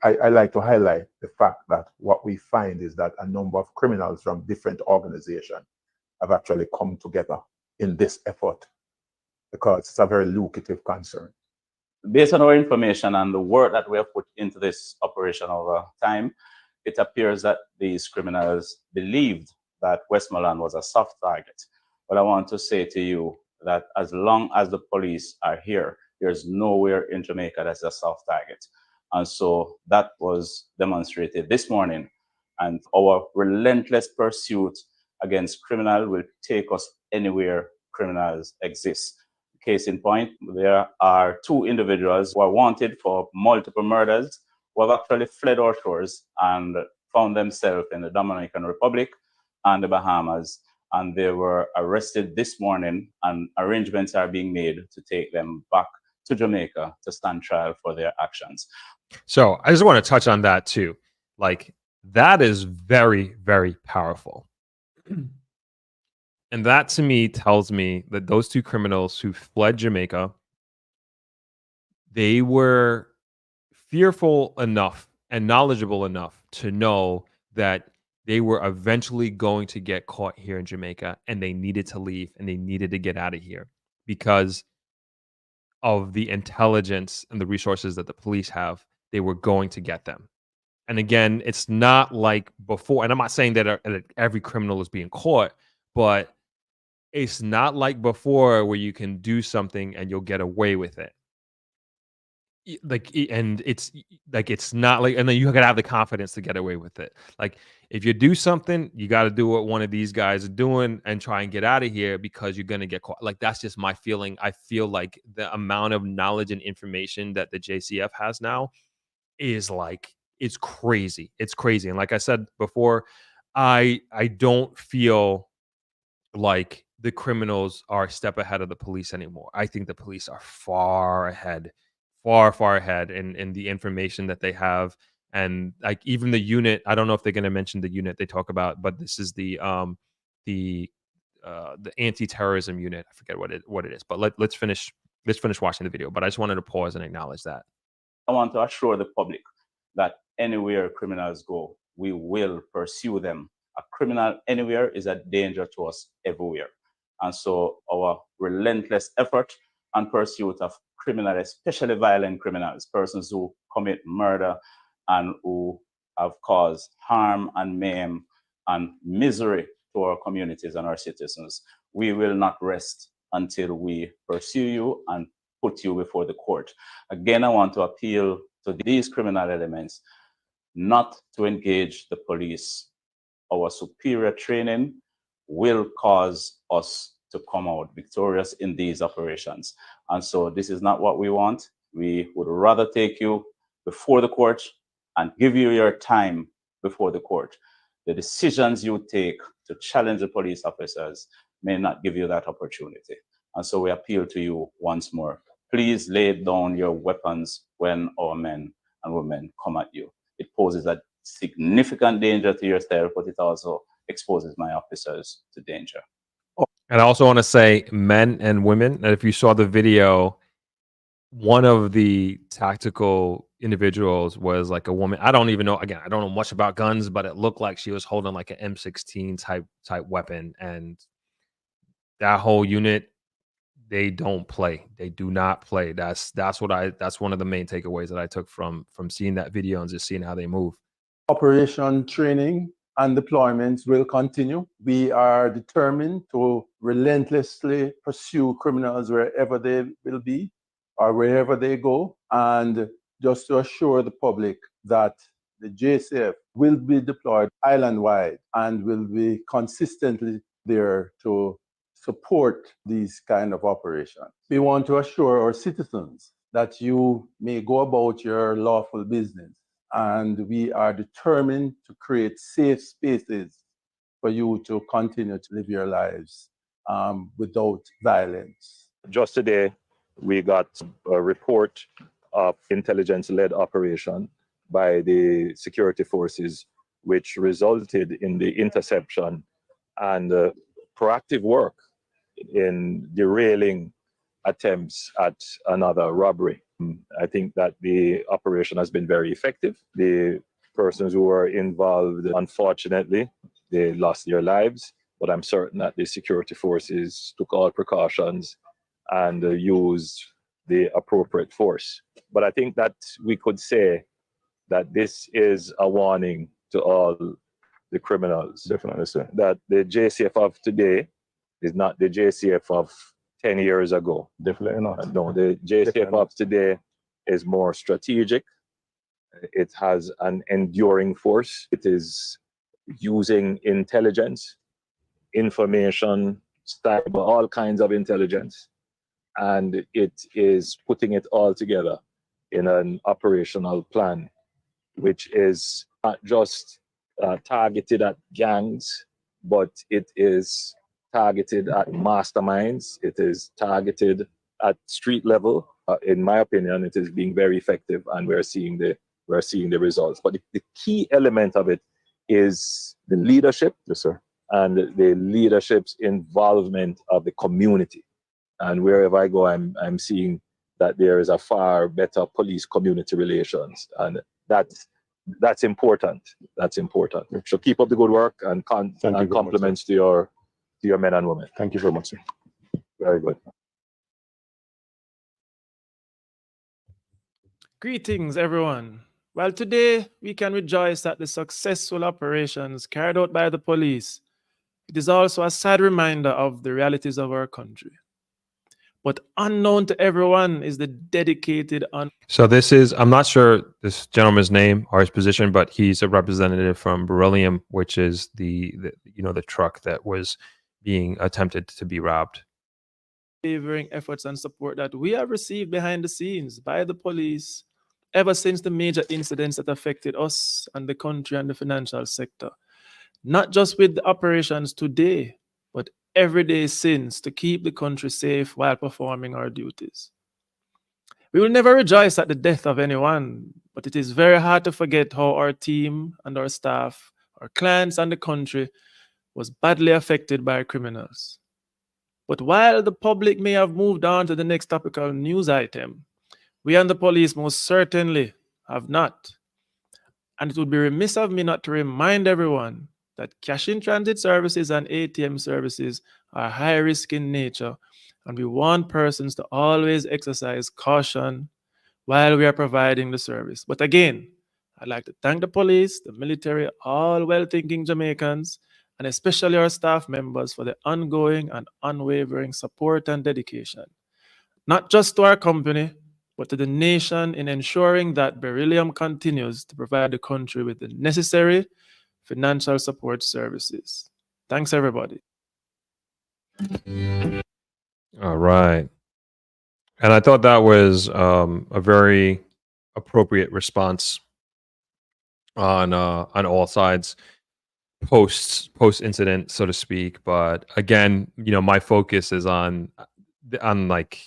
I like to highlight the fact that what we find is that a number of criminals from different organizations have actually come together in this effort because it's a very lucrative concern. Based on our information and the work that we have put into this operation over time, it appears that these criminals believed that Westmoreland was a soft target. But I want to say to you that as long as the police are here, there's nowhere in Jamaica that's a soft target. And so that was demonstrated this morning. And our relentless pursuit against criminals will take us anywhere criminals exist. Case in point, there are 2 individuals who are wanted for multiple murders who have actually fled our shores and found themselves in the Dominican Republic and the Bahamas. And they were arrested this morning, and arrangements are being made to take them back to Jamaica to stand trial for their actions. So I just want to touch on that too. Like, that is very, very powerful. And that to me tells me that those 2 criminals who fled Jamaica, they were fearful enough and knowledgeable enough to know that they were eventually going to get caught here in Jamaica, and they needed to leave and they needed to get out of here because of the intelligence and the resources that the police have. They were going to get them. And again, it's not like before, and I'm not saying that every criminal is being caught, but it's not like before where you can do something and you'll get away with it. And it's not like, and then you gotta have the confidence to get away with it. Like, if you do something, you got to do what one of these guys are doing and try and get out of here because you're gonna get caught. Like, that's just my feeling. I feel like the amount of knowledge and information that the JCF has now is like, it's crazy. It's crazy. And like I said before, I don't feel like the criminals are a step ahead of the police anymore. I think the police are far ahead in the information that they have. And like, even the unit, I don't know if they're going to mention the unit they talk about, but this is the anti-terrorism unit. I forget what it is, but let's finish watching the video. But I just wanted to pause and acknowledge that. I want to assure the public that anywhere criminals go, we will pursue them. A criminal anywhere is a danger to us everywhere. And so our relentless effort and pursuit of criminals, especially violent criminals, persons who commit murder and who have caused harm and maim and misery to our communities and our citizens, we will not rest until we pursue you and put you before the court. Again, I want to appeal to these criminal elements not to engage the police. Our superior training will cause us to come out victorious in these operations. And so this is not what we want. We would rather take you before the court and give you your time before the court. The decisions you take to challenge the police officers may not give you that opportunity. And so we appeal to you once more. Please lay down your weapons when our men and women come at you. It poses a significant danger to yourself, but it also exposes my officers to danger. And I also want to say, men and women, that if you saw the video, one of the tactical individuals was like a woman. I don't even know. Again, I don't know much about guns, but it looked like she was holding like an M16 type weapon. And that whole unit, they don't play. They do not play. That's one of the main takeaways that I took from seeing that video and just seeing how they move. Operation training and deployments will continue. We are determined to relentlessly pursue criminals wherever they will be or wherever they go. And just to assure the public that the JCF will be deployed island-wide and will be consistently there to support these kind of operations. We want to assure our citizens that you may go about your lawful business, and we are determined to create safe spaces for you to continue to live your lives without violence. Just today, we got a report of intelligence-led operation by the security forces, which resulted in the interception and proactive work in derailing attempts at another robbery. I think that the operation has been very effective. The persons who were involved, unfortunately, they lost their lives, but I'm certain that the security forces took all precautions and used the appropriate force. But I think that we could say that this is a warning to all the criminals. Definitely, sir. That the JCF of today is not the JCF of 10 years ago. Definitely not. No, the JCF Definitely. of today is more strategic. It has an enduring force. It is using intelligence, information, cyber, all kinds of intelligence, and it is putting it all together in an operational plan, which is not just targeted at gangs, but it is targeted at masterminds. It is targeted at street level. In my opinion, it is being very effective, and we're seeing the results. But the key element of it is the leadership, Yes, sir. and the leadership's involvement of the community. And wherever I go, I'm seeing that there is a far better police-community relations, and that's important. That's important. So keep up the good work, and Thank you very much, compliments to your men and women. Thank you very much, sir. Very good. Greetings, everyone. Well, today we can rejoice at the successful operations carried out by the police. It is also a sad reminder of the realities of our country. But unknown to everyone is the dedicated. So this is, I'm not sure this gentleman's name or his position, but he's a representative from Beryllium, which is the truck that was being attempted to be robbed. Unwavering efforts and support that we have received behind the scenes by the police ever since the major incidents that affected us and the country and the financial sector. Not just with the operations today, but every day since, to keep the country safe while performing our duties. We will never rejoice at the death of anyone, but it is very hard to forget how our team and our staff, our clients and the country was badly affected by criminals. But while the public may have moved on to the next topical news item, we and the police most certainly have not. And it would be remiss of me not to remind everyone that cash-in-transit services and ATM services are high risk in nature, and we want persons to always exercise caution while we are providing the service. But again, I'd like to thank the police, the military, all well-thinking Jamaicans, and especially our staff members for their ongoing and unwavering support and dedication, not just to our company, but to the nation in ensuring that Beryllium continues to provide the country with the necessary financial support services. Thanks, everybody. All right. And I thought that was a very appropriate response on all sides post incident, so to speak. But again, my focus is on like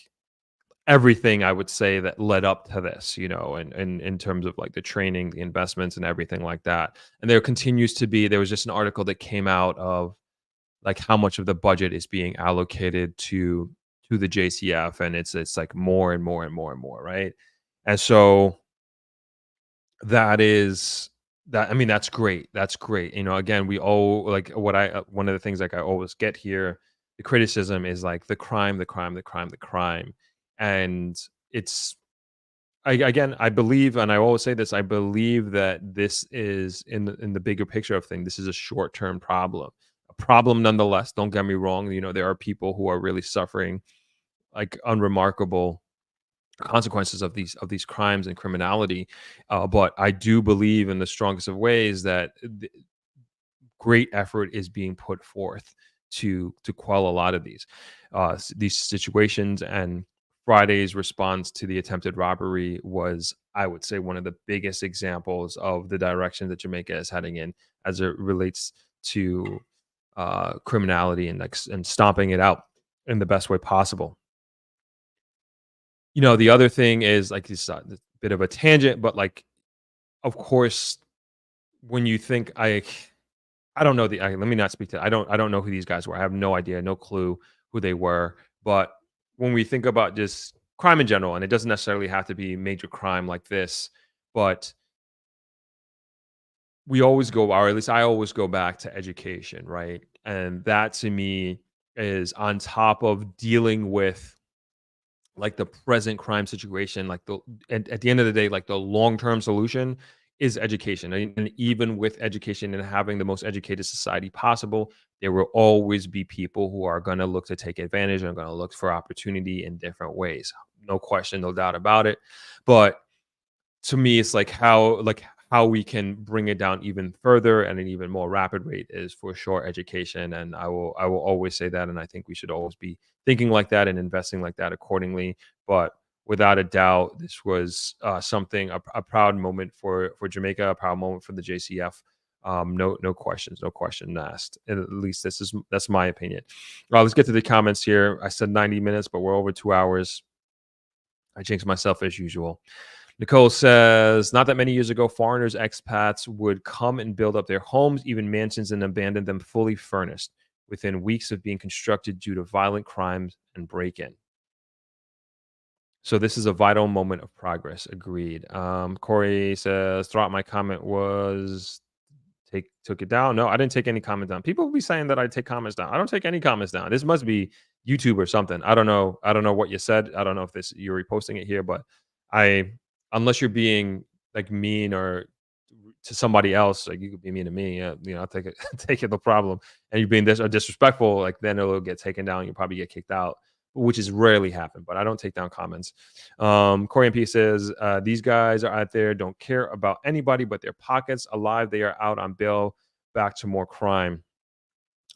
everything I would say that led up to this, and in terms of like the training, the investments and everything like that. And there continues to be, there was just an article that came out of like how much of the budget is being allocated to the JCF, and it's like more and more and more and more, right? And so that's great. That's great. Again, we owe, like, one of the things like I always get here, the criticism is like the crime. And it's, I believe, and I always say this, I believe that this is in the bigger picture of things, this is a short-term problem. A problem nonetheless, don't get me wrong. There are people who are really suffering like unremarkable consequences of these crimes and criminality. But I do believe in the strongest of ways that great effort is being put forth to quell a lot of these situations. And Friday's response to the attempted robbery was, I would say, one of the biggest examples of the direction that Jamaica is heading in as it relates to criminality and stomping it out in the best way possible. you know, the other thing is like this bit of a tangent, but like, of course, when you think I don't know let me not speak to I don't know who these guys were. I have no idea, no clue who they were. But when we think about just crime in general, and it doesn't necessarily have to be major crime like this, but we always go, or at least I always go back to education, right? And that to me is on top of dealing with like the present crime situation, like at the end of the day, like the long-term solution is education. And even with education and having the most educated society possible, there will always be people who are going to look to take advantage and are going to look for opportunity in different ways. No question, no doubt about it. But to me, it's like how we can bring it down even further and an even more rapid rate is for sure education. And I will always say that. And I think we should always be thinking like that and investing like that accordingly. But without a doubt, this was something a proud moment for Jamaica, a proud moment for the JCF. No questions, no question asked. And at least that's my opinion. Let's get to the comments here. I said 90 minutes, but we're over 2 hours. I jinxed myself as usual. Nicole says, not that many years ago, foreigners, expats would come and build up their homes, even mansions, and abandon them fully furnished within weeks of being constructed due to violent crimes and break-in. So this is a vital moment of progress. Agreed. Corey says, Throp, my comment was took it down. No, I didn't take any comment down. People will be saying that I take comments down. I don't take any comments down. This must be YouTube or something. I don't know. I don't know what you said. I don't know if you're reposting it here, but unless you're being like mean or to somebody else, like you could be mean to me, I'll take it, take it, no problem. And you're being disrespectful, like then it'll get taken down. You'll probably get kicked out, which is rarely happen, but I don't take down comments. Corey MP says, these guys are out there, don't care about anybody but their pockets. Alive, they are out on bail, back to more crime.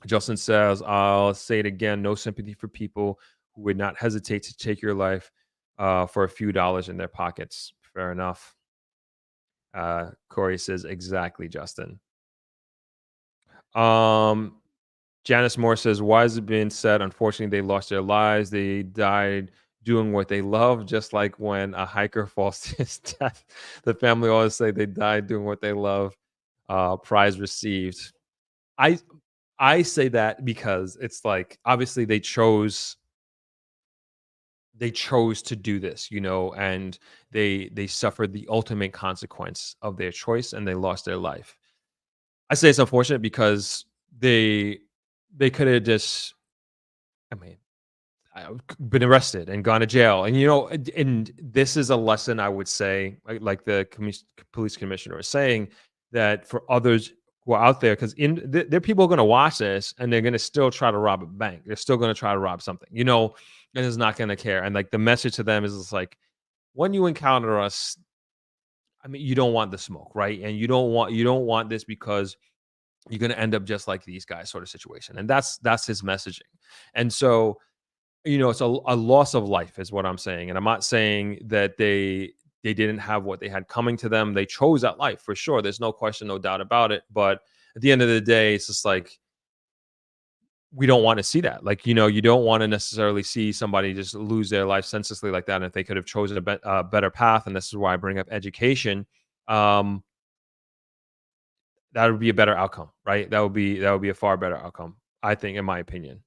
Justin says, I'll say it again, no sympathy for people who would not hesitate to take your life for a few dollars in their pockets. Fair enough. Corey says, exactly, Justin. Janice Moore says, why is it being said, unfortunately, they lost their lives. They died doing what they love, just like when a hiker falls to his death. The family always say they died doing what they love. Prize received. I say that because it's like, obviously they chose to do this, and they suffered the ultimate consequence of their choice and they lost their life. I say it's unfortunate because they could have just, been arrested and gone to jail. And, and this is a lesson I would say, like the police commissioner is saying, that for others who are out there, because there are people going to watch this and they're going to still try to rob a bank. They're still going to try to rob something, and is not going to care. And like the message to them is just like, when you encounter us, you don't want the smoke, right? And you don't want this because you're going to end up just like these guys, sort of situation. And that's his messaging. And so, it's a loss of life is what I'm saying. And I'm not saying that they didn't have what they had coming to them. They chose that life for sure. There's no question, no doubt about it. But at the end of the day, it's just like, we don't want to see that. Like, you don't want to necessarily see somebody just lose their life senselessly like that. And if they could have chosen a better path, and this is why I bring up education, that would be a better outcome, right? That would be a far better outcome, I think, in my opinion.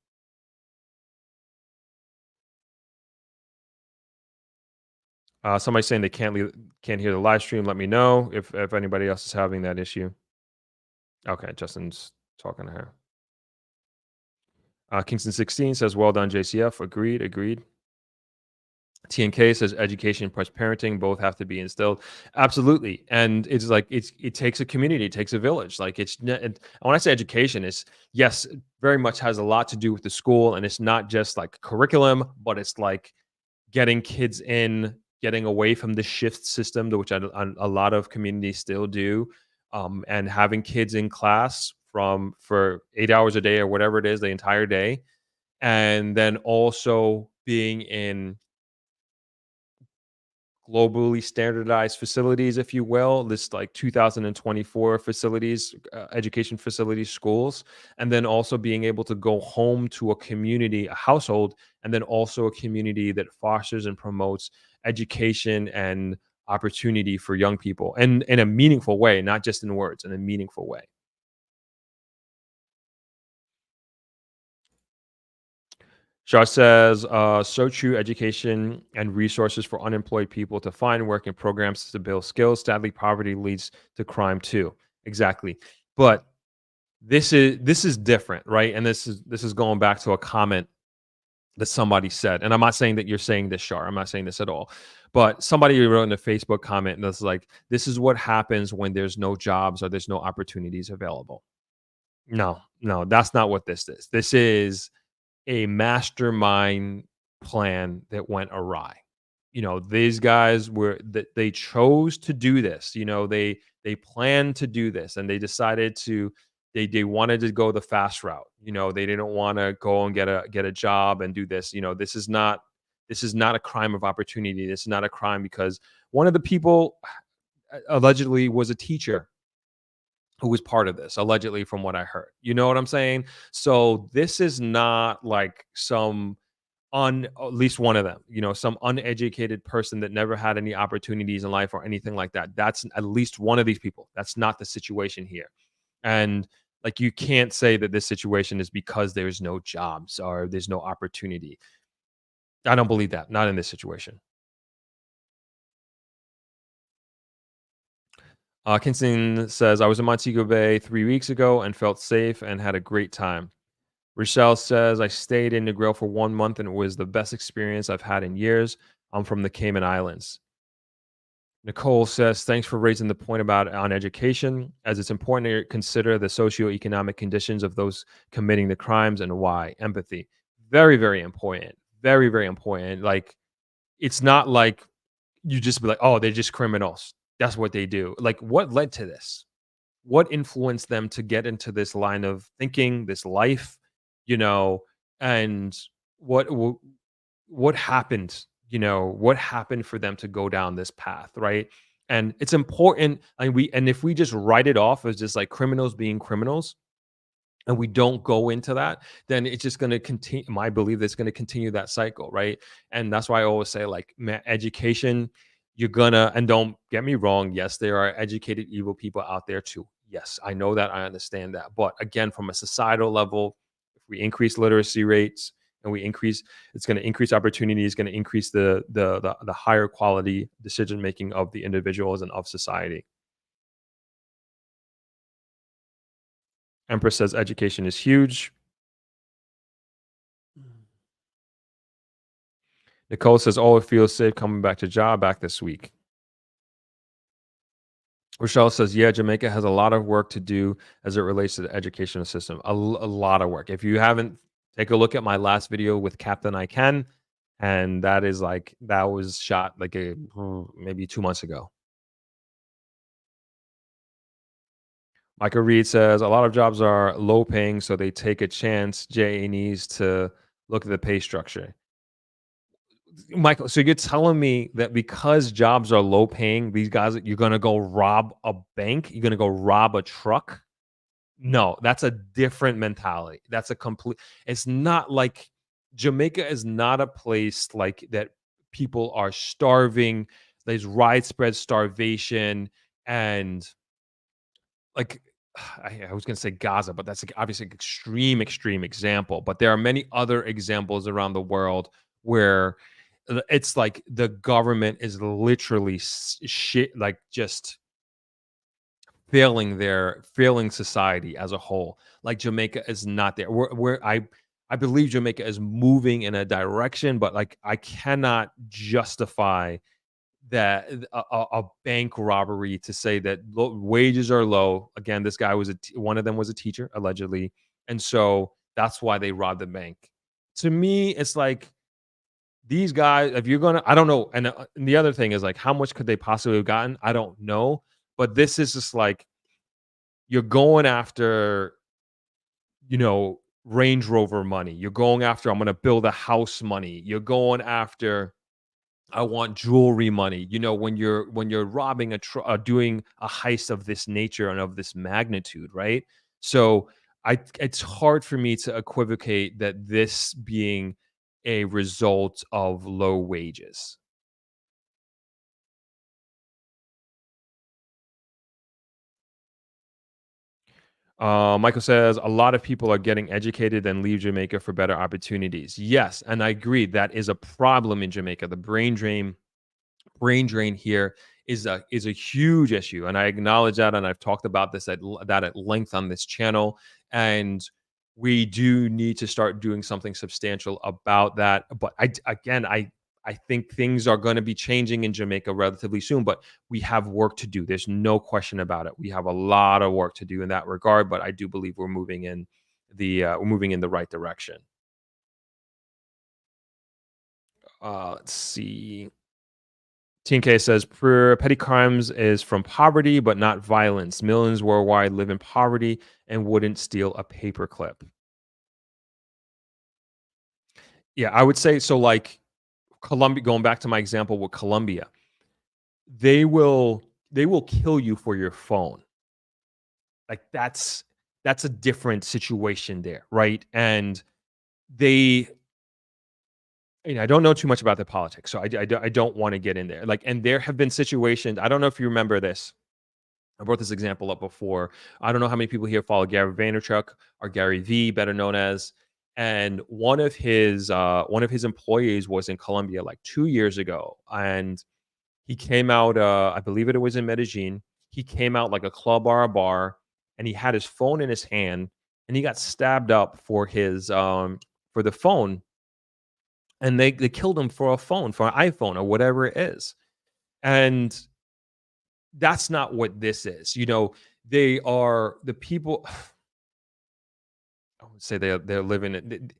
Somebody's saying they can't hear the live stream. Let me know if anybody else is having that issue. Okay, Justin's talking to her. Kingston 16 says, well done, JCF. Agreed. TNK says, education plus parenting both have to be instilled. Absolutely. And it's like, it takes a community, it takes a village. Like when I say education, it's, yes, it very much has a lot to do with the school. And it's not just like curriculum, but it's like getting kids in, getting away from the shift system, which a lot of communities still do, and having kids in class for 8 hours a day or whatever it is, the entire day. And then also being in globally standardized facilities, if you will, this like 2024 facilities, education facilities, schools, and then also being able to go home to a community, a household, and then also a community that fosters and promotes education and opportunity for young people, and in a meaningful way, not just in words, in a meaningful way. Shah says, so true, education and resources for unemployed people to find work and programs to build skills. Sadly, poverty leads to crime too. Exactly. But this is different, right? And this is going back to a comment that somebody said. And I'm not saying that you're saying this, Shar. I'm not saying this at all. But somebody wrote in a Facebook comment that's like, this is what happens when there's no jobs or there's no opportunities available. No, that's not what this is. This is a mastermind plan that went awry. These guys they chose to do this. They planned to do this, and they decided to they wanted to go the fast route. They didn't want to go and get a job and do this. This is not a crime of opportunity. This is not a crime because one of the people allegedly was a teacher who was part of this, allegedly, from what I heard. You know what I'm saying? So this is not like at least one of them, some uneducated person that never had any opportunities in life or anything like that. That's at least one of these people. That's not the situation here. And like, you can't say that this situation is because there's no jobs or there's no opportunity. I don't believe that. Not in this situation. Kinston says, I was in Montego Bay 3 weeks ago and felt safe and had a great time. Rochelle says, I stayed in Negril for 1 month and it was the best experience I've had in years. I'm from the Cayman Islands. Nicole says, thanks for raising the point on education, as it's important to consider the socioeconomic conditions of those committing the crimes and why. Empathy. Very, very important. Very, very important. Like, it's not like you just be like, oh, they're just criminals. That's what they do. Like, what led to this? What influenced them to get into this line of thinking, this life, and what happened, what happened for them to go down this path, right? And it's important. And if we just write it off as just like criminals being criminals, and we don't go into that, then it's just going to continue. I believe that's going to continue that cycle, right? And that's why I always say, like, education, and don't get me wrong, yes, there are educated evil people out there too. Yes, I know that, I understand that. But again, from a societal level, if we increase literacy rates and it's going to increase opportunity, it's going to increase the higher quality decision making of the individuals and of society. Empress says education is huge. Nicole says, oh, it feels safe coming back this week. Rochelle says, yeah, Jamaica has a lot of work to do as it relates to the educational system. A lot of work. If you haven't, take a look at my last video with Captain I Can. And that was shot like maybe 2 months ago. Michael Reed says, a lot of jobs are low paying, so they take a chance. JA needs to look at the pay structure. Michael, so you're telling me that because jobs are low paying, these guys, you're going to go rob a bank? You're going to go rob a truck? No, that's a different mentality. It's not like Jamaica is not a place like that. People are starving. There's widespread starvation and like, I was going to say Gaza, but that's obviously an extreme example. But there are many other examples around the world where it's like the government is literally like just failing society as a whole. Like, Jamaica is not there. I believe Jamaica is moving in a direction, but like, I cannot justify that a bank robbery to say that wages are low. Again, this guy one of them was a teacher, allegedly, and so that's why they robbed the bank. To me, it's like, these guys, if you're gonna, I don't know. And the other thing is, like, how much could they possibly have gotten? I don't know. But this is just like, you're going after, Range Rover money. You're going after, I'm going to build a house money. You're going after I want jewelry money. You know, when you're robbing doing a heist of this nature and of this magnitude, right? So it's hard for me to equivocate that this being a result of low wages. Michael says a lot of people are getting educated and leave Jamaica for better opportunities. Yes, and I agree that is a problem in Jamaica. The brain drain here is a huge issue, and I acknowledge that, and I've talked about this at length on this channel, and we do need to start doing something substantial about that. But I think things are going to be changing in Jamaica relatively soon, but we have work to do. There's no question about it. We have a lot of work to do in that regard, but I do believe we're moving in the right direction. Let's see. TNK says petty crimes is from poverty, but not violence. Millions worldwide live in poverty and wouldn't steal a paperclip. Yeah, I would say so. Like Colombia, going back to my example with Colombia, they will kill you for your phone. Like that's a different situation there, right? And they, I don't know too much about the politics, so I don't want to get in there. Like, and there have been situations. I don't know if you remember this. I brought this example up before. I don't know how many people here follow Gary Vaynerchuk or Gary V, better known as. And one of his employees was in Colombia like 2 years ago, and he came out. I believe it was in Medellin. He came out like a club or a bar, and he had his phone in his hand, and he got stabbed up for his for the phone, and they killed him for a phone, for an iPhone or whatever it is, and that's not what this is. You know, they are the people. I would say they're living it.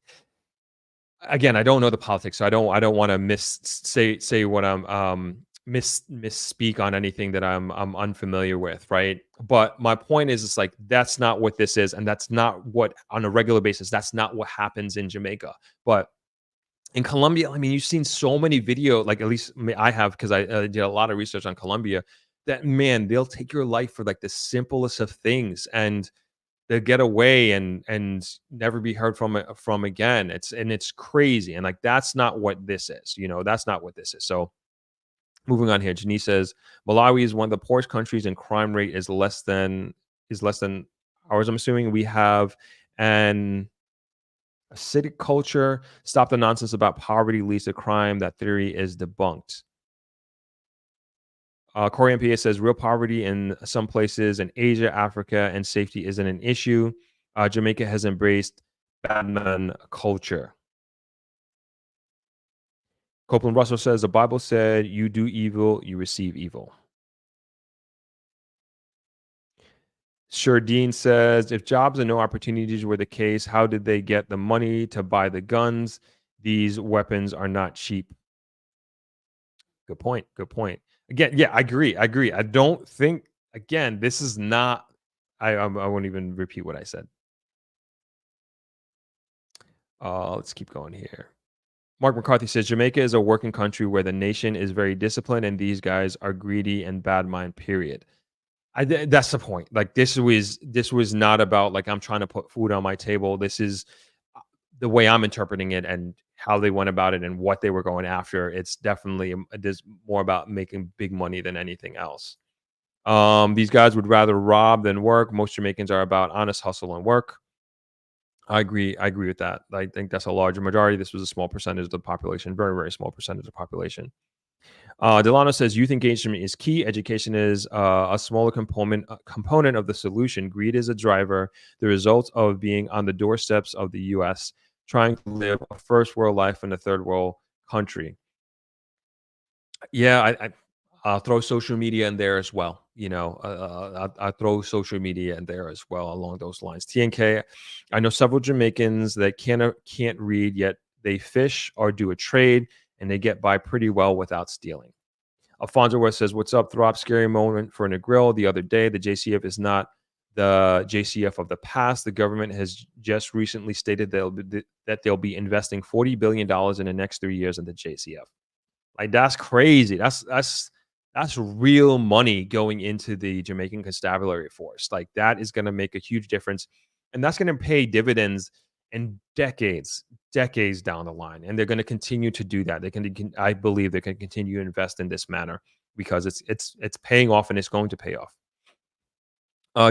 Again, I don't know the politics, so I don't want to say what I'm misspeak on anything that I'm unfamiliar with, right? But my point is, it's like that's not what this is, and that's not what on a regular basis. That's not what happens in Jamaica, but in Colombia, I mean, you've seen so many video, like at least I have, because I did a lot of research on Colombia. That man, they'll take your life for like the simplest of things, and they'll get away and never be heard from again. It's crazy, and like that's not what this is. You know, that's not what this is. So moving on here, Janice says Malawi is one of the poorest countries, and crime rate is less than ours. I'm assuming we have an acidic culture. Stop the nonsense about poverty leads to crime. That theory is debunked. Corey MPA says real poverty in some places in Asia, Africa, and safety isn't an issue. Jamaica has embraced badman culture. Copeland Russell says the Bible said, "You do evil, you receive evil." Sherdine says, if jobs and no opportunities were the case, how did they get the money to buy the guns? These weapons are not cheap. Good point. Good point. Again, yeah, I agree. I don't think, again, this is not, I won't even repeat what I said. Let's keep going here. Mark McCarthy says, Jamaica is a working country where the nation is very disciplined and these guys are greedy and bad mind, period. That's the point. Like this was not about like I'm trying to put food on my table. This is the way I'm interpreting it and how they went about it and what they were going after. It's definitely there's more about making big money than anything else. These guys would rather rob than work. Most Jamaicans are about honest hustle and work. I agree with that. I think that's a larger majority. This was a small percentage of the population, very, very small percentage of the population. Delano says youth engagement is key. Education is a smaller component of the solution. Greed is a driver. The result of being on the doorsteps of the U.S., trying to live a first world life in a third world country. Yeah, I'll throw social media in there as well. You know, I'll throw social media in there as well along those lines. TNK, I know several Jamaicans that can't read yet they fish or do a trade, and they get by pretty well without stealing. Alfonso West says, what's up, Throp? Scary moment for Negril the other day. The JCF is not the JCF of the past. The government has just recently stated that they'll be investing $40 billion in the next 3 years in the JCF. Like that's crazy. That's real money going into the Jamaican Constabulary Force. Like that is going to make a huge difference, and that's going to pay dividends in decades down the line. And they're going to continue to do that. I believe they can continue to invest in this manner because it's paying off and it's going to pay off.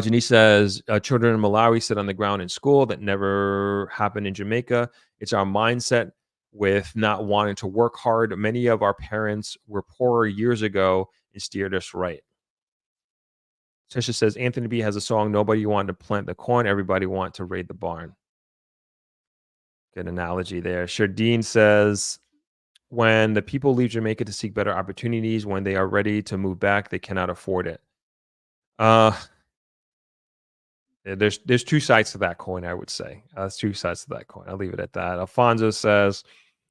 Janice says, children in Malawi sit on the ground in school. That never happened in Jamaica. It's our mindset with not wanting to work hard. Many of our parents were poorer years ago and steered us right. Tisha says, Anthony B has a song, Nobody Wanted to Plant the Corn. Everybody Want to Raid the Barn. Good analogy there. Shardine says, when the people leave Jamaica to seek better opportunities, when they are ready to move back, they cannot afford it. There's two sides to that coin, I would say. There's two sides to that coin. I'll leave it at that. Alfonso says,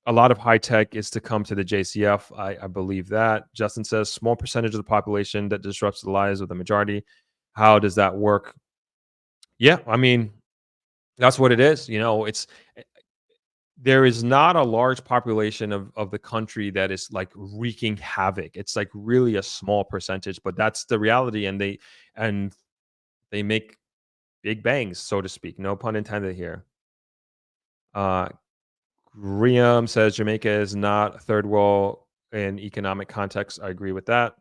a lot of high tech is to come to the JCF. I believe that. Justin says, small percentage of the population that disrupts the lives of the majority. How does that work? Yeah, I mean, that's what it is. There is not a large population of the country that is like wreaking havoc. It's like really a small percentage, but that's the reality. And they make big bangs, so to speak. No pun intended here. Riam says Jamaica is not third world in economic context. I agree with that.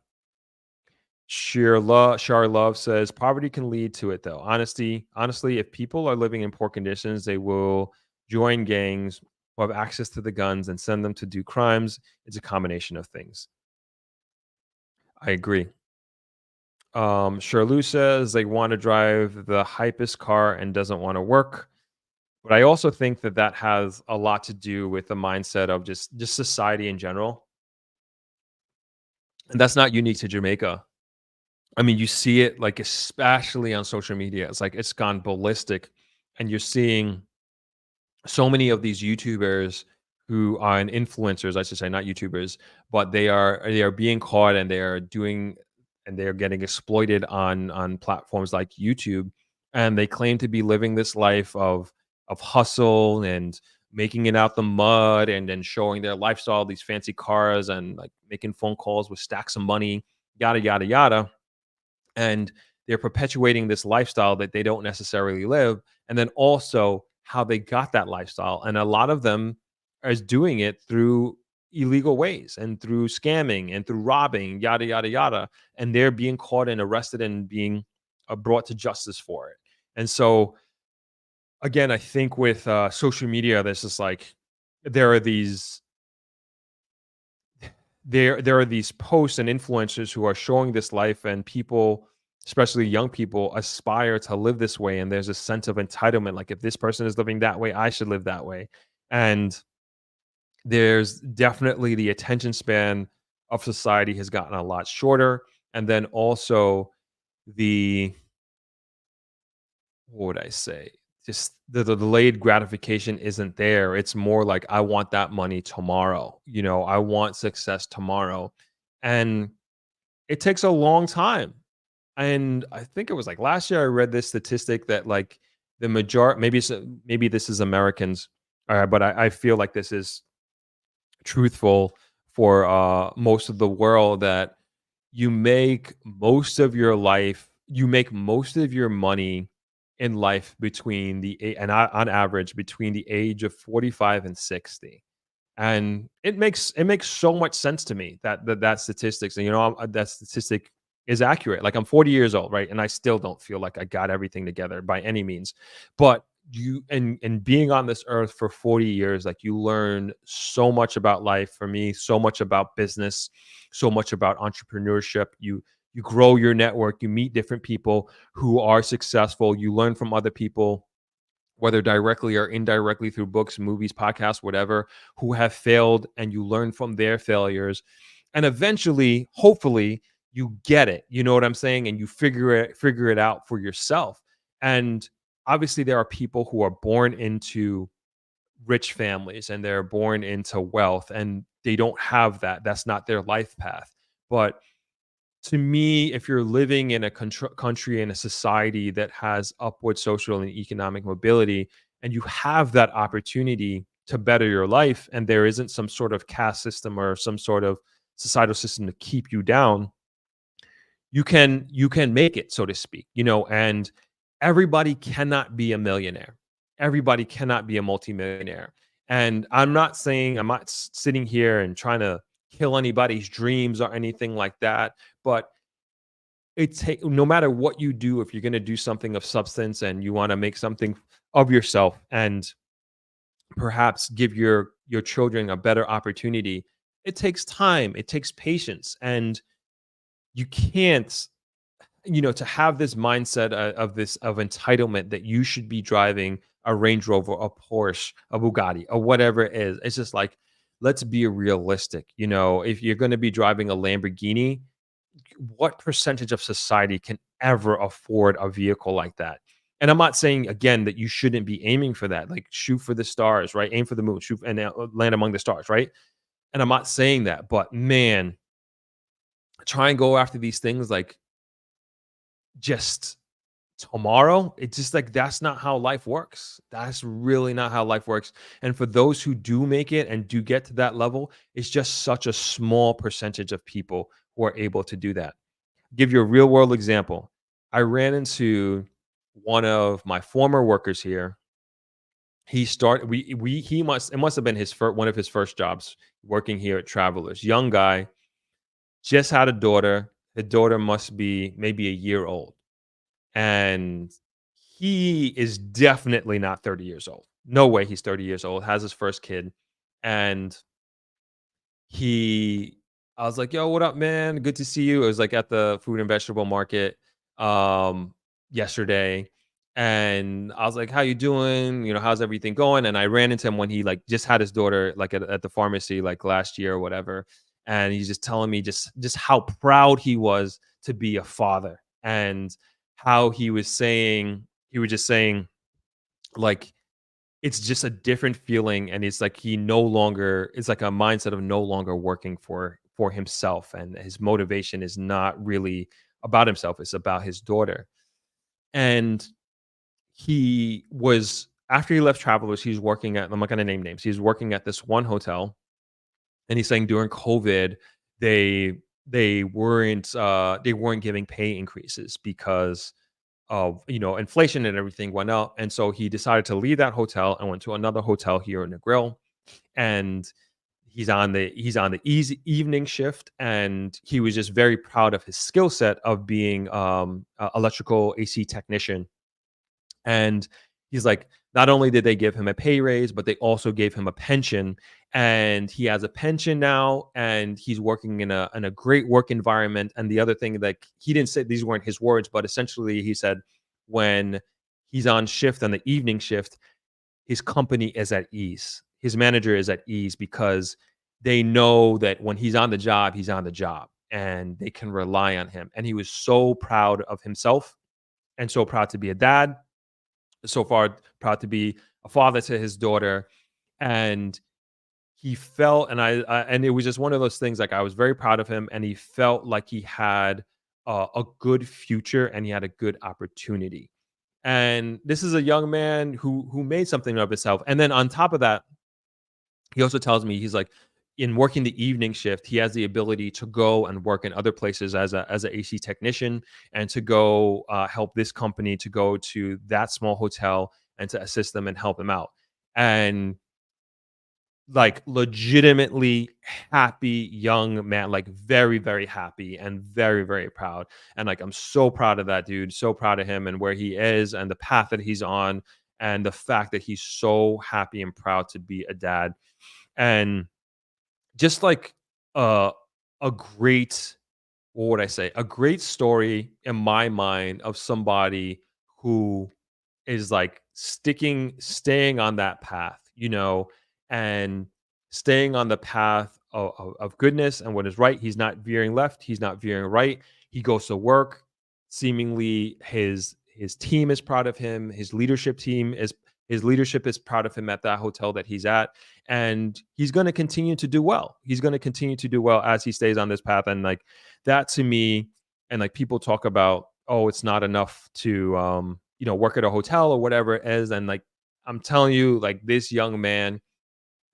Shar Love says poverty can lead to it though. Honestly, if people are living in poor conditions, they will join gangs or have access to the guns and send them to do crimes. It's a combination of things. I agree. Charlou says they want to drive the hypest car and doesn't want to work. But I also think that has a lot to do with the mindset of just society in general. And that's not unique to Jamaica. I mean, you see it like especially on social media. It's like it's gone ballistic. And you're seeing so many of these YouTubers who are influencers, I should say, not YouTubers, but they are being caught and they are getting exploited on platforms like YouTube. And they claim to be living this life of hustle and making it out the mud and then showing their lifestyle, these fancy cars and like making phone calls with stacks of money, yada, yada, yada. And they're perpetuating this lifestyle that they don't necessarily live. And then also how they got that lifestyle. And a lot of them are doing it through illegal ways and through scamming and through robbing, yada, yada, yada. And they're being caught and arrested and being brought to justice for it. And so, again, I think with social media, there's just like there are these posts and influencers who are showing this life, and people, especially young people, aspire to live this way. And there's a sense of entitlement, like if this person is living that way, I should live that way. And there's definitely the attention span of society has gotten a lot shorter, and then also what would I say? Just the delayed gratification isn't there. It's more like, I want that money tomorrow. I want success tomorrow. And it takes a long time. And I think it was like last year I read this statistic that like the majority, maybe this is Americans, but I feel like this is truthful for most of the world, that you make most of your money in life on average between the age of 45 and 60. And it makes so much sense to me that statistics, and that statistic is accurate. Like I'm 40 years old, right? And I still don't feel like I got everything together by any means. But and being on this earth for 40 years, like you learn so much about life. For me, so much about business, so much about entrepreneurship. You grow your network, you meet different people who are successful, you learn from other people, whether directly or indirectly through books, movies, podcasts, whatever, who have failed, and you learn from their failures. And eventually, hopefully, you get it. You know what I'm saying? And you figure it out for yourself. And obviously, there are people who are born into rich families and they're born into wealth and they don't have that. That's not their life path. But to me, if you're living in a country and a society that has upward social and economic mobility, and you have that opportunity to better your life, and there isn't some sort of caste system or some sort of societal system to keep you down, you can make it, so to speak, and everybody cannot be a millionaire. Everybody cannot be a multimillionaire. And I'm not sitting here and trying to kill anybody's dreams or anything like that, but no matter what you do, if you're going to do something of substance and you want to make something of yourself and perhaps give your children a better opportunity, it takes time, it takes patience, and you can't, to have this mindset of entitlement that you should be driving a Range Rover, a Porsche, a Bugatti, or whatever it is. It's just like, let's be realistic. If you're going to be driving a Lamborghini, what percentage of society can ever afford a vehicle like that? And I'm not saying, again, that you shouldn't be aiming for that. Like, shoot for the stars, right? Aim for the moon, shoot and land among the stars, right? And I'm not saying that, but man, try and go after these things like just tomorrow. It's just like, that's not how life works. That's really not how life works. And for those who do make it and do get to that level, it's just such a small percentage of people who are able to do that. Give you a real world example. I ran into one of my former workers here. He started, it must have been one of his first jobs working here at Travelers. Young guy, just had a daughter. The daughter must be maybe a year old. And he is definitely not 30 years old. No way he's 30 years old, has his first kid. And I was like, yo, what up, man? Good to see you. It was like at the fruit and vegetable market yesterday. And I was like, how you doing? How's everything going? And I ran into him when he like just had his daughter like at the pharmacy like last year or whatever. And he's just telling me just how proud he was to be a father, and how he was just saying like, it's just a different feeling. And it's like it's like a mindset of no longer working for himself. And his motivation is not really about himself. It's about his daughter. And after he left Travelers, he's working at, I'm not going to name names. He's working at this one hotel. And he's saying during COVID, they weren't giving pay increases because of inflation and everything went up. And so he decided to leave that hotel and went to another hotel here in Negril. And he's on the easy evening shift, and he was just very proud of his skill set of being electrical AC technician. And he's like, not only did they give him a pay raise, but they also gave him a pension. And he has a pension now, and he's working in a great work environment. And the other thing, like, he didn't say, these weren't his words, but essentially he said when he's on shift, on the evening shift, his company is at ease. His manager is at ease because they know that when he's on the job, he's on the job, and they can rely on him. And he was so proud of himself, and so proud to be a dad, so far proud to be a father to his daughter. And he felt, and it was just one of those things, like, I was very proud of him, and he felt like he had a good future, and he had a good opportunity. And this is a young man who made something of himself. And then on top of that, he also tells me, he's like, in working the evening shift, he has the ability to go and work in other places as an AC technician, and to go help this company, to go to that small hotel and to assist them and help them out. And like, legitimately happy young man, like very, very happy and very, very proud. And like, I'm so proud of that dude, so proud of him and where he is and the path that he's on, and the fact that he's so happy and proud to be a dad. And just like a great, what would I say? A great story in my mind of somebody who is like staying on that path, and staying on the path of goodness and what is right. He's not veering left. He's not veering right. He goes to work. Seemingly his team is proud of him. His leadership is proud of him at that hotel that he's at. And he's going to continue to do well. He's going to continue to do well as he stays on this path. And like, that to me, and like, people talk about, oh, it's not enough to, work at a hotel or whatever it is. And like, I'm telling you, like, this young man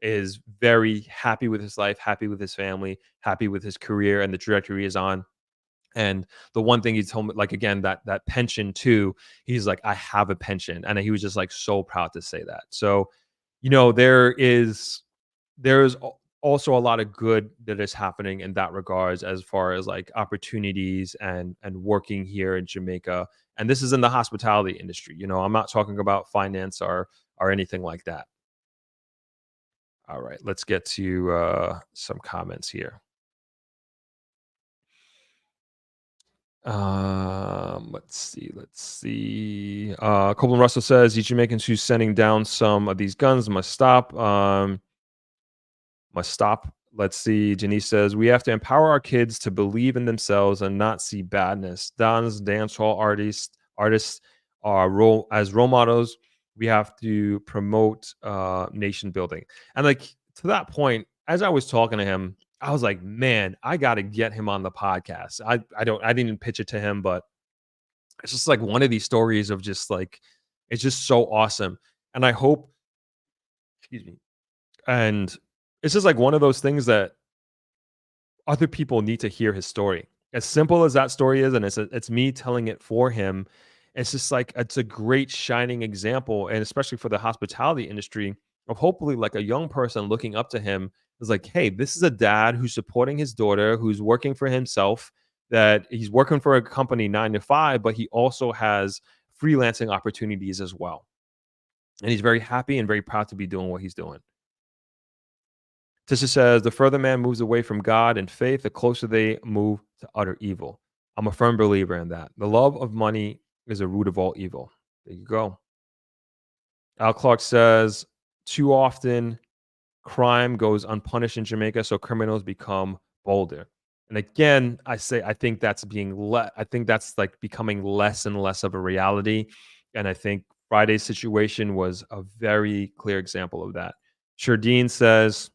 is very happy with his life, happy with his family, happy with his career and the trajectory he's on. And the one thing he told me, like, again, that pension too, he's like, I have a pension. And he was just like so proud to say that. So, there's also a lot of good that is happening in that regards, as far as like opportunities and working here in Jamaica. And this is in the hospitality industry. I'm not talking about finance or anything like that. All right, let's get to some comments here. Let's see. Copeland Russell says these Jamaicans who's sending down some of these guns must stop. Let's see. Janice says we have to empower our kids to believe in themselves and not see badness. Dance hall artists are as role models. We have to promote nation building. And like, to that point, as I was talking to him, I was like, man, I got to get him on the podcast. I didn't even pitch it to him, but it's just like one of these stories of just like, it's just so awesome. And I hope, excuse me, and it's just like one of those things that other people need to hear his story. As simple as that story is, and it's me telling it for him, it's just like, it's a great shining example, and especially for the hospitality industry, of hopefully like a young person looking up to him is like, hey, this is a dad who's supporting his daughter, who's working for himself, that he's working for a company 9 to 5, but he also has freelancing opportunities as well. And he's very happy and very proud to be doing what he's doing. Tisha says, the further man moves away from God and faith, the closer they move to utter evil. I'm a firm believer in that. The love of money is a root of all evil. There you go. Al Clark says, too often crime goes unpunished in Jamaica, so criminals become bolder. And again, I think that's like becoming less and less of a reality. And I think Friday's situation was a very clear example of that. Shardeen says,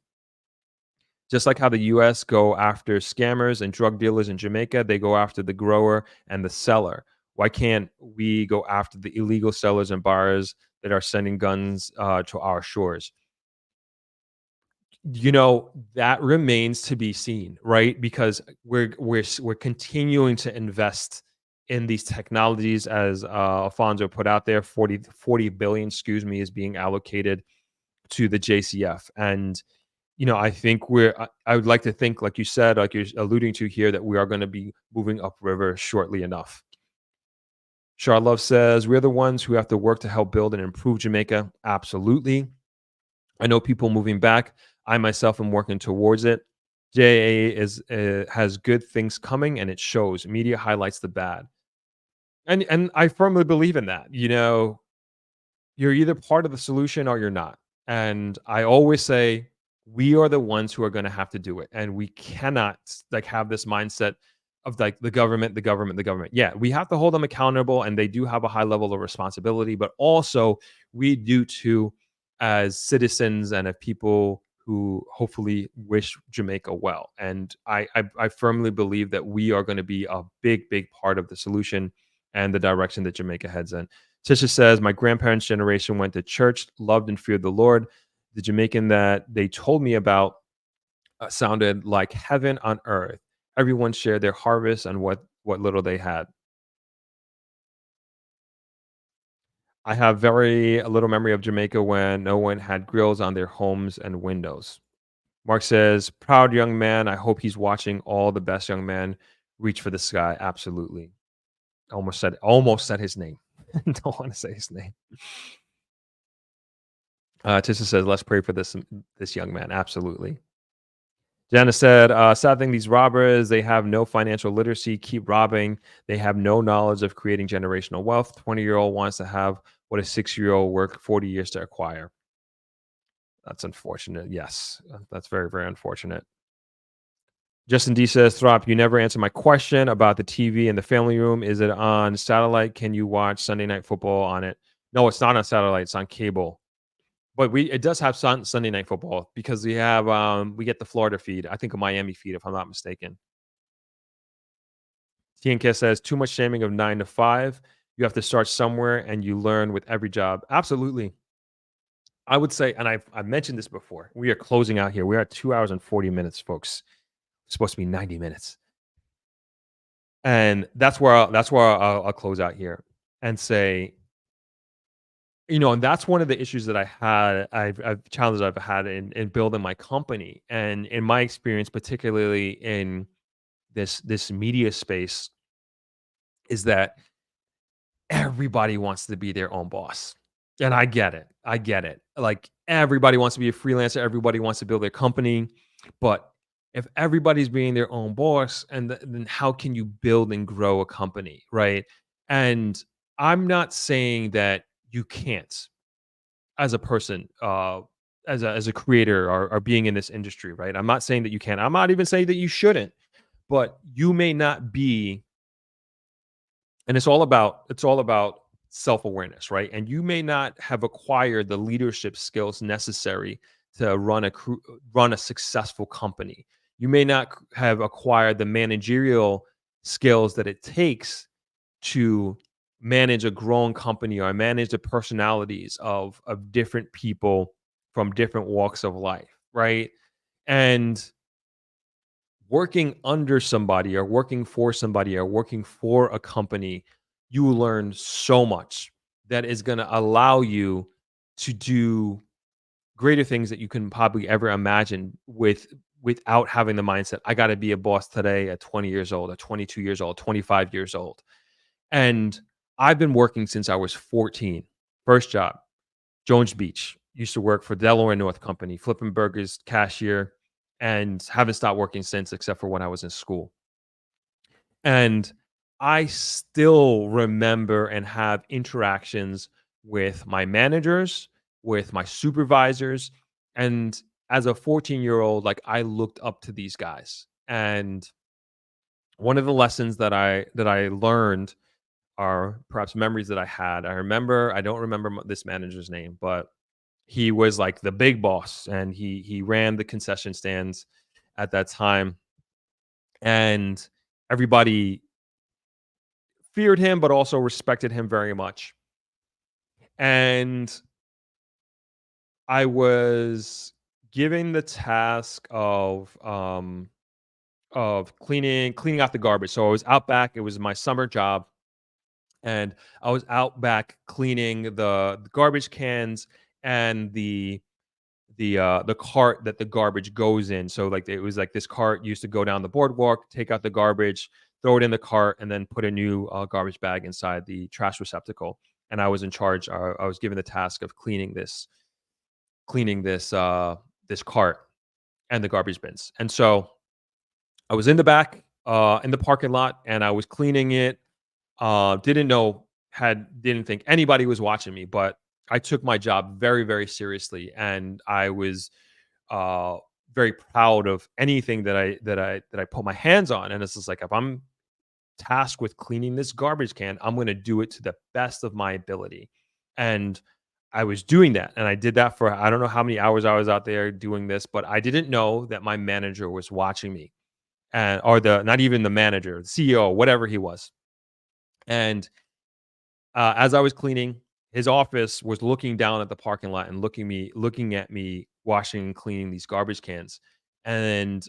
just like how the U.S. go after scammers and drug dealers in Jamaica, they go after the grower and the seller. Why can't we go after the illegal sellers and buyers that are sending guns to our shores? That remains to be seen, right? Because we're continuing to invest in these technologies, as Alfonso put out there. 40 billion, is being allocated to the JCF. And I think I would like to think, like you said, like you're alluding to here, that we are going to be moving upriver shortly enough. Charlove says, we're the ones who have to work to help build and improve Jamaica. Absolutely. I know people moving back. I myself am working towards it. JA has good things coming, and it shows. Media highlights the bad. And I firmly believe in that. You're either part of the solution or you're not. And I always say, we are the ones who are going to have to do it. And we cannot like have this mindset of like the government. Yeah, we have to hold them accountable, and they do have a high level of responsibility, but also we do too, as citizens and as people who hopefully wish Jamaica well. And I firmly believe that we are going to be a big part of the solution and the direction that Jamaica heads in. Tisha says, my grandparents' generation went to church, loved and feared the Lord. The Jamaican that they told me about sounded like heaven on earth. Everyone shared their harvest and what little they had. I have very little memory of Jamaica when no one had grills on their homes and windows. Mark says, proud young man. I hope he's watching. All the best, young man. Reach for the sky. Absolutely. Almost said his name. Don't want to say his name. Tisha says, let's pray for this young man. Absolutely. Jana said, sad thing, these robbers, they have no financial literacy, keep robbing. They have no knowledge of creating generational wealth. 20-year-old wants to have what a 6-year-old worked 40 years to acquire. That's unfortunate. Yes, that's very, very unfortunate. Justin D says, Throp, you never answered my question about the TV in the family room. Is it on satellite? Can you watch Sunday Night Football on it? No, it's not on satellite. It's on cable. But it does have Sunday Night Football because we get the Florida feed. I think a Miami feed, if I'm not mistaken. TNK says, too much shaming of 9 to 5. You have to start somewhere, and you learn with every job. Absolutely. I would say, and I've mentioned this before, we are closing out here. We're at 2 hours and 40 minutes, folks. It's supposed to be 90 minutes. And that's where I'll close out here and say, and that's one of the issues that I've challenges I've had in building my company, and in my experience, particularly in this media space, is that everybody wants to be their own boss. And I get it. Like, everybody wants to be a freelancer, everybody wants to build their company, but if everybody's being their own boss, and then how can you build and grow a company, right? And I'm not saying that you can't, as a person, as a creator, or being in this industry, right? I'm not saying that you can't. I'm not even saying that you shouldn't, but you may not be. And it's all about self-awareness, right? And you may not have acquired the leadership skills necessary to run a successful company. You may not have acquired the managerial skills that it takes to manage a growing company, or manage the personalities of different people from different walks of life, right? And working under somebody, or working for somebody, or working for a company, you will learn so much that is going to allow you to do greater things that you can probably ever imagine without having the mindset, I got to be a boss today at 20 years old, at 22 years old, 25 years old. And I've been working since I was 14. First job, Jones Beach. Used to work for Delaware North Company, flipping burgers, cashier, and haven't stopped working since, except for when I was in school. And I still remember and have interactions with my managers, with my supervisors. And as a 14-year-old, like, I looked up to these guys. And one of the lessons that I learned, are perhaps memories that I had. I don't remember this manager's name, but he was like the big boss, and he ran the concession stands at that time. And everybody feared him, but also respected him very much. And I was given the task of cleaning out the garbage. So I was out back. It was my summer job, and I was out back cleaning the garbage cans and the cart that the garbage goes in. So, like, it was like this cart used to go down the boardwalk, take out the garbage, throw it in the cart, and then put a new garbage bag inside the trash receptacle. And I was in charge. I was given the task of cleaning this cart and the garbage bins. And so I was in the back in the parking lot, and I was cleaning it. Didn't think anybody was watching me, but I took my job very, very seriously, and I was very proud of anything that I put my hands on. And it's just like, if I'm tasked with cleaning this garbage can, I'm going to do it to the best of my ability. And I was doing that, and I did that for, I don't know how many hours I was out there doing this, but I didn't know that my manager was watching me, or not even the manager, the CEO, whatever he was. And as I was cleaning, his office was looking down at the parking lot and looking at me washing and cleaning these garbage cans. And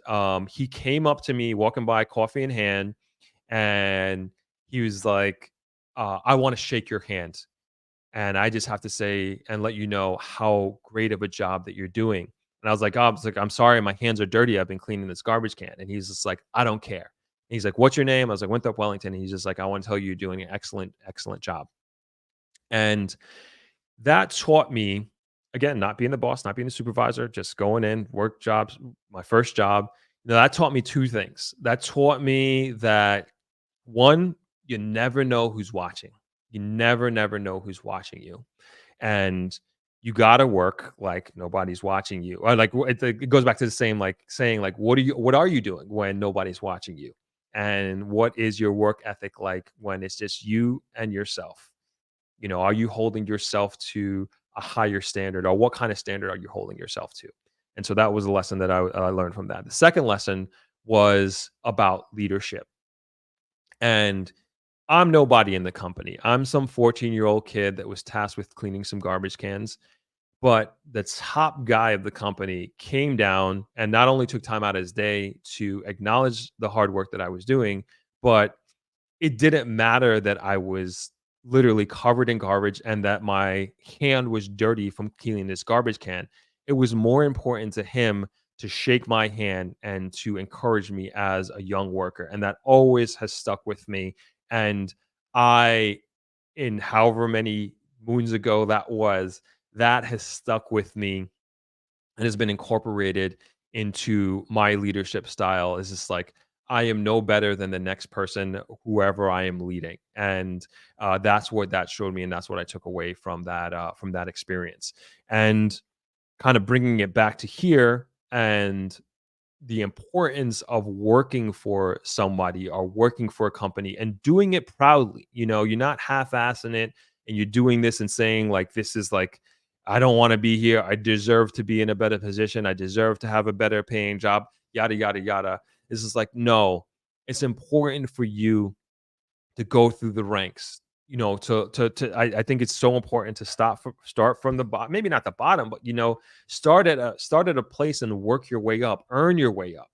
he came up to me, walking by, coffee in hand, and he was like, I want to shake your hand. And I just have to say and let you know how great of a job that you're doing. And I was like, I'm sorry, my hands are dirty. I've been cleaning this garbage can. And he's just like, I don't care. And he's like, what's your name? I was like, Winthrop Wellington. And he's just like, I want to tell you, you're doing an excellent, excellent job. And that taught me, again, not being the boss, not being the supervisor, just going in, work jobs, my first job. That taught me two things. That taught me that, one, you never know who's watching. You never know who's watching you. And you got to work like nobody's watching you. Or like, it goes back to the same, like, saying, like, what are you doing when nobody's watching you? And what is your work ethic like when it's just you and yourself? Are you holding yourself to a higher standard, or what kind of standard are you holding yourself to? And so that was a lesson that I learned from that. The second lesson was about leadership. And I'm nobody in the company. I'm some 14-year-old kid that was tasked with cleaning some garbage cans. But the top guy of the company came down and not only took time out of his day to acknowledge the hard work that I was doing, but it didn't matter that I was literally covered in garbage and that my hand was dirty from cleaning this garbage can. It was more important to him to shake my hand and to encourage me as a young worker. And that always has stuck with me. And I, in however many moons ago that has stuck with me and has been incorporated into my leadership style. Is just like, I am no better than the next person, whoever I am leading, and that's what that showed me, and that's what I took away from that experience, and kind of bringing it back to here and the importance of working for somebody or working for a company and doing it proudly. You're not half-assing it and you're doing this and saying like, this is like, I don't want to be here. I deserve to be in a better position. I deserve to have a better paying job, yada, yada, yada. This is like, no, it's important for you to go through the ranks. I think it's so important to start from the bottom, maybe not the bottom, but start at a place and work your way up, earn your way up.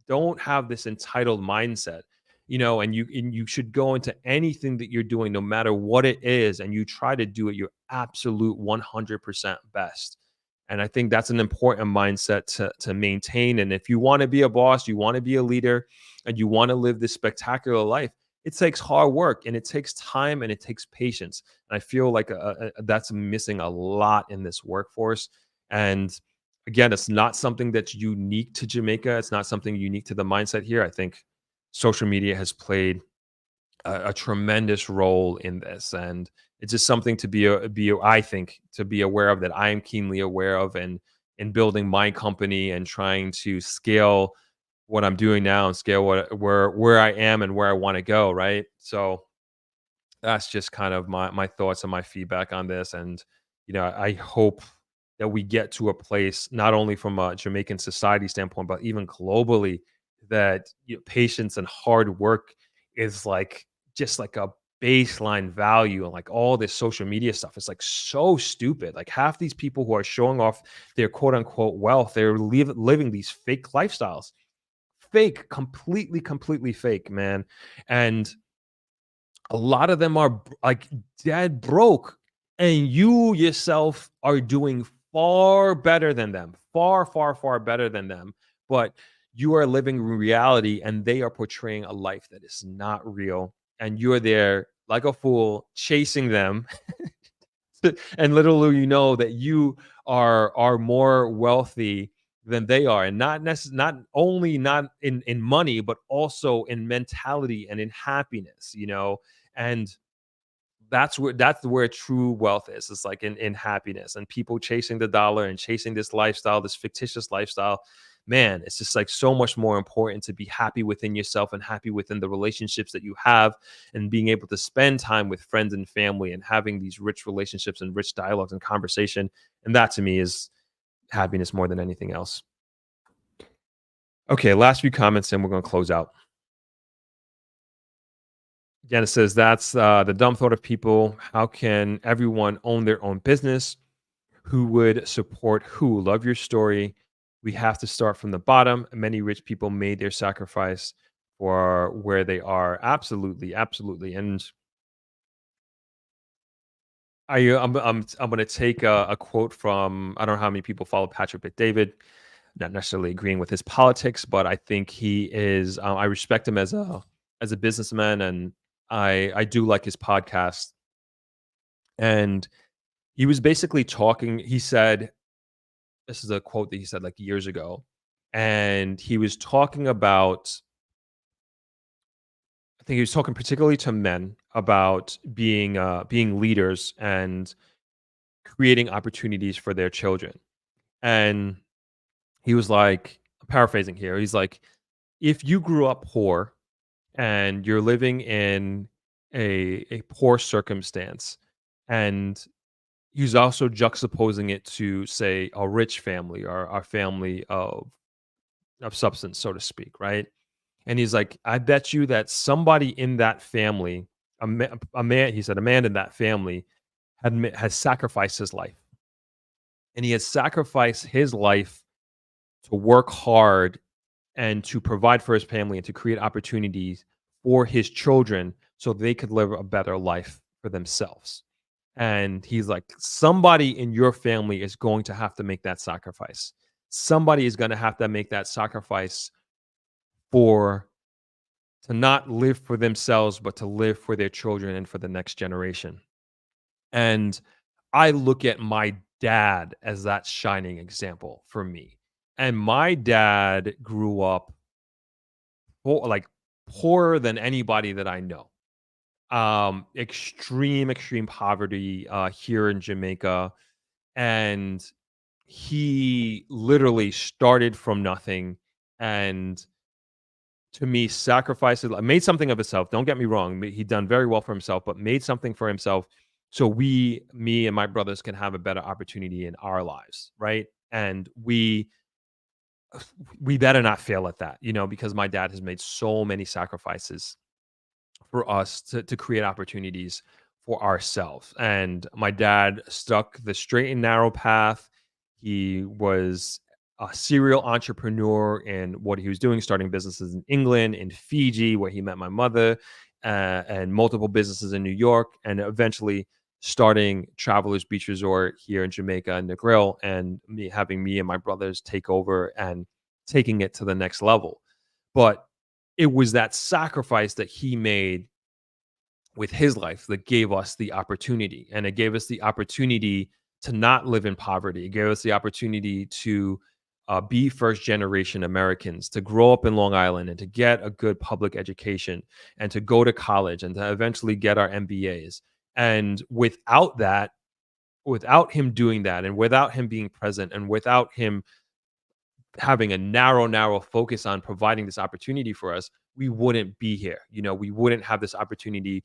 Don't have this entitled mindset, and you should go into anything that you're doing, no matter what it is, and you try to do it your absolute 100% best. And I think that's an important mindset to maintain. And if you want to be a boss, you want to be a leader, and you want to live this spectacular life, it takes hard work and it takes time and it takes patience. And I feel like that's missing a lot in this workforce. And again, it's not something that's unique to Jamaica. It's not something unique to the mindset here. I think social media has played a tremendous role in this, and it's just something to I think, to be aware of, that I am keenly aware of, and in building my company and trying to scale what I'm doing now and scale where I am and where I want to go. Right. So that's just kind of my thoughts and my feedback on this. And, I hope that we get to a place, not only from a Jamaican society standpoint, but even globally, that patience and hard work is like just like a baseline value. And like all this social media stuff is like so stupid. Like half these people who are showing off their quote unquote wealth, they're living these fake lifestyles. Fake, completely fake, man. And a lot of them are like dead broke, and you yourself are doing far better than them, far better than them. But you are living in reality, and they are portraying a life that is not real. And you're there like a fool chasing them. And little you know that you are more wealthy than they are, and not only not in money, but also in mentality and in happiness. And that's where true wealth is. It's like in happiness, and people chasing the dollar and chasing this lifestyle, this fictitious lifestyle. Man, it's just like so much more important to be happy within yourself and happy within the relationships that you have, and being able to spend time with friends and family and having these rich relationships and rich dialogues and conversation. And that to me is happiness more than anything else. Okay, last few comments and we're going to close out. Again, it says that's the dumb thought of people. How can everyone own their own business? Who would support who? Love your story. We have to start from the bottom. Many rich people made their sacrifice for where they are. Absolutely. And I'm going to take a quote from, I don't know how many people follow Patrick Bet-David. Not necessarily agreeing with his politics, but I think he is. I respect him as a businessman, and I do like his podcast. And he was basically talking. He said, this is a quote that he said like years ago, and he was talking about, I think he was talking particularly to men about being leaders and creating opportunities for their children. And he was like, paraphrasing here, he's like, if you grew up poor and you're living in a poor circumstance, and he's also juxtaposing it to, say, a rich family or a family of substance, so to speak, right? And he's like, I bet you that somebody in that family, a man, he said, a man in that family has sacrificed his life. and he has sacrificed his life to work hard and to provide for his family and to create opportunities for his children so they could live a better life for themselves. And he's like, somebody in your family is going to have to make that sacrifice. Somebody is going to have to make that sacrifice for to not live for themselves, but to live for their children and for the next generation. And I look at my dad as that shining example for me. And my dad grew up like poorer than anybody that I know. Extreme poverty here in Jamaica. And he literally started from nothing and to me sacrificed made something of himself. Don't get me wrong, he done very well for himself, but made something for himself so me and my brothers can have a better opportunity in our lives, right? And we better not fail at that, you know, because my dad has made so many sacrifices for us to create opportunities for ourselves. And my dad stuck the straight and narrow path. He was a serial entrepreneur in what he was doing, starting businesses in England, in Fiji, where he met my mother, and multiple businesses in New York, and eventually starting Travelers Beach Resort here in Jamaica and Negril, and having me and my brothers take over and taking it to the next level. But it was that sacrifice that he made with his life that gave us the opportunity. And it gave us the opportunity to not live in poverty. It gave us the opportunity to be first generation Americans, to grow up in Long Island and to get a good public education and to go to college and to eventually get our MBAs. And without that, without him doing that, and without him being present, and without him having a narrow focus on providing this opportunity for us, we wouldn't be here. You know, we wouldn't have this opportunity.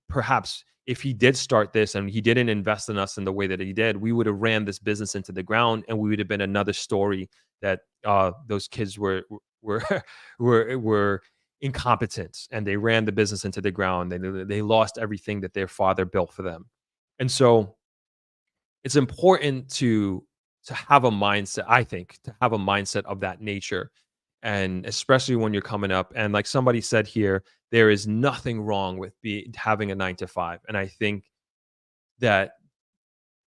Perhaps if he did start this and he didn't invest in us in the way that he did, we would have ran this business into the ground, and we would have been another story that those kids were were incompetent and they ran the business into the ground. They lost everything that their father built for them. And so it's important to have a mindset, I think, to have a mindset of that nature. And especially when you're coming up, and like somebody said here, there is nothing wrong with having a 9 to 5. And I think that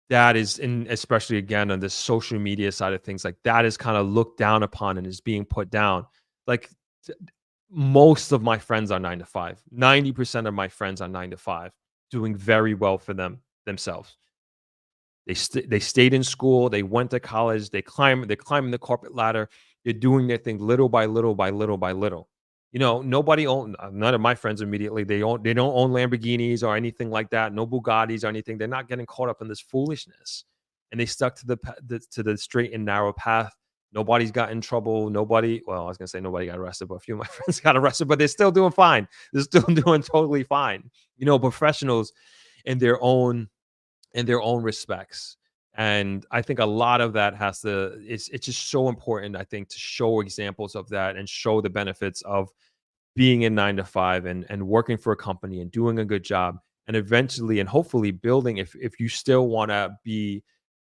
is, especially again on this social media side of things, like that is kind of looked down upon and is being put down. Like most of my friends are 9 to 5. 90% of my friends are 9 to 5, doing very well for themselves. They stayed in school. They went to college. They're climbing the corporate ladder. They're doing their thing little by little by little by little. You know, none of my friends immediately, they don't own Lamborghinis or anything like that. No Bugattis or anything. They're not getting caught up in this foolishness. And they stuck to the straight and narrow path. Nobody's got in trouble. Nobody got arrested, but a few of my friends got arrested, but they're still doing fine. They're still doing totally fine. You know, professionals in their own respects. And I think a lot of that it's just so important, I think, to show examples of that and show the benefits of being in 9 to 5 and working for a company and doing a good job, and eventually and hopefully building, if you still want to be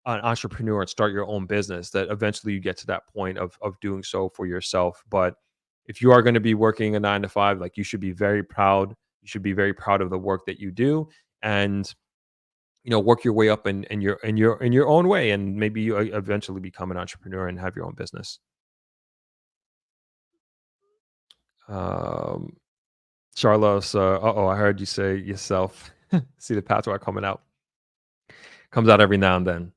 an entrepreneur and start your own business, that eventually you get to that point of doing so for yourself. But if you are going to be working a 9 to 5, like, you should be very proud. You should be very proud of the work that you do, and you know, work your way up in your own way, and maybe you eventually become an entrepreneur and have your own business. Charlos, I heard you say yourself. See the patois coming out. Comes out every now and then.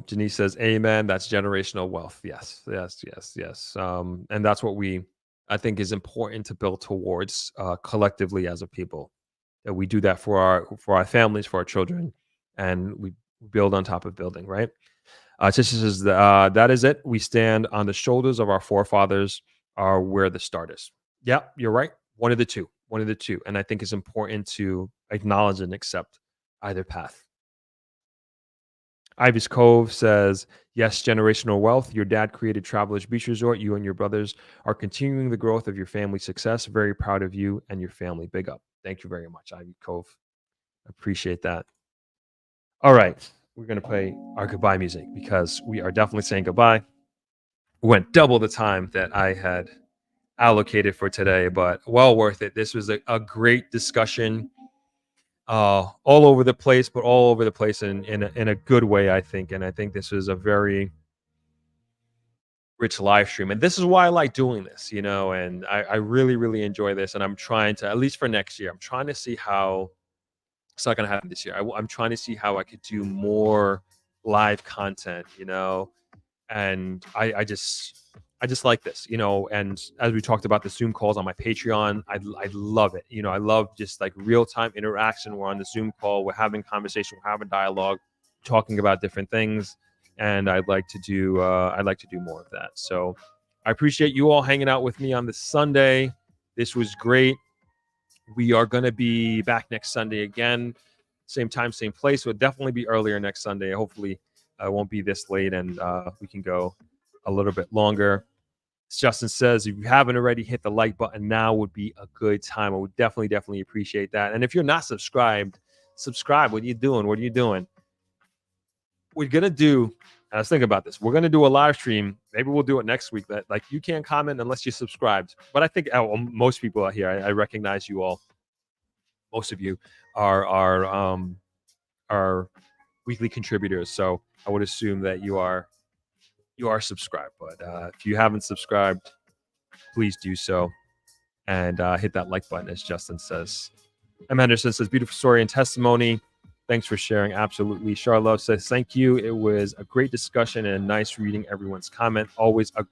Janice says, "Amen." That's generational wealth. Yes. And that's what I think is important to build towards collectively as a people. That we do that for our families, for our children, and we build on top of building, right? Sister says, that is it. We stand on the shoulders of our forefathers, are where the start is. Yeah, you're right. One of the two. And I think it's important to acknowledge and accept either path. Ivy's Cove says, yes, generational wealth. Your dad created Travelers Beach Resort. You and your brothers are continuing the growth of your family's success. Very proud of you and your family. Big up. Thank you very much, Ivy Cove. Appreciate that. All right. we're going to play our goodbye music because we are definitely saying goodbye. We went double the time that I had allocated for today, but well worth it. This was a great discussion, all over the place, but all over the place in a good way, I think. And I think this was a very rich live stream. And this is why I like doing this, you know, and I really, really enjoy this. And I'm trying to, at least for next year, I'm trying to see how it's not going to happen this year. I'm trying to see how I could do more live content, you know, and I just like this, you know. And as we talked about the Zoom calls on my Patreon, I love it. You know, I love just like real-time interaction. We're on the Zoom call, we're having conversation, we're having dialogue, talking about different things. And I'd like to do more of that. So I appreciate you all hanging out with me on this Sunday. This was great. We are going to be back next Sunday again, same time, same place. We'll definitely be earlier next Sunday. Hopefully, it won't be this late, and we can go a little bit longer. As Justin says, if you haven't already, hit the like button. Now would be a good time. I would definitely appreciate that. And if you're not subscribed, subscribe. What are you doing? What are you doing? We're gonna do. I was thinking about this. We're gonna do a live stream. Maybe we'll do it next week. That like you can't comment unless you're subscribed. But I think most people are here. I recognize you all. Most of you are weekly contributors. So I would assume that you are subscribed. But if you haven't subscribed, please do so and hit that like button, as Justin says. M. Henderson says, beautiful story and testimony. Thanks for sharing. Absolutely. Charlotte says, thank you. It was a great discussion and nice reading everyone's comment. Always a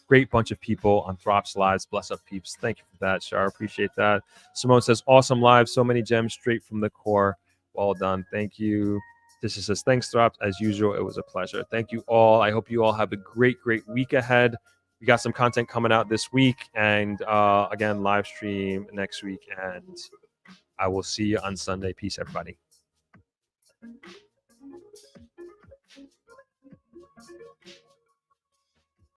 great bunch of people on Throp-X Lives. Bless up, peeps. Thank you for that, Char. Appreciate that. Simone says, awesome live. So many gems straight from the core. Well done. Thank you. This says, thanks, Throp. As usual, it was a pleasure. Thank you all. I hope you all have a great week ahead. We got some content coming out this week. And again, live stream next week. And I will see you on Sunday. Peace, everybody.